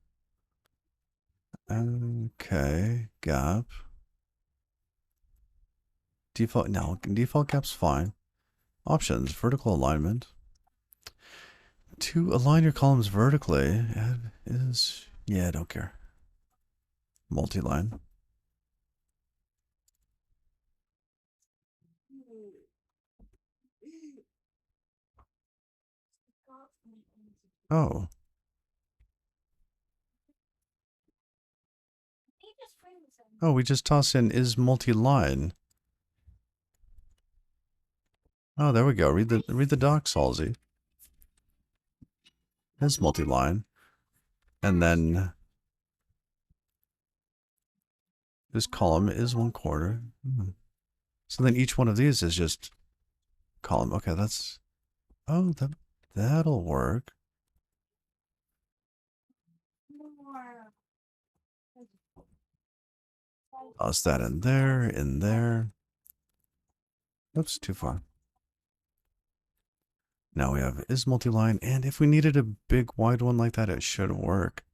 Okay. Gap. Default. No, default gap's fine. Options. Vertical alignment. To align your columns vertically is. Yeah, I don't care. Multi-line. Oh. Oh, we just toss in is multi-line. Oh, there we go. Read the docs, Halsey. Is multi-line. And then this column is 1/4. So then each one of these is just column. Okay, that's that'll work. Toss that in there. Oops, too far. Now we have is multi-line, and if we needed a big wide one like that, it should work.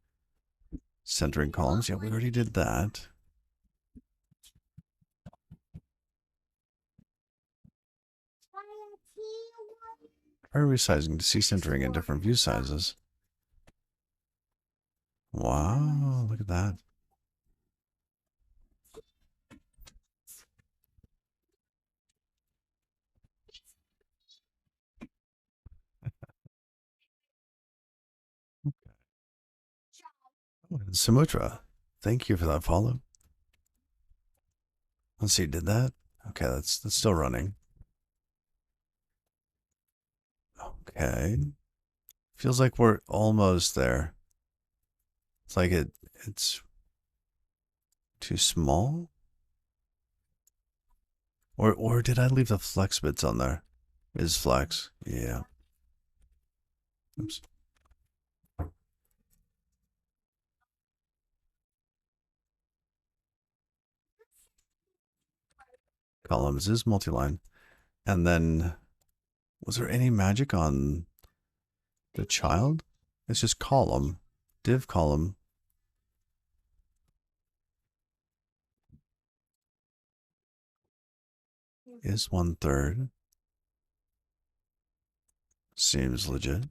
Centering columns, yeah, we already did that. Are resizing to see centering in different view sizes. Wow, look at that. Samutra, thank you for that follow. Let's see, did that? Okay, that's still running. Okay. Feels like we're almost there. It's like it's too small? Or did I leave the flex bits on there? Is flex? Yeah. Oops. Columns is multi-line. And then, was there any magic on the child? It's just column. Div column. Is 1/3. Seems legit.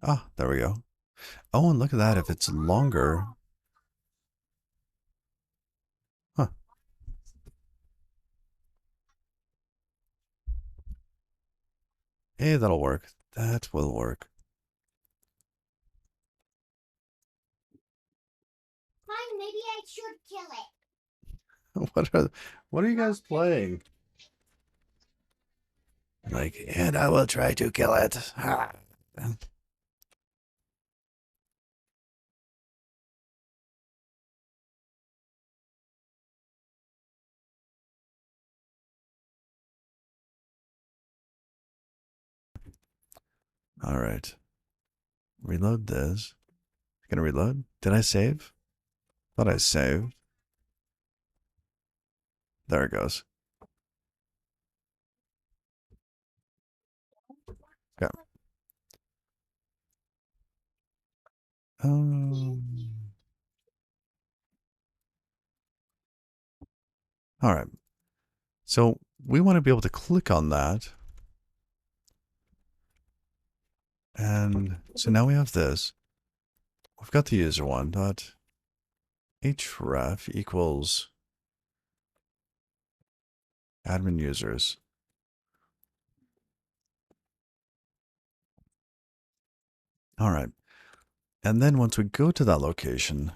Ah, there we go. Oh, and look at that. If it's longer. Huh. Hey, that'll work. That will work. Fine, maybe I should kill it. What are you guys playing? Like, and I will try to kill it. All right. Reload this. Gonna reload. Did I save? Thought I saved. There it goes. Okay. All right. So we want to be able to click on that. And so now we have this. We've got the user one dot href equals admin users. All right. And then once we go to that location,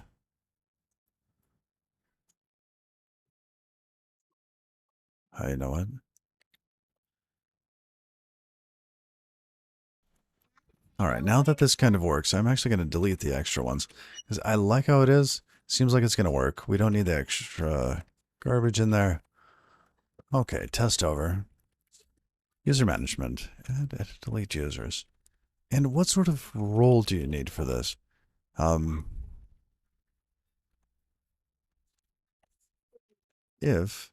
you know what? All right, now that this kind of works, I'm actually going to delete the extra ones because I like how it is. Seems like it's going to work. We don't need the extra garbage in there. Okay, test over. User management. Add, edit, delete users. And what sort of role do you need for this? If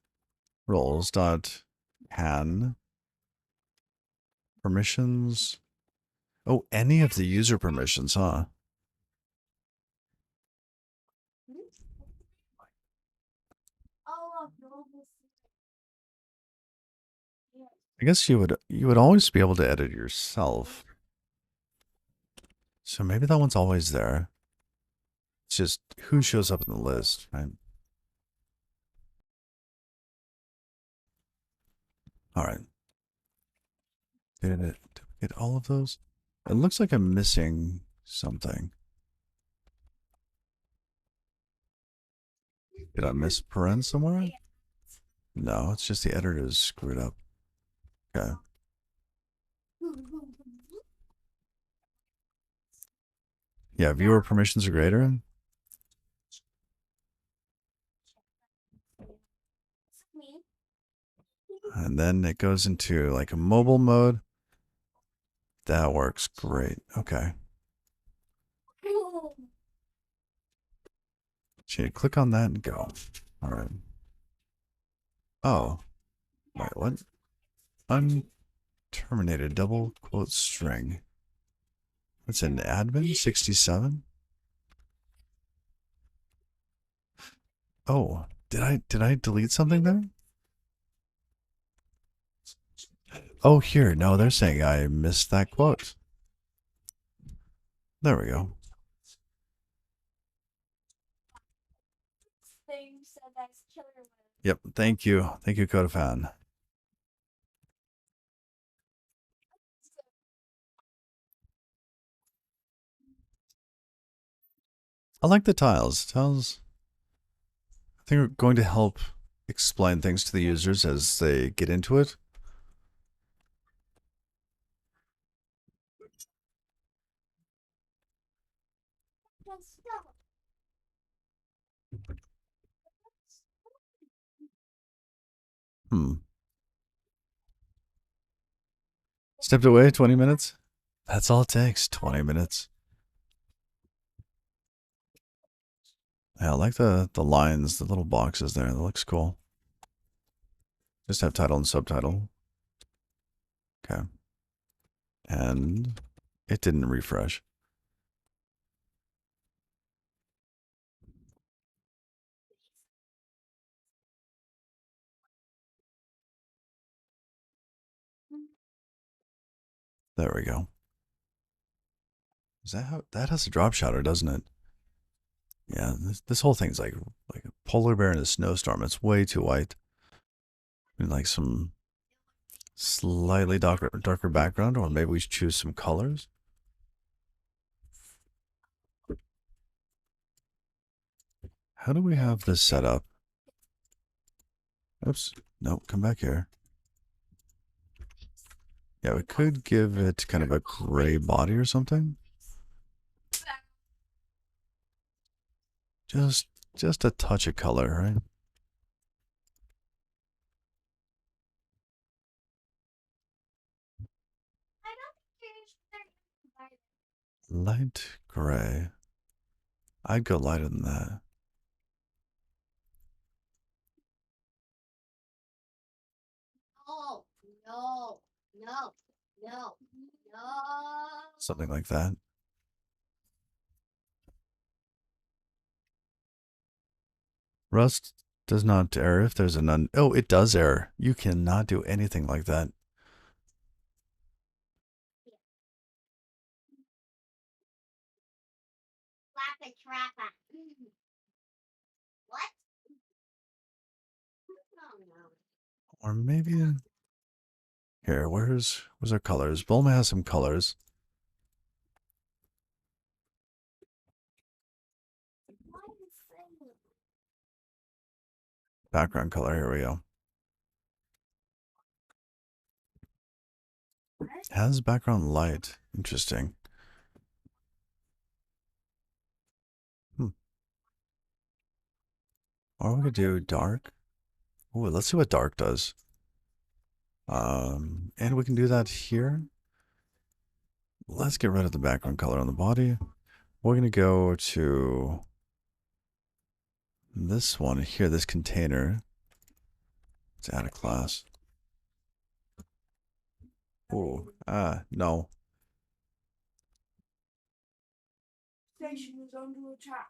roles dot can permissions. Oh, any of the user permissions, huh? Oh, no. I guess you would always be able to edit yourself. So maybe that one's always there. It's just who shows up in the list, right? All right. Did we get all of those? It looks like I'm missing something. Did I miss paren somewhere? No, it's just the editor is screwed up. Okay. Yeah, viewer permissions are greater. And then it goes into like a mobile mode. That works great. Okay. So you click on that and go. All right. Oh. Wait, what? Unterminated double quote string. What's an admin? 67? Oh, did I delete something there? Oh, here. No, they're saying I missed that quote. There we go. Yep. Thank you. Thank you, Codafan. I like the tiles. Tiles, I think, are going to help explain things to the users as they get into it. Hmm. Stepped away 20 minutes? That's all it takes. 20 minutes. Yeah, I like the lines, the little boxes there. That looks cool. Just have title and subtitle. Okay. And it didn't refresh. There we go. Is that how that has a drop shadow, doesn't it? Yeah, this whole thing's like a polar bear in a snowstorm. It's way too white. And like some slightly darker background, or maybe we should choose some colors. How do we have this set up? Oops. Nope, come back here. Yeah, we could give it kind of a gray body or something. Just a touch of color, right? I don't think you're Light gray. I'd go lighter than that. No, no, no, no, no. Something like that. Rust does not err if there's an oh, it does err. You cannot do anything like that. Slap a trapper. What? Oh no. Or maybe here, where's our colors? Bulma has some colors. Why is it? Background color, here we go. Has background light. Interesting. Hmm. Or we could do dark. Ooh, let's see what dark does. And we can do that here. Let's get rid of the background color on the body. We're gonna go to this one here, this container. Let's add a class. Ooh, no. Station is under attack.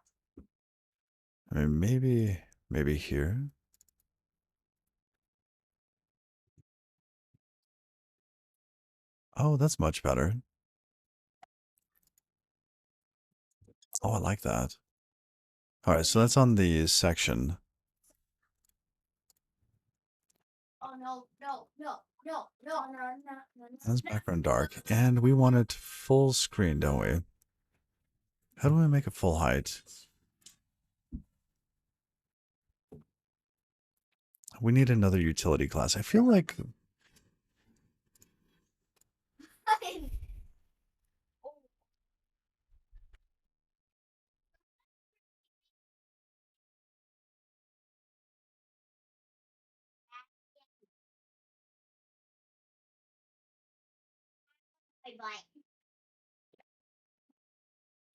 I mean, maybe here. Oh, that's much better. Oh, I like that. All right, so that's on the section. Oh no, no, no, no, no, no, no, no. That's background dark. And we want it full screen, don't we? How do I make it full height? We need another utility class. I feel like Bye bye.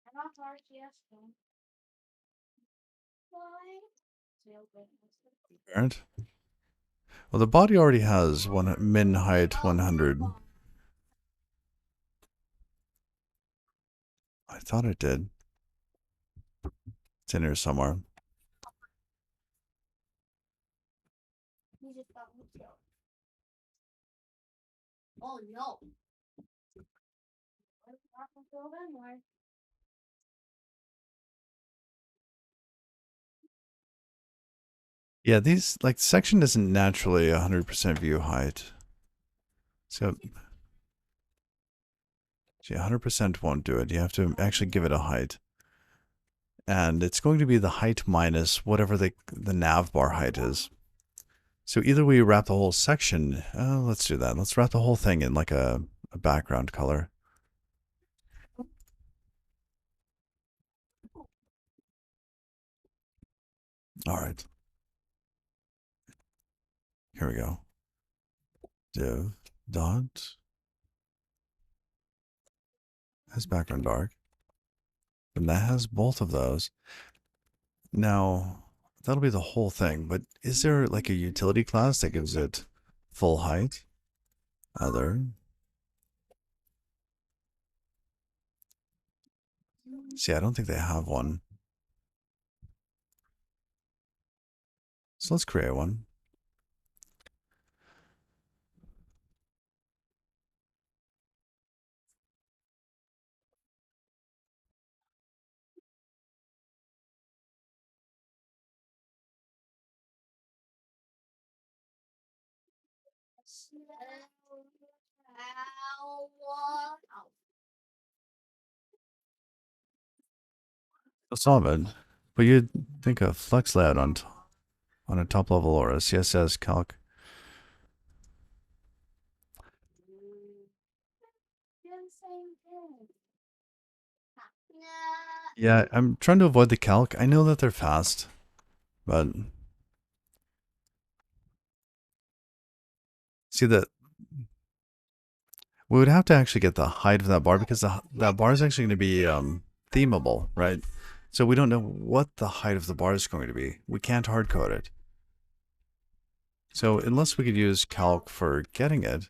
I'm not hard, yes. Why? parent. Well, the body already has one min height 100. I thought it did. It's in here somewhere. You just got me killed. Oh no. What's not killed anyway? Yeah, these, like, section isn't naturally 100% view height. So, see, 100% won't do it. You have to actually give it a height. And it's going to be the height minus whatever the nav bar height is. So either we wrap the whole section, let's do that. Let's wrap the whole thing in like a background color. All right. Here we go. Div dot has background dark. And that has both of those. Now, that'll be the whole thing, but is there like a utility class that gives it full height? Other. See, I don't think they have one. So let's create one. They'll solve it. But you'd think a flex layout on a top level or a CSS calc. Yeah, I'm trying to avoid the calc. I know that they're fast, but see that we would have to actually get the height of that bar because that bar is actually going to be themable, right? So we don't know what the height of the bar is going to be. We can't hard code it. So unless we could use calc for getting it,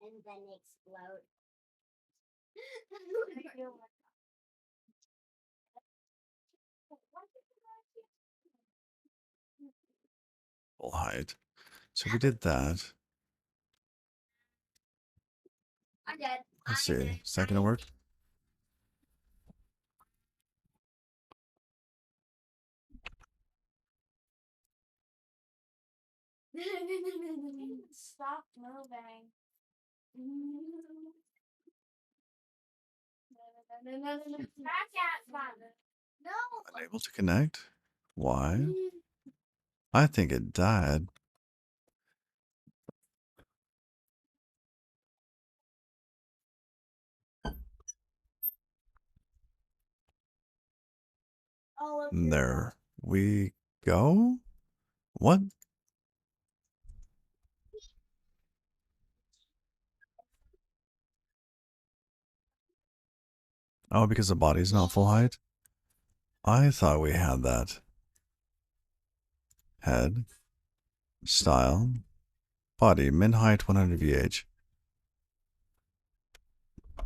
And then explode. full height. So if we did that. I'm dead. Let's see. Is that going to work? Stop moving. No. Unable to connect? Why? I think it died. There we go. What? Oh, because the body's not full height? I thought we had that. Head, style, body, min height 100 VH.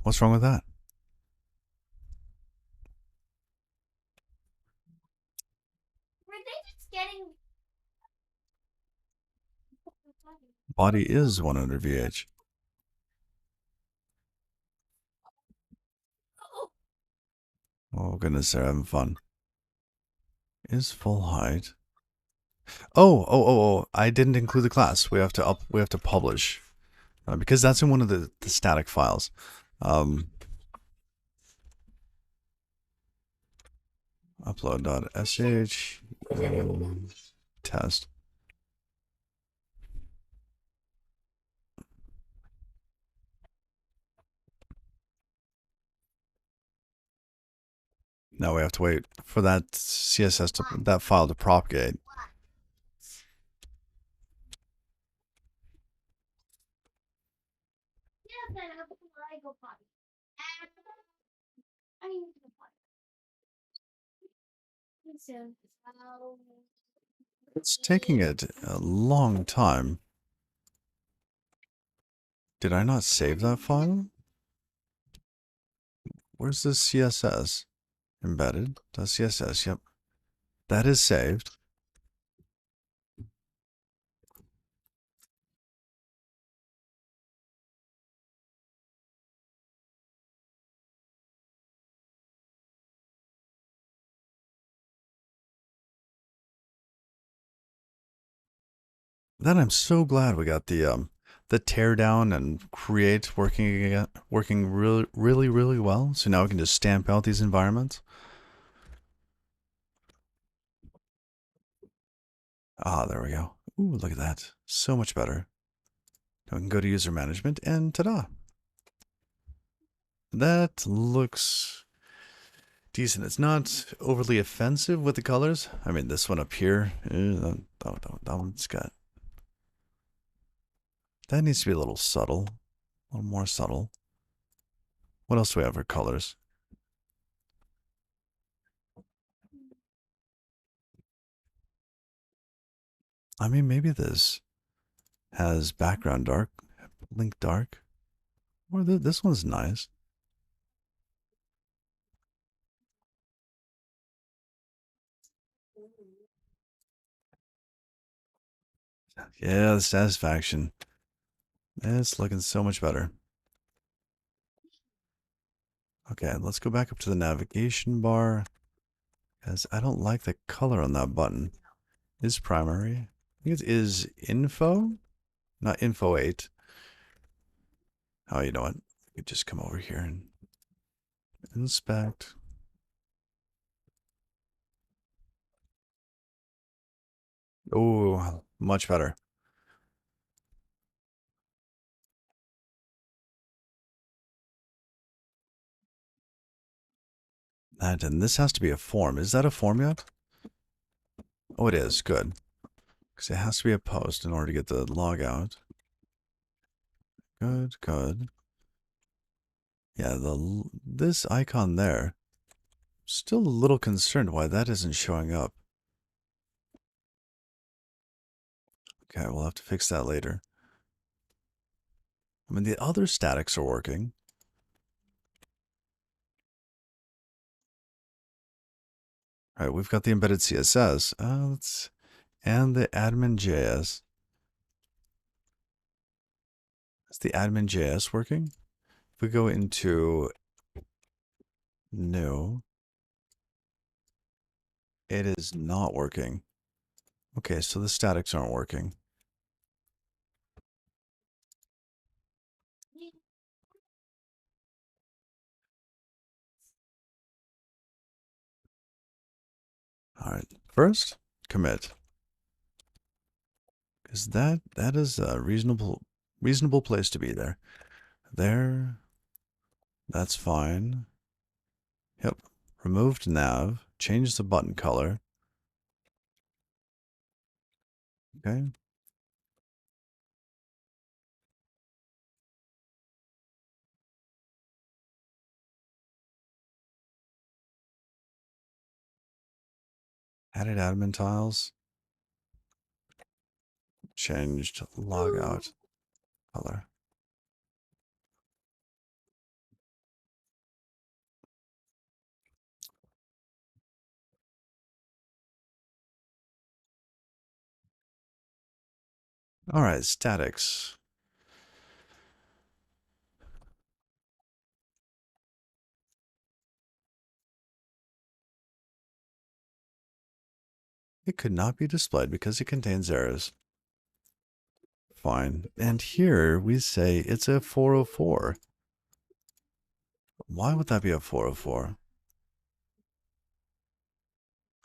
What's wrong with that? Were they just getting? Body is 100 VH. Oh goodness, they're having fun. Is full height. Oh, I didn't include the class. We have to publish. Because that's in one of the static files. Upload.sh test. Now we have to wait for that CSS that file to propagate. I mean, It's taking it a long time. Did I not save that file? Where's the CSS? Embedded. The CSS, yep. That is saved. Then I'm so glad we got the tear down and create working again, working really well. So now we can just stamp out these environments. Ah, there we go. Ooh, look at that. So much better. Now we can go to user management and ta-da. That looks decent. It's not overly offensive with the colors. I mean, this one up here, that one's got, that needs to be a little subtle, a little more subtle. What else do we have for colors? I mean, maybe this has background dark, link dark, or this one's nice. Yeah, the satisfaction. It's looking so much better. Okay, let's go back up to the navigation bar. Because I don't like the color on that button. Is primary. I think it is info, not info 8. Oh, you know what? You could just come over here and inspect. Oh, much better. And this has to be a form. Is that a form yet? Oh, it is. Good. Because it has to be a post in order to get the log out. Good, good. Yeah, this icon there. Still a little concerned why that isn't showing up. Okay, we'll have to fix that later. I mean, the other statics are working. All right, we've got the embedded CSS. And the admin JS. Is the admin JS working? If we go into new, it is not working. Okay, so the statics aren't working. All right, first commit, because that is a reasonable place to be there. There, that's fine. Yep. Removed nav. Change the button color. Okay. Added admin tiles. Changed logout color. All right, statics. It could not be displayed because it contains errors. Fine. And here we say it's a 404. Why would that be a 404?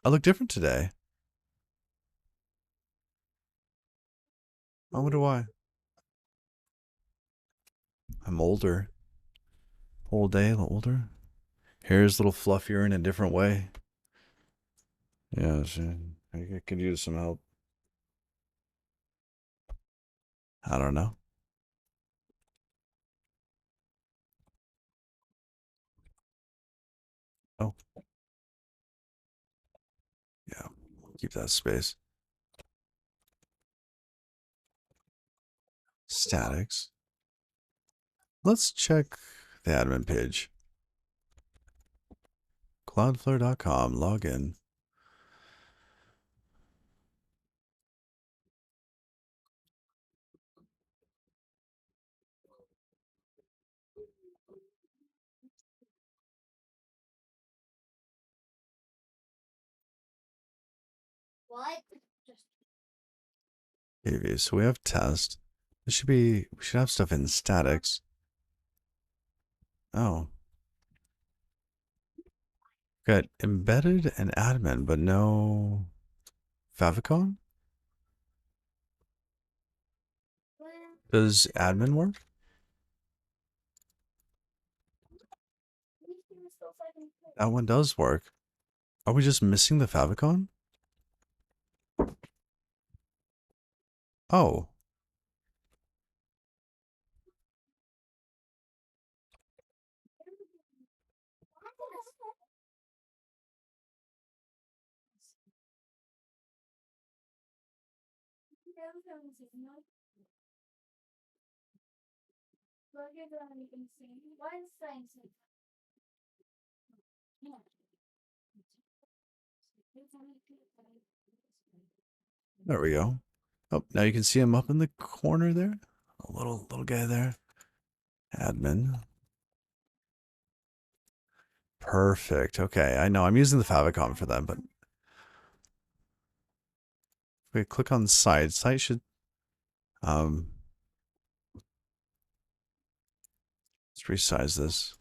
I look different today. I wonder why. I'm older. Whole day older. Hair's a little fluffier in a different way. Yeah, I could use some help. I don't know. Oh, yeah. Keep that space. Statics. Let's check the admin page. Cloudflare.com. Log in. What? Just Okay, so we have test. We should have stuff in statics. Oh, got embedded and admin, but no favicon? Does admin work? That one does work. Are we just missing the favicon? Oh, There we go. Oh, now you can see him up in the corner there. A little guy there. Admin. Perfect. Okay, I know I'm using the favicon for that, but if we click on site should um let's resize this.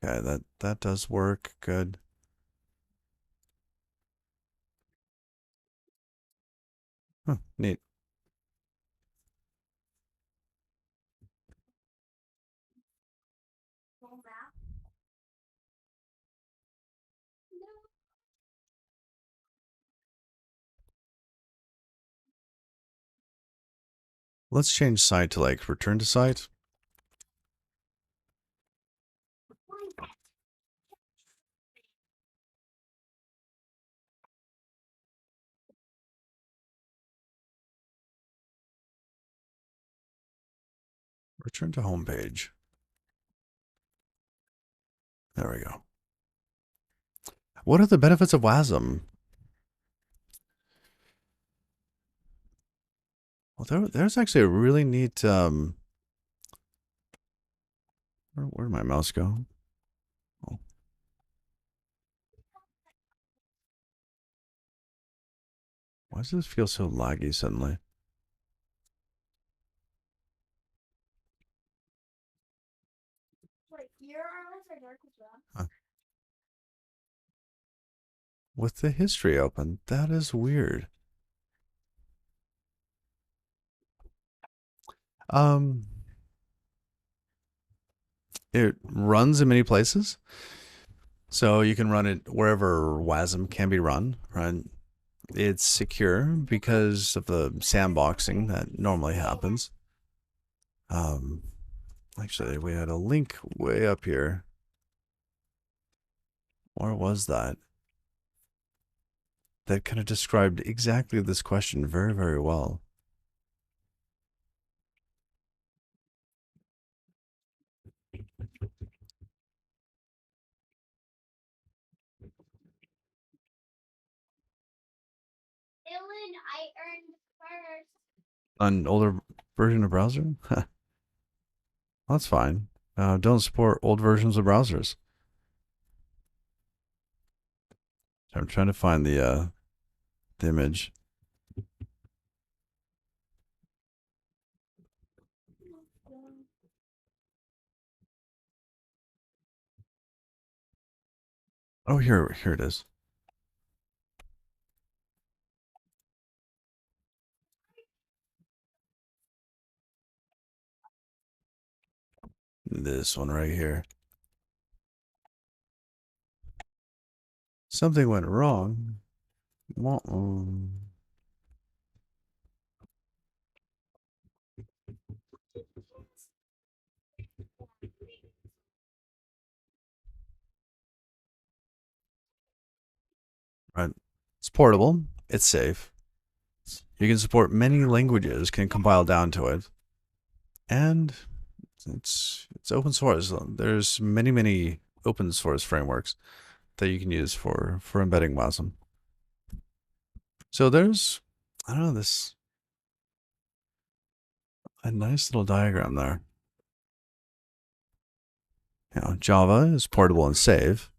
Okay, that does work. Good. Huh, neat. Let's change site to like return to site. Return to home page. There we go. What are the benefits of WASM? Well, there's actually a really neat where'd my mouse go? Oh, why does this feel so laggy suddenly? Huh. With the history open, that is weird. Um, it runs in many places, so you can run it wherever WASM can be run. Right? It's secure because of the sandboxing that normally happens. Actually, we had a link way up here. Where was that? That kind of described exactly this question very, very well. Dylan, I earned first. An older version of browser? That's fine. Don't support old versions of browsers. I'm trying to find the image. Oh, here it is. This one right here. Something went wrong. Right. It's portable. It's safe. You can support many languages, can compile down to it. And it's open source. There's many open source frameworks that you can use for embedding WASM. So there's, I don't know, this a nice little diagram there. You know, Java is portable and safe.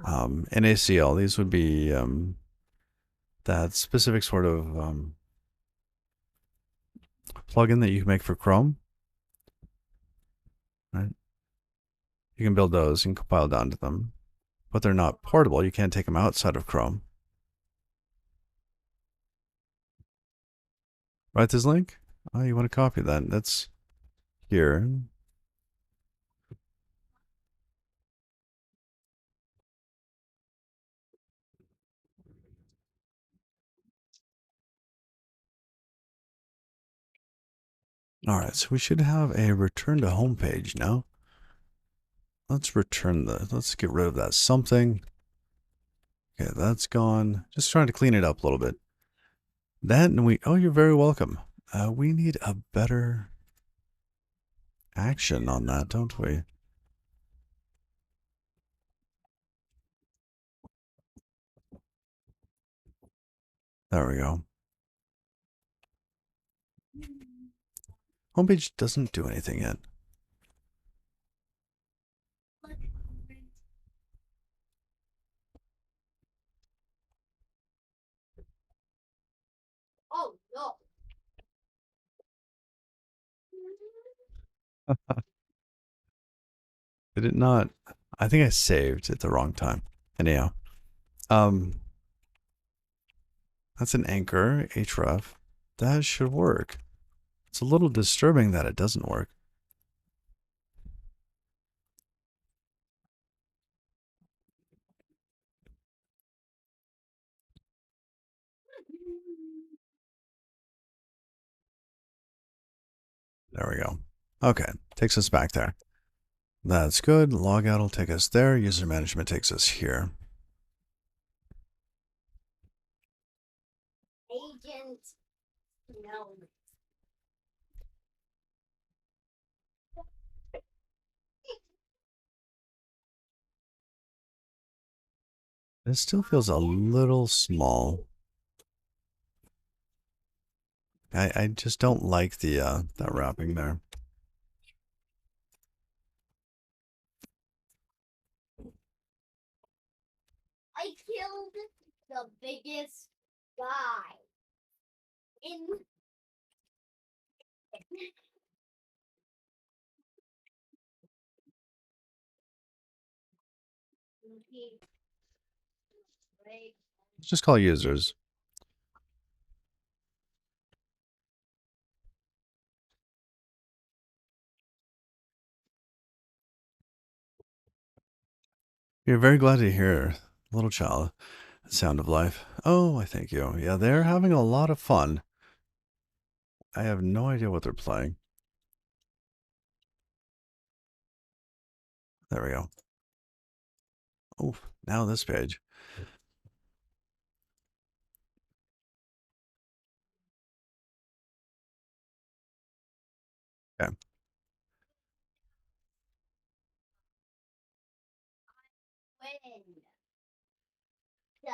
NaCl, these would be that specific sort of plugin that you can make for Chrome. Right? You can build those and compile down to them, but they're not portable. You can't take them outside of Chrome. Right, this link? Oh, you want to copy that? That's here. All right, so we should have a return to home page now. Let's get rid of that something. Okay, that's gone. Just trying to clean it up a little bit. That and we, oh, you're very welcome. We need a better action on that, don't we? There we go. Homepage doesn't do anything yet. Oh no. Did it not? I think I saved at the wrong time. Anyhow, um, that's an anchor, href. That should work. It's a little disturbing that it doesn't work. There we go. Okay, takes us back there. That's good. Logout will take us there. User management takes us here. Agent. No. It still feels a little small. I just don't like the that wrapping there. I killed the biggest guy in. Let's just call users. You're very glad to hear, little child, the sound of life. Oh, I thank you. Yeah, they're having a lot of fun. I have no idea what they're playing. There we go. Oh, now this page. Okay. When? Yeah.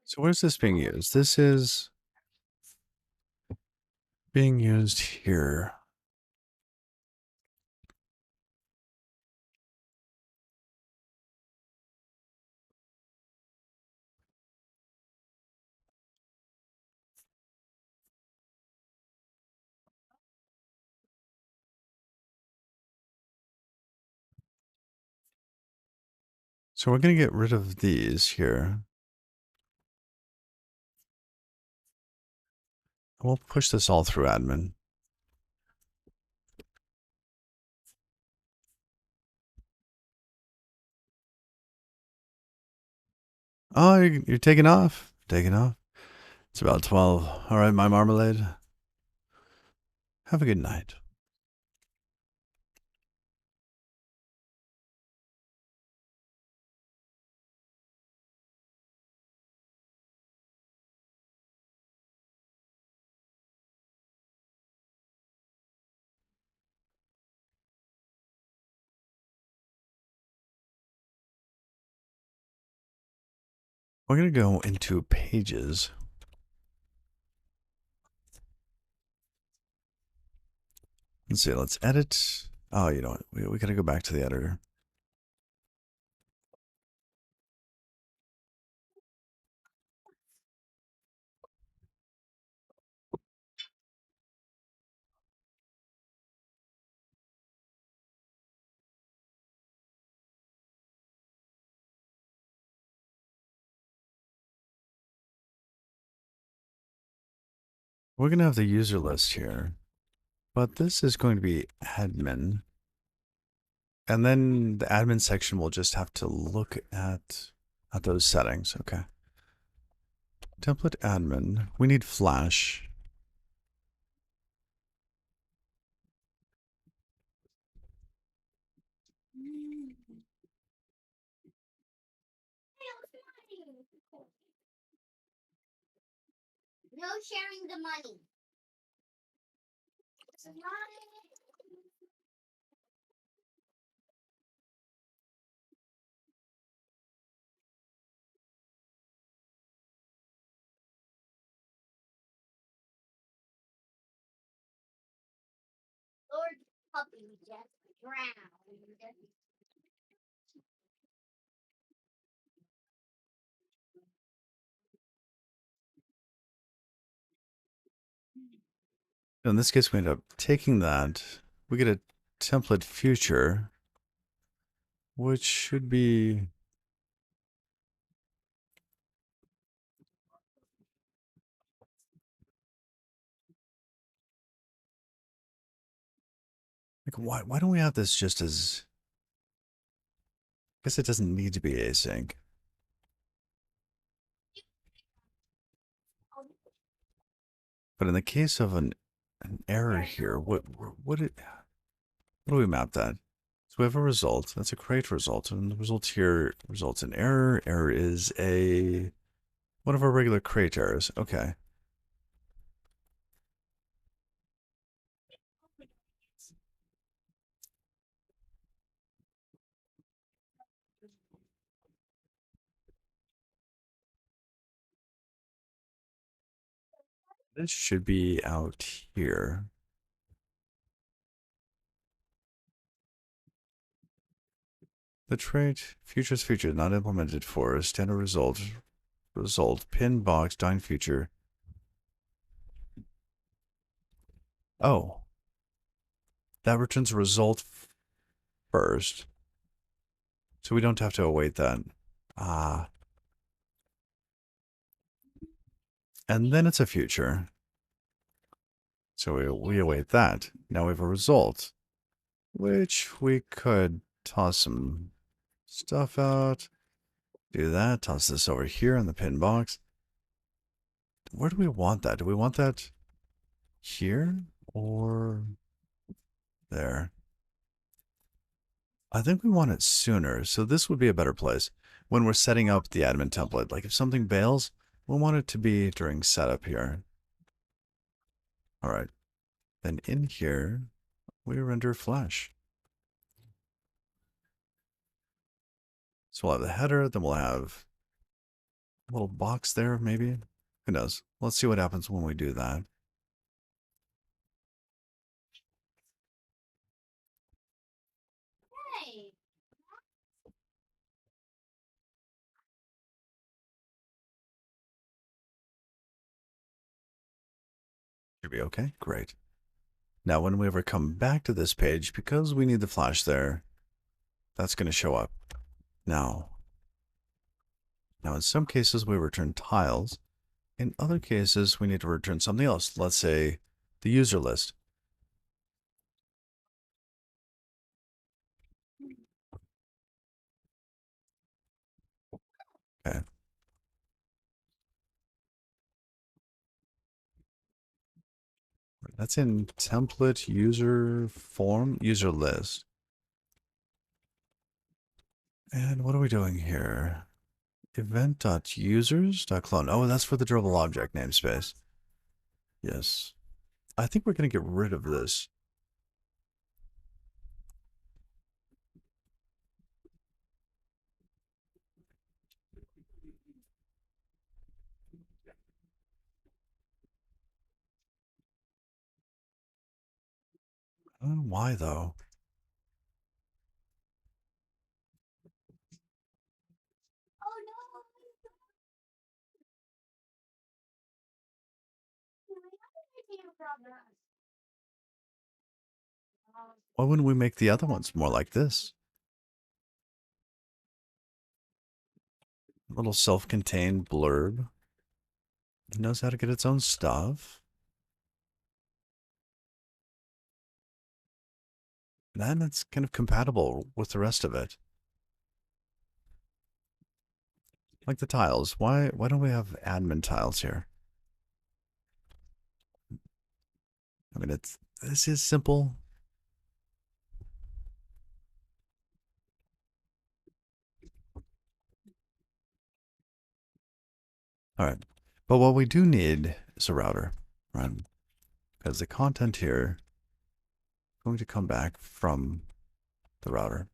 So where's this being used? This is being used here. So we're going to get rid of these here. We'll push this all through admin. Oh, you're taking off. Taking off. It's about 12. All right, my marmalade. Have a good night. We're going to go into pages. Let's see. Let's edit. Oh, you know what? We got to go back to the editor. We're going to have the user list here, but this is going to be admin. And then the admin section will just have to look at those settings. Okay. Template admin. We need Flash. No sharing the money. It's not. Lord puppy just drowned. In this case, we end up taking that. We get a template future, which should be like why don't we have this just as I guess it doesn't need to be async. But in the case of an error here, what do we map that? So we have a result. That's a create result. And the result here results in error. Error is one of our regular create errors. Okay. This should be out here. The trait futures feature not implemented for standard result pin box dine future. Oh, that returns a result first, so we don't have to await that. Ah, and then it's a future, so we await that. Now we have a result, which we could toss some stuff out. Do that. Toss this over here in the pin box. Where do we want that? Do we want that here or there? I think we want it sooner, so this would be a better place when we're setting up the admin template. Like if something bails, we want it to be during setup here. All right. Then in here, we render Flash. So we'll have the header, then we'll have a little box there, maybe. Who knows? Let's see what happens when we do that. Hey. Should be okay. Great. Now, when we ever come back to this page, because we need the Flash there, that's going to show up. Now, in some cases, we return tiles. In other cases, we need to return something else. Let's say the user list. Okay. That's in template user form, user list. And what are we doing here? Event.users.clone. Oh, that's for the durable object namespace. Yes. I think we're going to get rid of this. I don't know why, though. Oh no. Why wouldn't we make the other ones more like this? A little self-contained blurb. It knows how to get its own stuff. then it's kind of compatible with the rest of it. Like the tiles. Why don't we have admin tiles here? I mean, this is simple. All right. But what we do need is a router, right? Because the content here is going to come back from the router.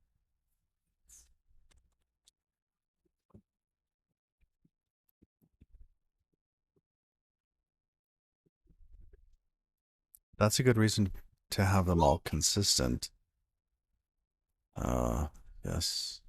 That's a good reason to have them all consistent. Yes.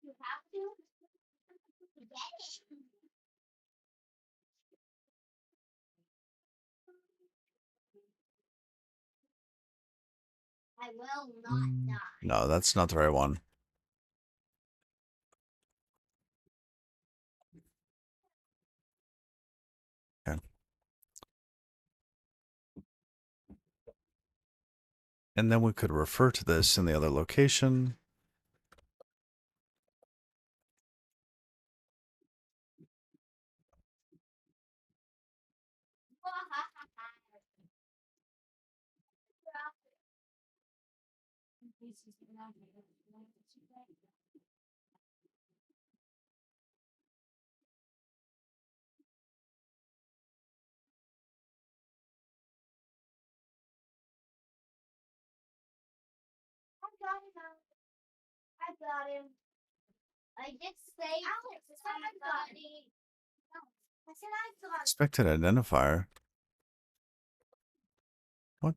You have to get it. I will not die. No, that's not the right one. Okay. And then we could refer to this in the other location. I got him. I did say Alex, I got it. No, I said I got it. Expected identifier. What?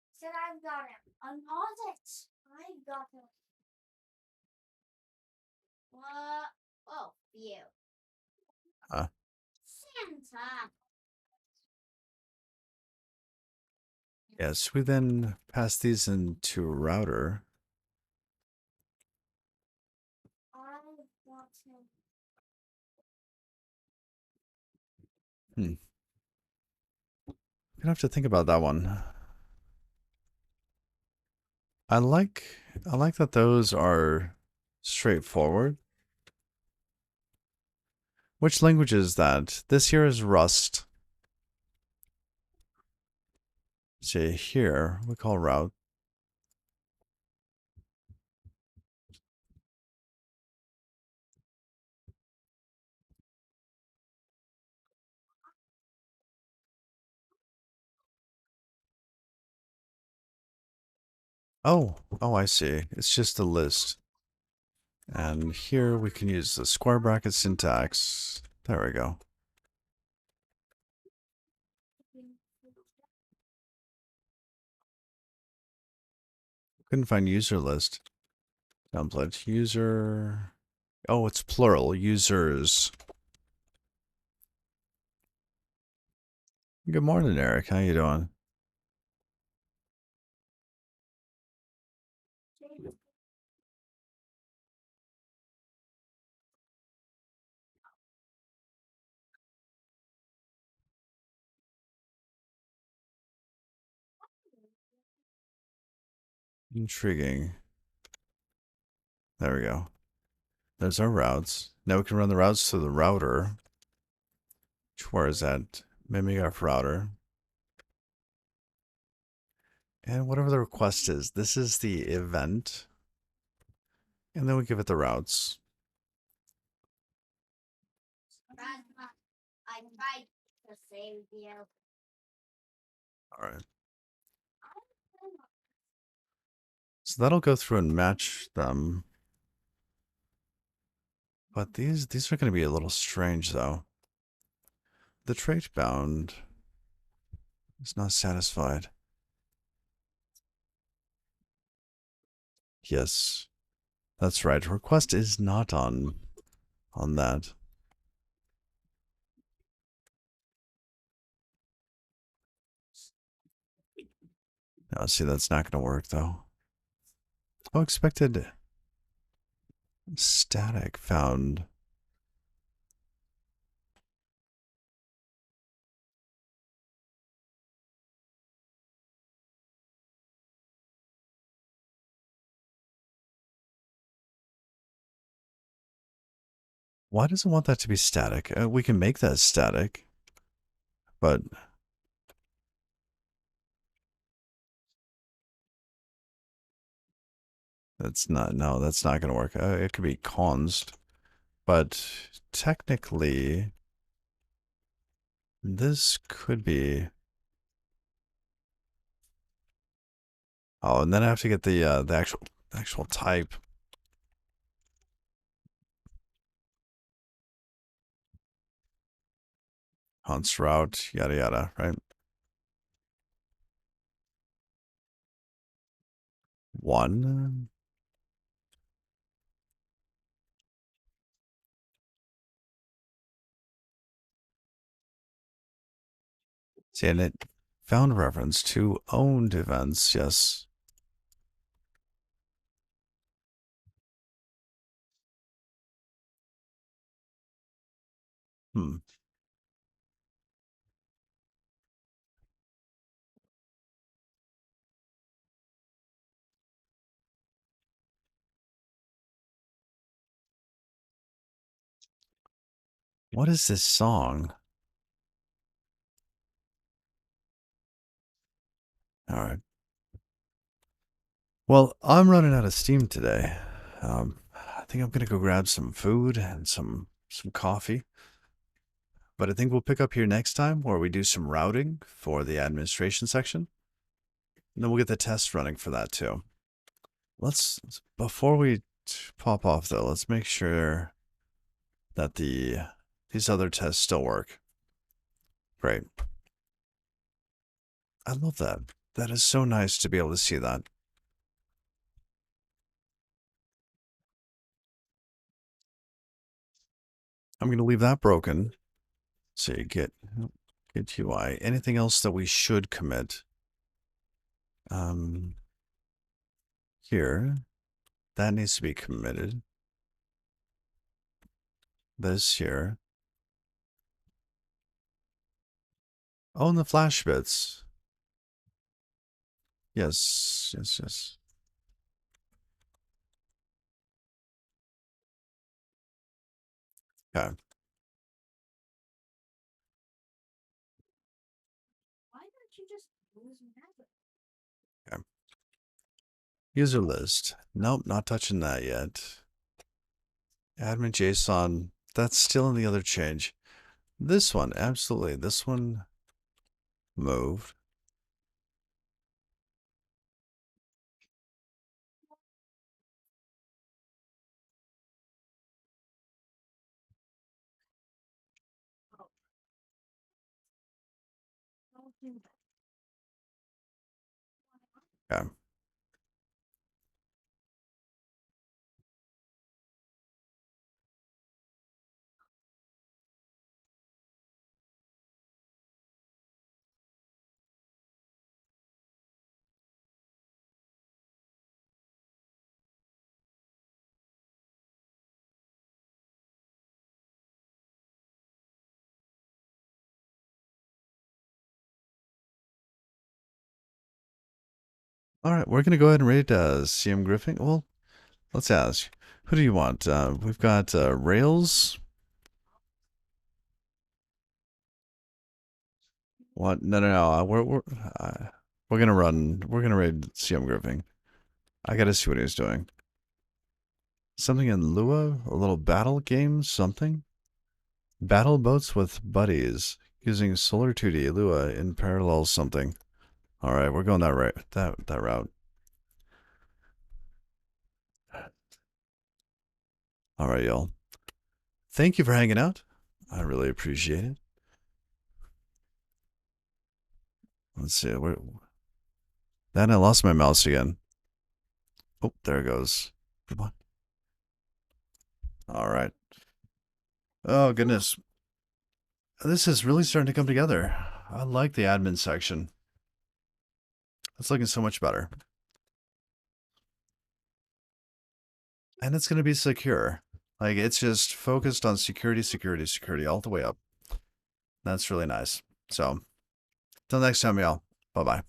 I said I got him. Unpause it. I got him. What? Oh, you. Santa. Yes, we then pass these into a router. I got him. Gonna have to think about that one. I like that those are straightforward. Which language is that? This here is Rust. Say here, we call route. Oh, I see. It's just a list. And here we can use the square bracket syntax. There we go. Couldn't find user list. Template user. Oh, it's plural. Users. Good morning, Eric. How you doing? Intriguing. There we go. There's our routes. Now we can run the routes through the router. Where is that? Mimeograph router. And whatever the request is, this is the event. And then we give it the routes. I tried to save you. All right. So that'll go through and match them. But these are going to be a little strange, though. The trait bound is not satisfied. Yes, that's right. Request is not on that. Oh, see, that's not going to work, though. Oh, expected static found. Why does it want that to be static? We can make that static, but that's not, no, that's not going to work. It could be const, but technically, this could be. Oh, and then I have to get the actual type. Const route, yada yada, right? One. See, and it found reference to owned events. Yes. Hmm. What is this song? All right. Well, I'm running out of steam today. I think I'm gonna go grab some food and some coffee. But I think we'll pick up here next time where we do some routing for the administration section. And then we'll get the test running for that too. Let's before we pop off though, let's make sure that these other tests still work. Great. I love that. That is so nice to be able to see that. I'm going to leave that broken. So you get UI. Anything else that we should commit? Um, Here, that needs to be committed. This here. Oh, and the flash bits. Yes, yes, yes. Okay. Why don't you just use magic? Okay. User list. Nope, not touching that yet. Admin JSON. That's still in the other change. This one, absolutely. This one moved. Don't do that. Okay. All right, we're gonna go ahead and rate CM Griffin. Well, let's ask. Who do you want? We've got Rails. What? No, no, no. We're gonna run. We're gonna raid CM Griffin. I gotta see what he's doing. Something in Lua? A little battle game? Something? Battle boats with buddies using Solar 2D Lua in parallel something. All right, we're going that right that route. All right, y'all. Thank you for hanging out. I really appreciate it. Let's see. Then I lost my mouse again. Oh, there it goes. Come on. All right. Oh goodness, this is really starting to come together. I like the admin section. It's looking so much better. And it's going to be secure. Like, it's just focused on security, security, security all the way up. That's really nice. So, till next time, y'all. Bye-bye.